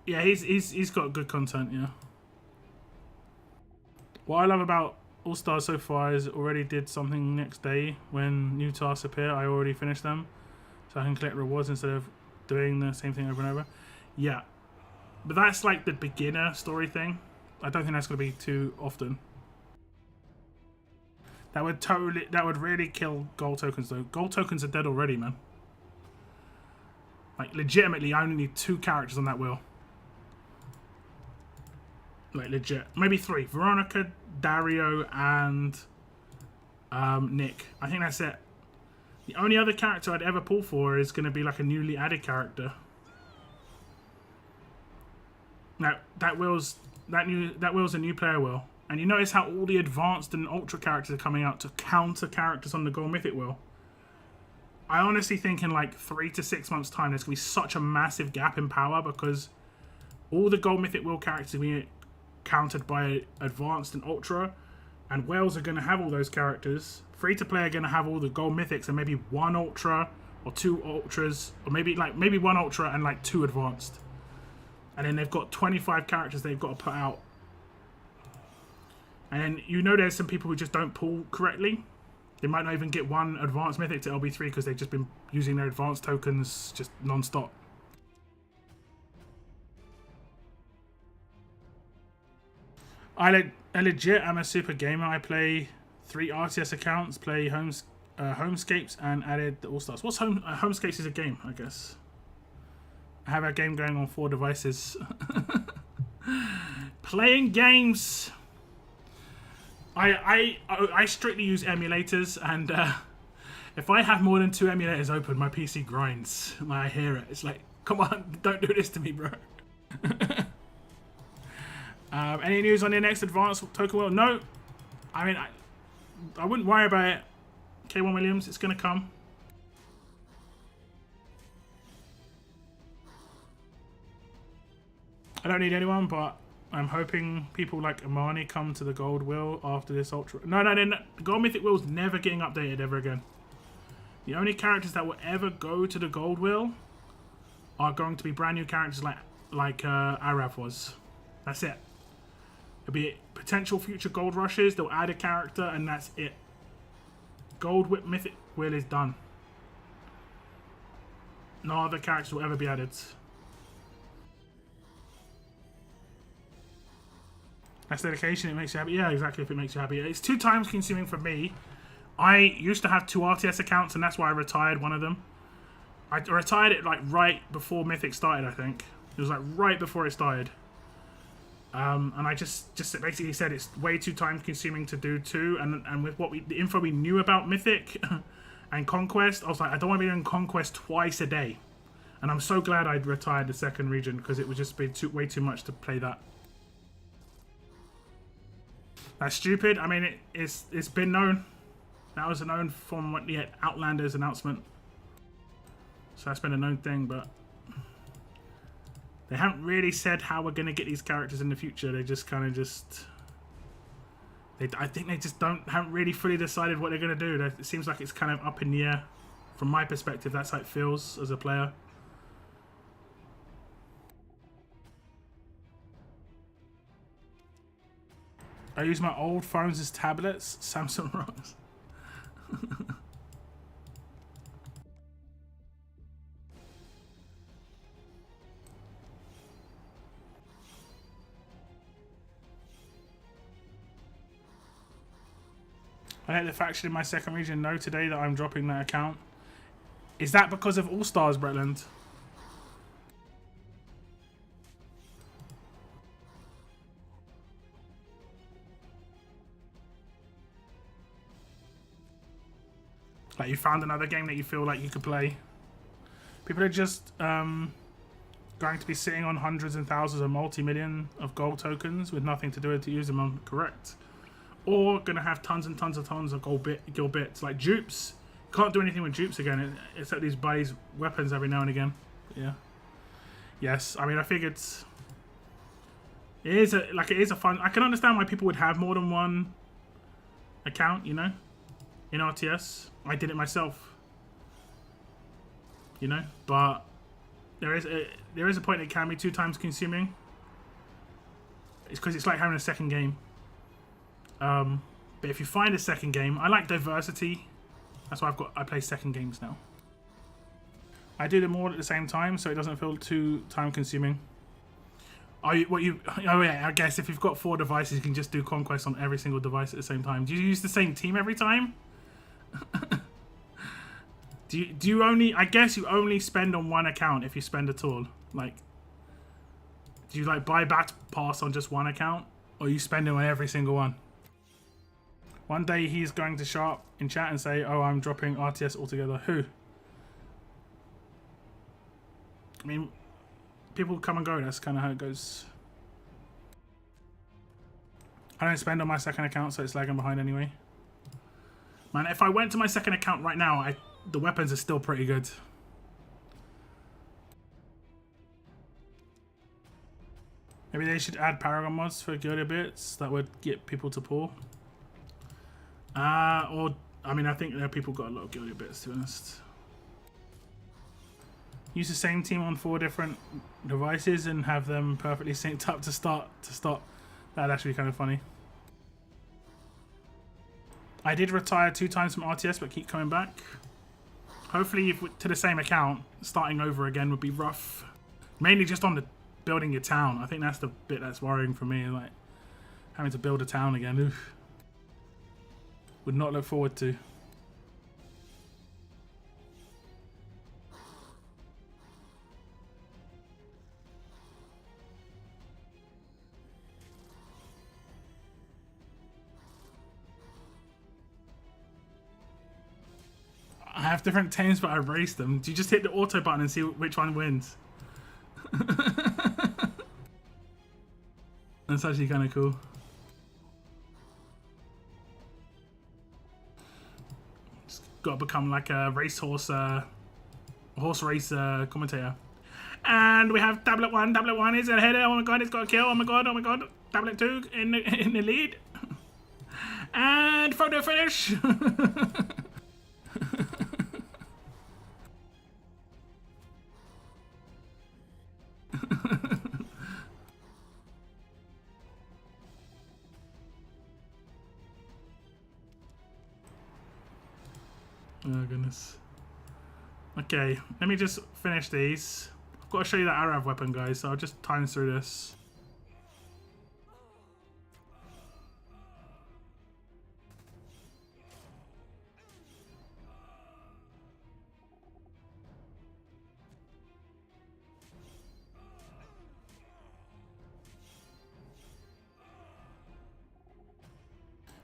Yeah, he's got good content, yeah. What I love about All Stars so far is already did something next day when new tasks appear. I already finished them, so I can collect rewards instead of doing the same thing over and over. Yeah, but that's like the beginner story thing. I don't think that's going to be too often. That would really kill gold tokens though. Gold tokens are dead already, man. Like, legitimately, I only need 2 characters on that wheel. Like, legit. Maybe 3. Veronica, Dario, and Nick. I think that's it. The only other character I'd ever pull for is going to be like a newly added character. Now, that wheel's a new player wheel. And you notice how all the advanced and ultra characters are coming out to counter characters on the Gold Mythic wheel. I honestly think in like 3 to 6 months' time, there's going to be such a massive gap in power, because all the Gold Mythic wheel characters are being countered by advanced and ultra, and whales are going to have all those characters. Free to play are going to have all the Gold Mythics and maybe 1 ultra or 2 ultras, or maybe 1 ultra and like 2 advanced. And then they've got 25 characters they've got to put out. And then you know there's some people who just don't pull correctly. They might not even get one advanced mythic to LB3 because they've just been using their advanced tokens just non-stop. I legit am a super gamer. I play 3 RTS accounts, play Homescapes, and added the All-Stars. What's Homescapes is a game, I guess. I have a game going on 4 devices. Playing games. I strictly use emulators, and if I have more than 2 emulators open, my PC grinds. I hear it. It's like, come on, don't do this to me, bro. Any news on your next advanced token wheel? No. I mean, I wouldn't worry about it. K1 Williams, it's going to come. I don't need anyone, but I'm hoping people like Amani come to the gold wheel after this ultra. No. The gold mythic wheel's never getting updated ever again. The only characters that will ever go to the gold wheel are going to be brand new characters like Arav was. That's it. It'll be potential future gold rushes. They'll add a character, and that's it. Gold whip mythic wheel is done. No other characters will ever be added. That's dedication. It makes you happy. Yeah, exactly. If it makes you happy, it's 2 times consuming for me. I used to have 2 RTS accounts, and that's why I retired one of them. I retired it like right before Mythic started. I think it was like right before it started. And I just basically said it's way too time consuming to do 2, and with the info we knew about Mythic and Conquest, I was like, I don't want to be doing Conquest twice a day. And I'm so glad I'd retired the 2nd region, because it would just be way too much to play that. That's stupid. I mean, it's been known. That was known from the Outlanders announcement. So that's been a known thing, but they haven't really said how we're going to get these characters in the future. They just kind of I think they just haven't really fully decided what they're going to do. It seems like it's kind of up in the air. From my perspective, that's how it feels as a player. I use my old phones as tablets. Samsung rocks. I let the faction in my 2nd region know today that I'm dropping that account. Is that because of All-Stars, Bretland? Like you found another game that you feel like you could play. People are just going to be sitting on hundreds and thousands of multi-million of gold tokens with nothing to do with to use them on, correct? Or going to have tons and tons of gold bits. Like dupes. Can't do anything with dupes again, except these buddies weapons every now and again. But yeah. Yes, I mean, I figured it is a fun. I can understand why people would have more than one account, you know, in RTS. I did it myself, you know, but there is a point it can be 2 times consuming. It's because it's like having a 2nd game. But if you find a 2nd game, I like diversity. That's why I play 2nd games now. I do them all at the same time, so it doesn't feel too time consuming. Oh yeah, I guess if you've got 4 devices, you can just do Conquest on every single device at the same time. Do you use the same team every time? do you only? I guess you only spend on one account if you spend at all. Like, do you like buy Bat Pass on just one account, or you spend it on every single one? One day he's going to show up in chat and say, "Oh, I'm dropping RTS altogether." Who? I mean, people come and go. That's kind of how it goes. I don't spend on my 2nd account, so it's lagging behind anyway. Man, if I went to my 2nd account right now, the weapons are still pretty good. Maybe they should add Paragon mods for Gilda bits. That would get people to pull. Or, I mean, I think there are people got a lot of Gilda bits, to be honest. Use the same team on 4 different devices and have them perfectly synced up to start to stop. That'd actually be kind of funny. I did retire 2 times from RTS, but keep coming back. Hopefully, to the same account, starting over again would be rough. Mainly just on the building your town. I think that's the bit that's worrying for me. Like having to build a town again. Oof. Would not look forward to. I have different teams, but I race them. Do you just hit the auto button and see which one wins? That's actually kind of cool. Just gotta become like a racehorse, horse race commentator. And we have tablet 1. Tablet 1 is ahead. Oh my god, it's got a kill. Oh my god, oh my god. Tablet 2 in the lead. And photo finish. Oh goodness. Okay, let me just finish these. I've got to show you that Arav weapon, guys, so I'll just time through this.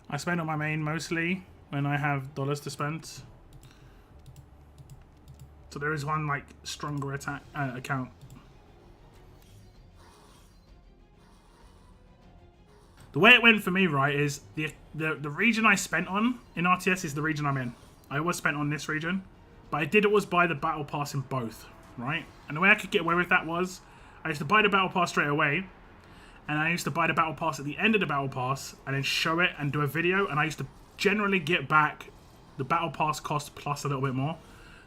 I spend on my main mostly when I have dollars to spend. So there is one like stronger attack account. The way it went for me, right, is the region I spent on in RTS is the region I'm in. I was spent on this region, but I did always buy the battle pass in both, right? And the way I could get away with that was I used to buy the battle pass straight away, and I used to buy the battle pass at the end of the battle pass and then show it and do a video, and I used to generally get back the battle pass cost plus a little bit more.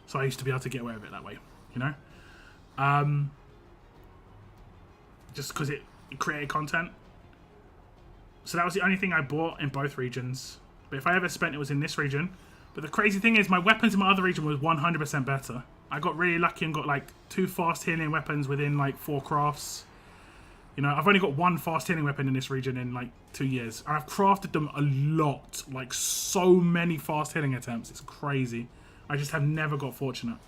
So I used to be able to get away with it that way, you know? Just because it created content. So that was the only thing I bought in both regions. But if I ever spent, it was in this region. But the crazy thing is my weapons in my other region was 100% better. I got really lucky and got like 2 fast healing weapons within like 4 crafts. You know, I've only got 1 fast healing weapon in this region in like 2 years. And I've crafted them a lot. Like so many fast healing attempts. It's crazy. I just have never got fortunate.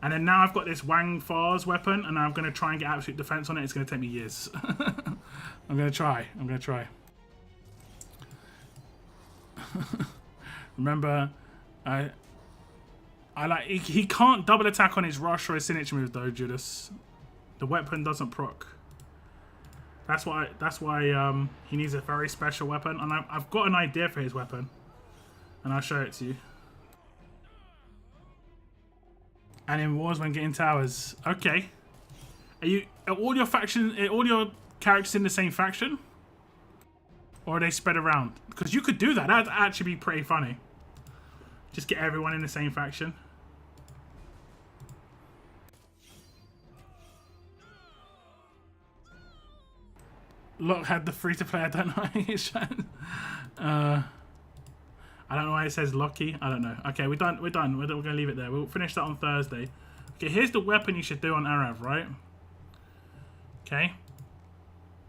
And then now I've got this Wang Far's weapon, and I'm going to try and get absolute defense on it. It's going to take me years. I'm going to try. I'm going to try. Remember, I like he can't double attack on his rush or his signature move though, Judas. The weapon doesn't proc. That's why he needs a very special weapon, and I've got an idea for his weapon, and I'll show it to you. And in wars when getting towers. Okay. Are all your characters in the same faction? Or are they spread around? Because you could do that. That'd actually be pretty funny. Just get everyone in the same faction. Look, had the free-to-play, I don't know. I don't know why it says Lucky. I don't know. Okay, we're done. We're done. We're going to leave it there. We'll finish that on Thursday. Okay, here's the weapon you should do on Arav, right? Okay.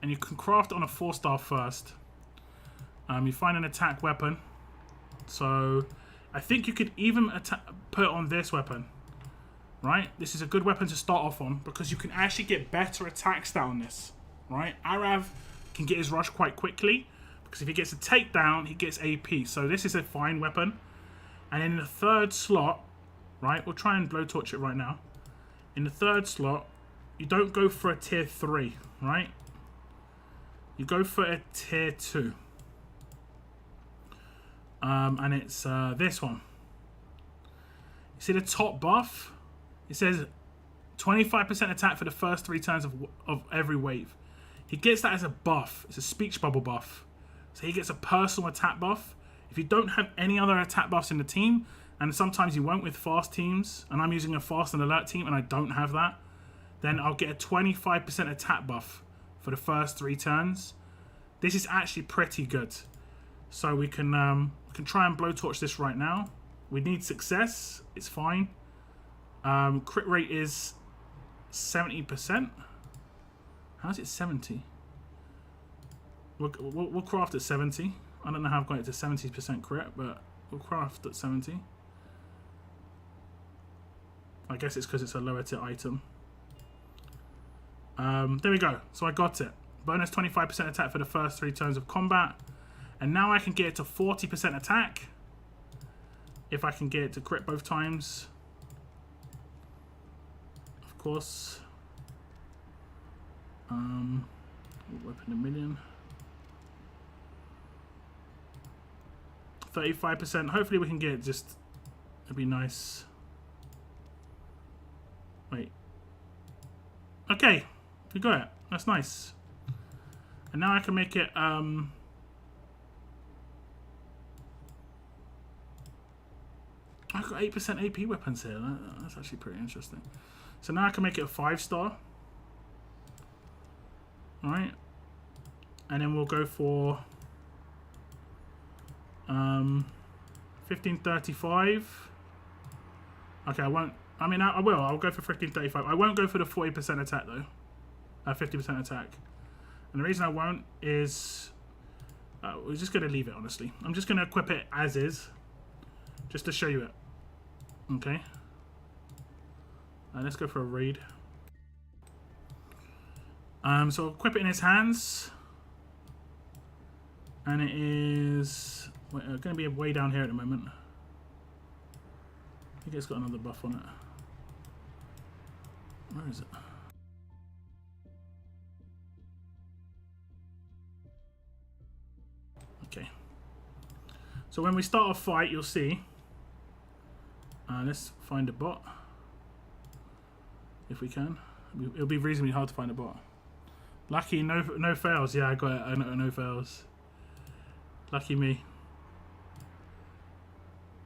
And you can craft on a 4-star first. You find an attack weapon. So, I think you could even put it on this weapon. Right? This is a good weapon to start off on because you can actually get better attack stat on this. Right? Arav can get his rush quite quickly. Because if he gets a takedown, he gets AP. So this is a fine weapon. And in the 3rd slot, right, we'll try and blowtorch it right now. In the 3rd slot, you don't go for a tier 3, right? You go for a tier 2. And it's this one. You see the top buff? It says 25% attack for the first 3 turns of every wave. He gets that as a buff. It's a speech bubble buff. So he gets a personal attack buff. If you don't have any other attack buffs in the team, and sometimes you won't with fast teams, and I'm using a fast and alert team and I don't have that, then I'll get a 25% attack buff for the first 3 turns. This is actually pretty good. So we can try and blowtorch this right now. We need success. It's fine. Crit rate is 70%. How's it 70? We'll craft at 70. I don't know how I've got it to 70% crit, but we'll craft at 70. I guess it's because it's a lower tier item. There we go. So I got it. Bonus 25% attack for the first 3 turns of combat. And now I can get it to 40% attack. If I can get it to crit both times. Of course. Weapon a million. 35%. Hopefully we can get it just... It'd be nice. Wait. Okay. We got it. That's nice. And now I can make it... I've got 8% AP weapons here. That's actually pretty interesting. So now I can make it a 5-star. Alright. And then we'll go for 1535. Okay, I won't. I mean, I will. I'll go for 1535. I won't go for the 40% attack though. 50% attack. And the reason I won't is we're just going to leave it, honestly. I'm just going to equip it as is. Just to show you it. Okay. Let's go for a raid. So I'll equip it in his hands. And it is going to be way down here at the moment. I think it's got another buff on it. Where is it? Okay. So when we start a fight, you'll see. Let's find a bot. If we can. It'll be reasonably hard to find a bot. Lucky, no fails. Yeah, I got it. I know, no fails. Lucky me.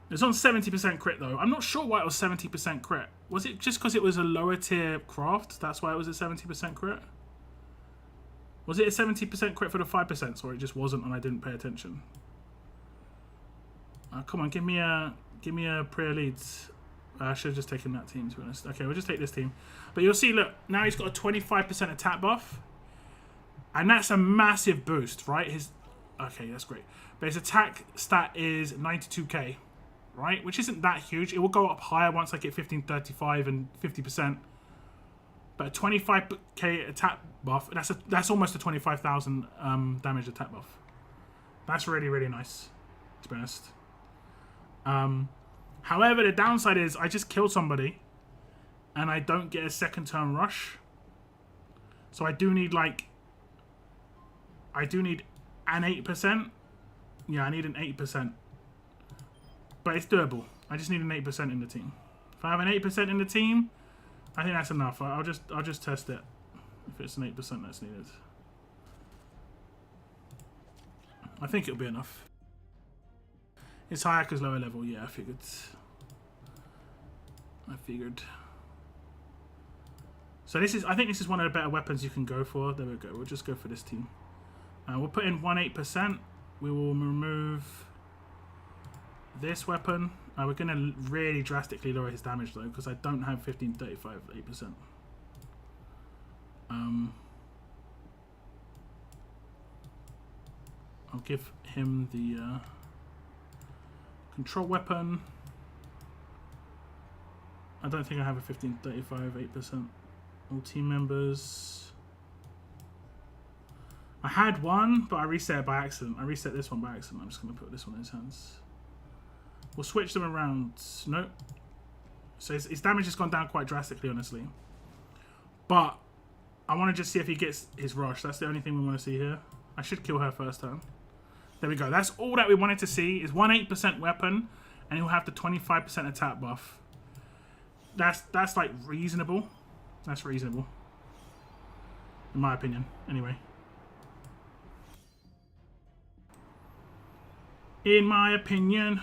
It's on 70% crit though. I'm not sure why it was 70% crit. Was it just because it was a lower tier craft? That's why it was a 70% crit? Was it a 70% crit for the 5%? Or it just wasn't and I didn't pay attention? Come on, give me a prayer leads. I should have just taken that team, to be honest. Okay, we'll just take this team. But you'll see, look, now he's got a 25% attack buff. And that's a massive boost, right? Okay, that's great. But his attack stat is 92k, right? Which isn't that huge. It will go up higher once I get 1535 and 50%. But a 25k attack buff, that's almost a 25,000 damage attack buff. That's really, really nice, to be honest. However, the downside is I just killed somebody and I don't get a second turn rush. So I do need an 8%. Yeah, I need an 8%. But it's doable. I just need an 8% in the team. If I have an 8% in the team, I think that's enough. I'll just test it. If it's an 8% that's needed. I think it'll be enough. It's higher because lower level, yeah, I figured. So I think this is one of the better weapons you can go for. There we go, we'll just go for this team. We'll put in 18%. We will remove this weapon. We're going to really drastically lower his damage though, because I don't have 1535 8%. I'll give him the control weapon. I don't think I have a 1535 8%. All team members. I had one, but I reset it by accident. I reset this one by accident. I'm just going to put this one in his hands. We'll switch them around. Nope. So his damage has gone down quite drastically, honestly. But I want to just see if he gets his rush. That's the only thing we want to see here. I should kill her first turn. There we go. That's all that we wanted to see. Is 18% weapon, and he'll have the 25% attack buff. That's like reasonable. That's reasonable, in my opinion. Anyway, in my opinion.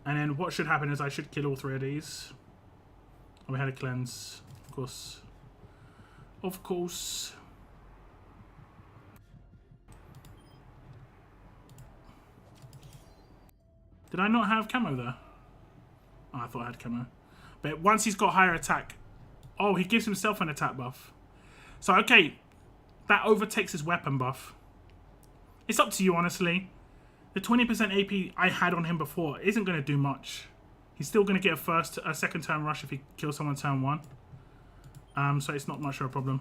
And then what should happen is I should kill all 3 of these. Oh, we had a cleanse, of course. Of course. Did I not have camo there? Oh, I thought I had camo. But once he's got higher attack... Oh, he gives himself an attack buff. So, okay. That overtakes his weapon buff. It's up to you, honestly. The 20% AP I had on him before isn't going to do much. He's still going to get a second turn rush if he kills someone turn 1. So it's not much of a problem.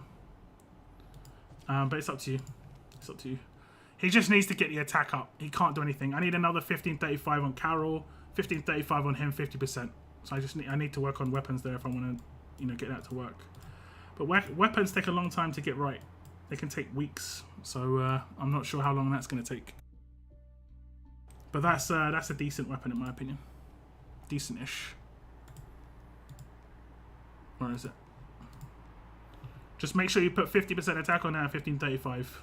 But it's up to you. It's up to you. He just needs to get the attack up. He can't do anything. I need another 1535 on Carol, 1535 on him, 50%. So I need to work on weapons there if I want to, you know, get that to work. But weapons take a long time to get right. They can take weeks. So I'm not sure how long that's going to take. But that's a decent weapon in my opinion. Decent-ish. Where is it? Just make sure you put 50% attack on that at 1535.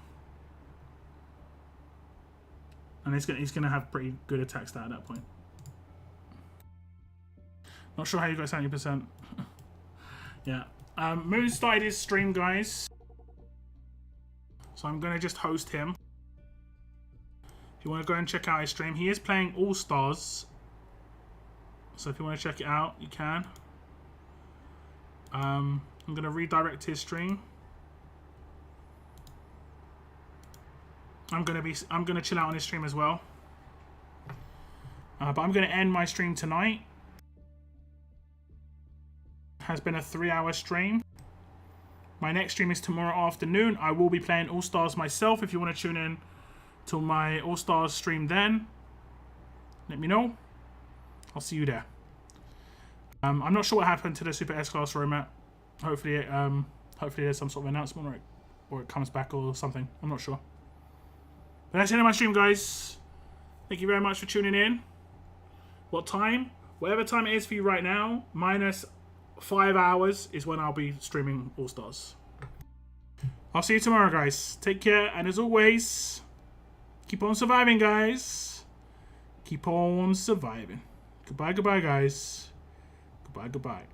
And he's gonna have pretty good attack stat at that point. Not sure how you got 70%. Yeah. Moon started his stream, guys. So I'm gonna just host him. If you want to go and check out his stream, he is playing All Stars. So if you want to check it out, you can. I'm gonna redirect his stream. I'm gonna chill out on his stream as well. But I'm gonna end my stream tonight. Has been a 3-hour stream. My next stream is tomorrow afternoon. I will be playing All Stars myself. If you want to tune in to my All Stars stream, then let me know. I'll see you there. I'm not sure what happened to the Super S-Class roadmap. Hopefully there's some sort of announcement or it comes back or something. I'm not sure. But that's the end of my stream, guys. Thank you very much for tuning in. What time? Whatever time it is for you right now, minus 5 hours is when I'll be streaming All Stars. I'll see you tomorrow, guys. Take care, and as always, keep on surviving, guys. Keep on surviving. Goodbye, goodbye, guys. Goodbye, goodbye.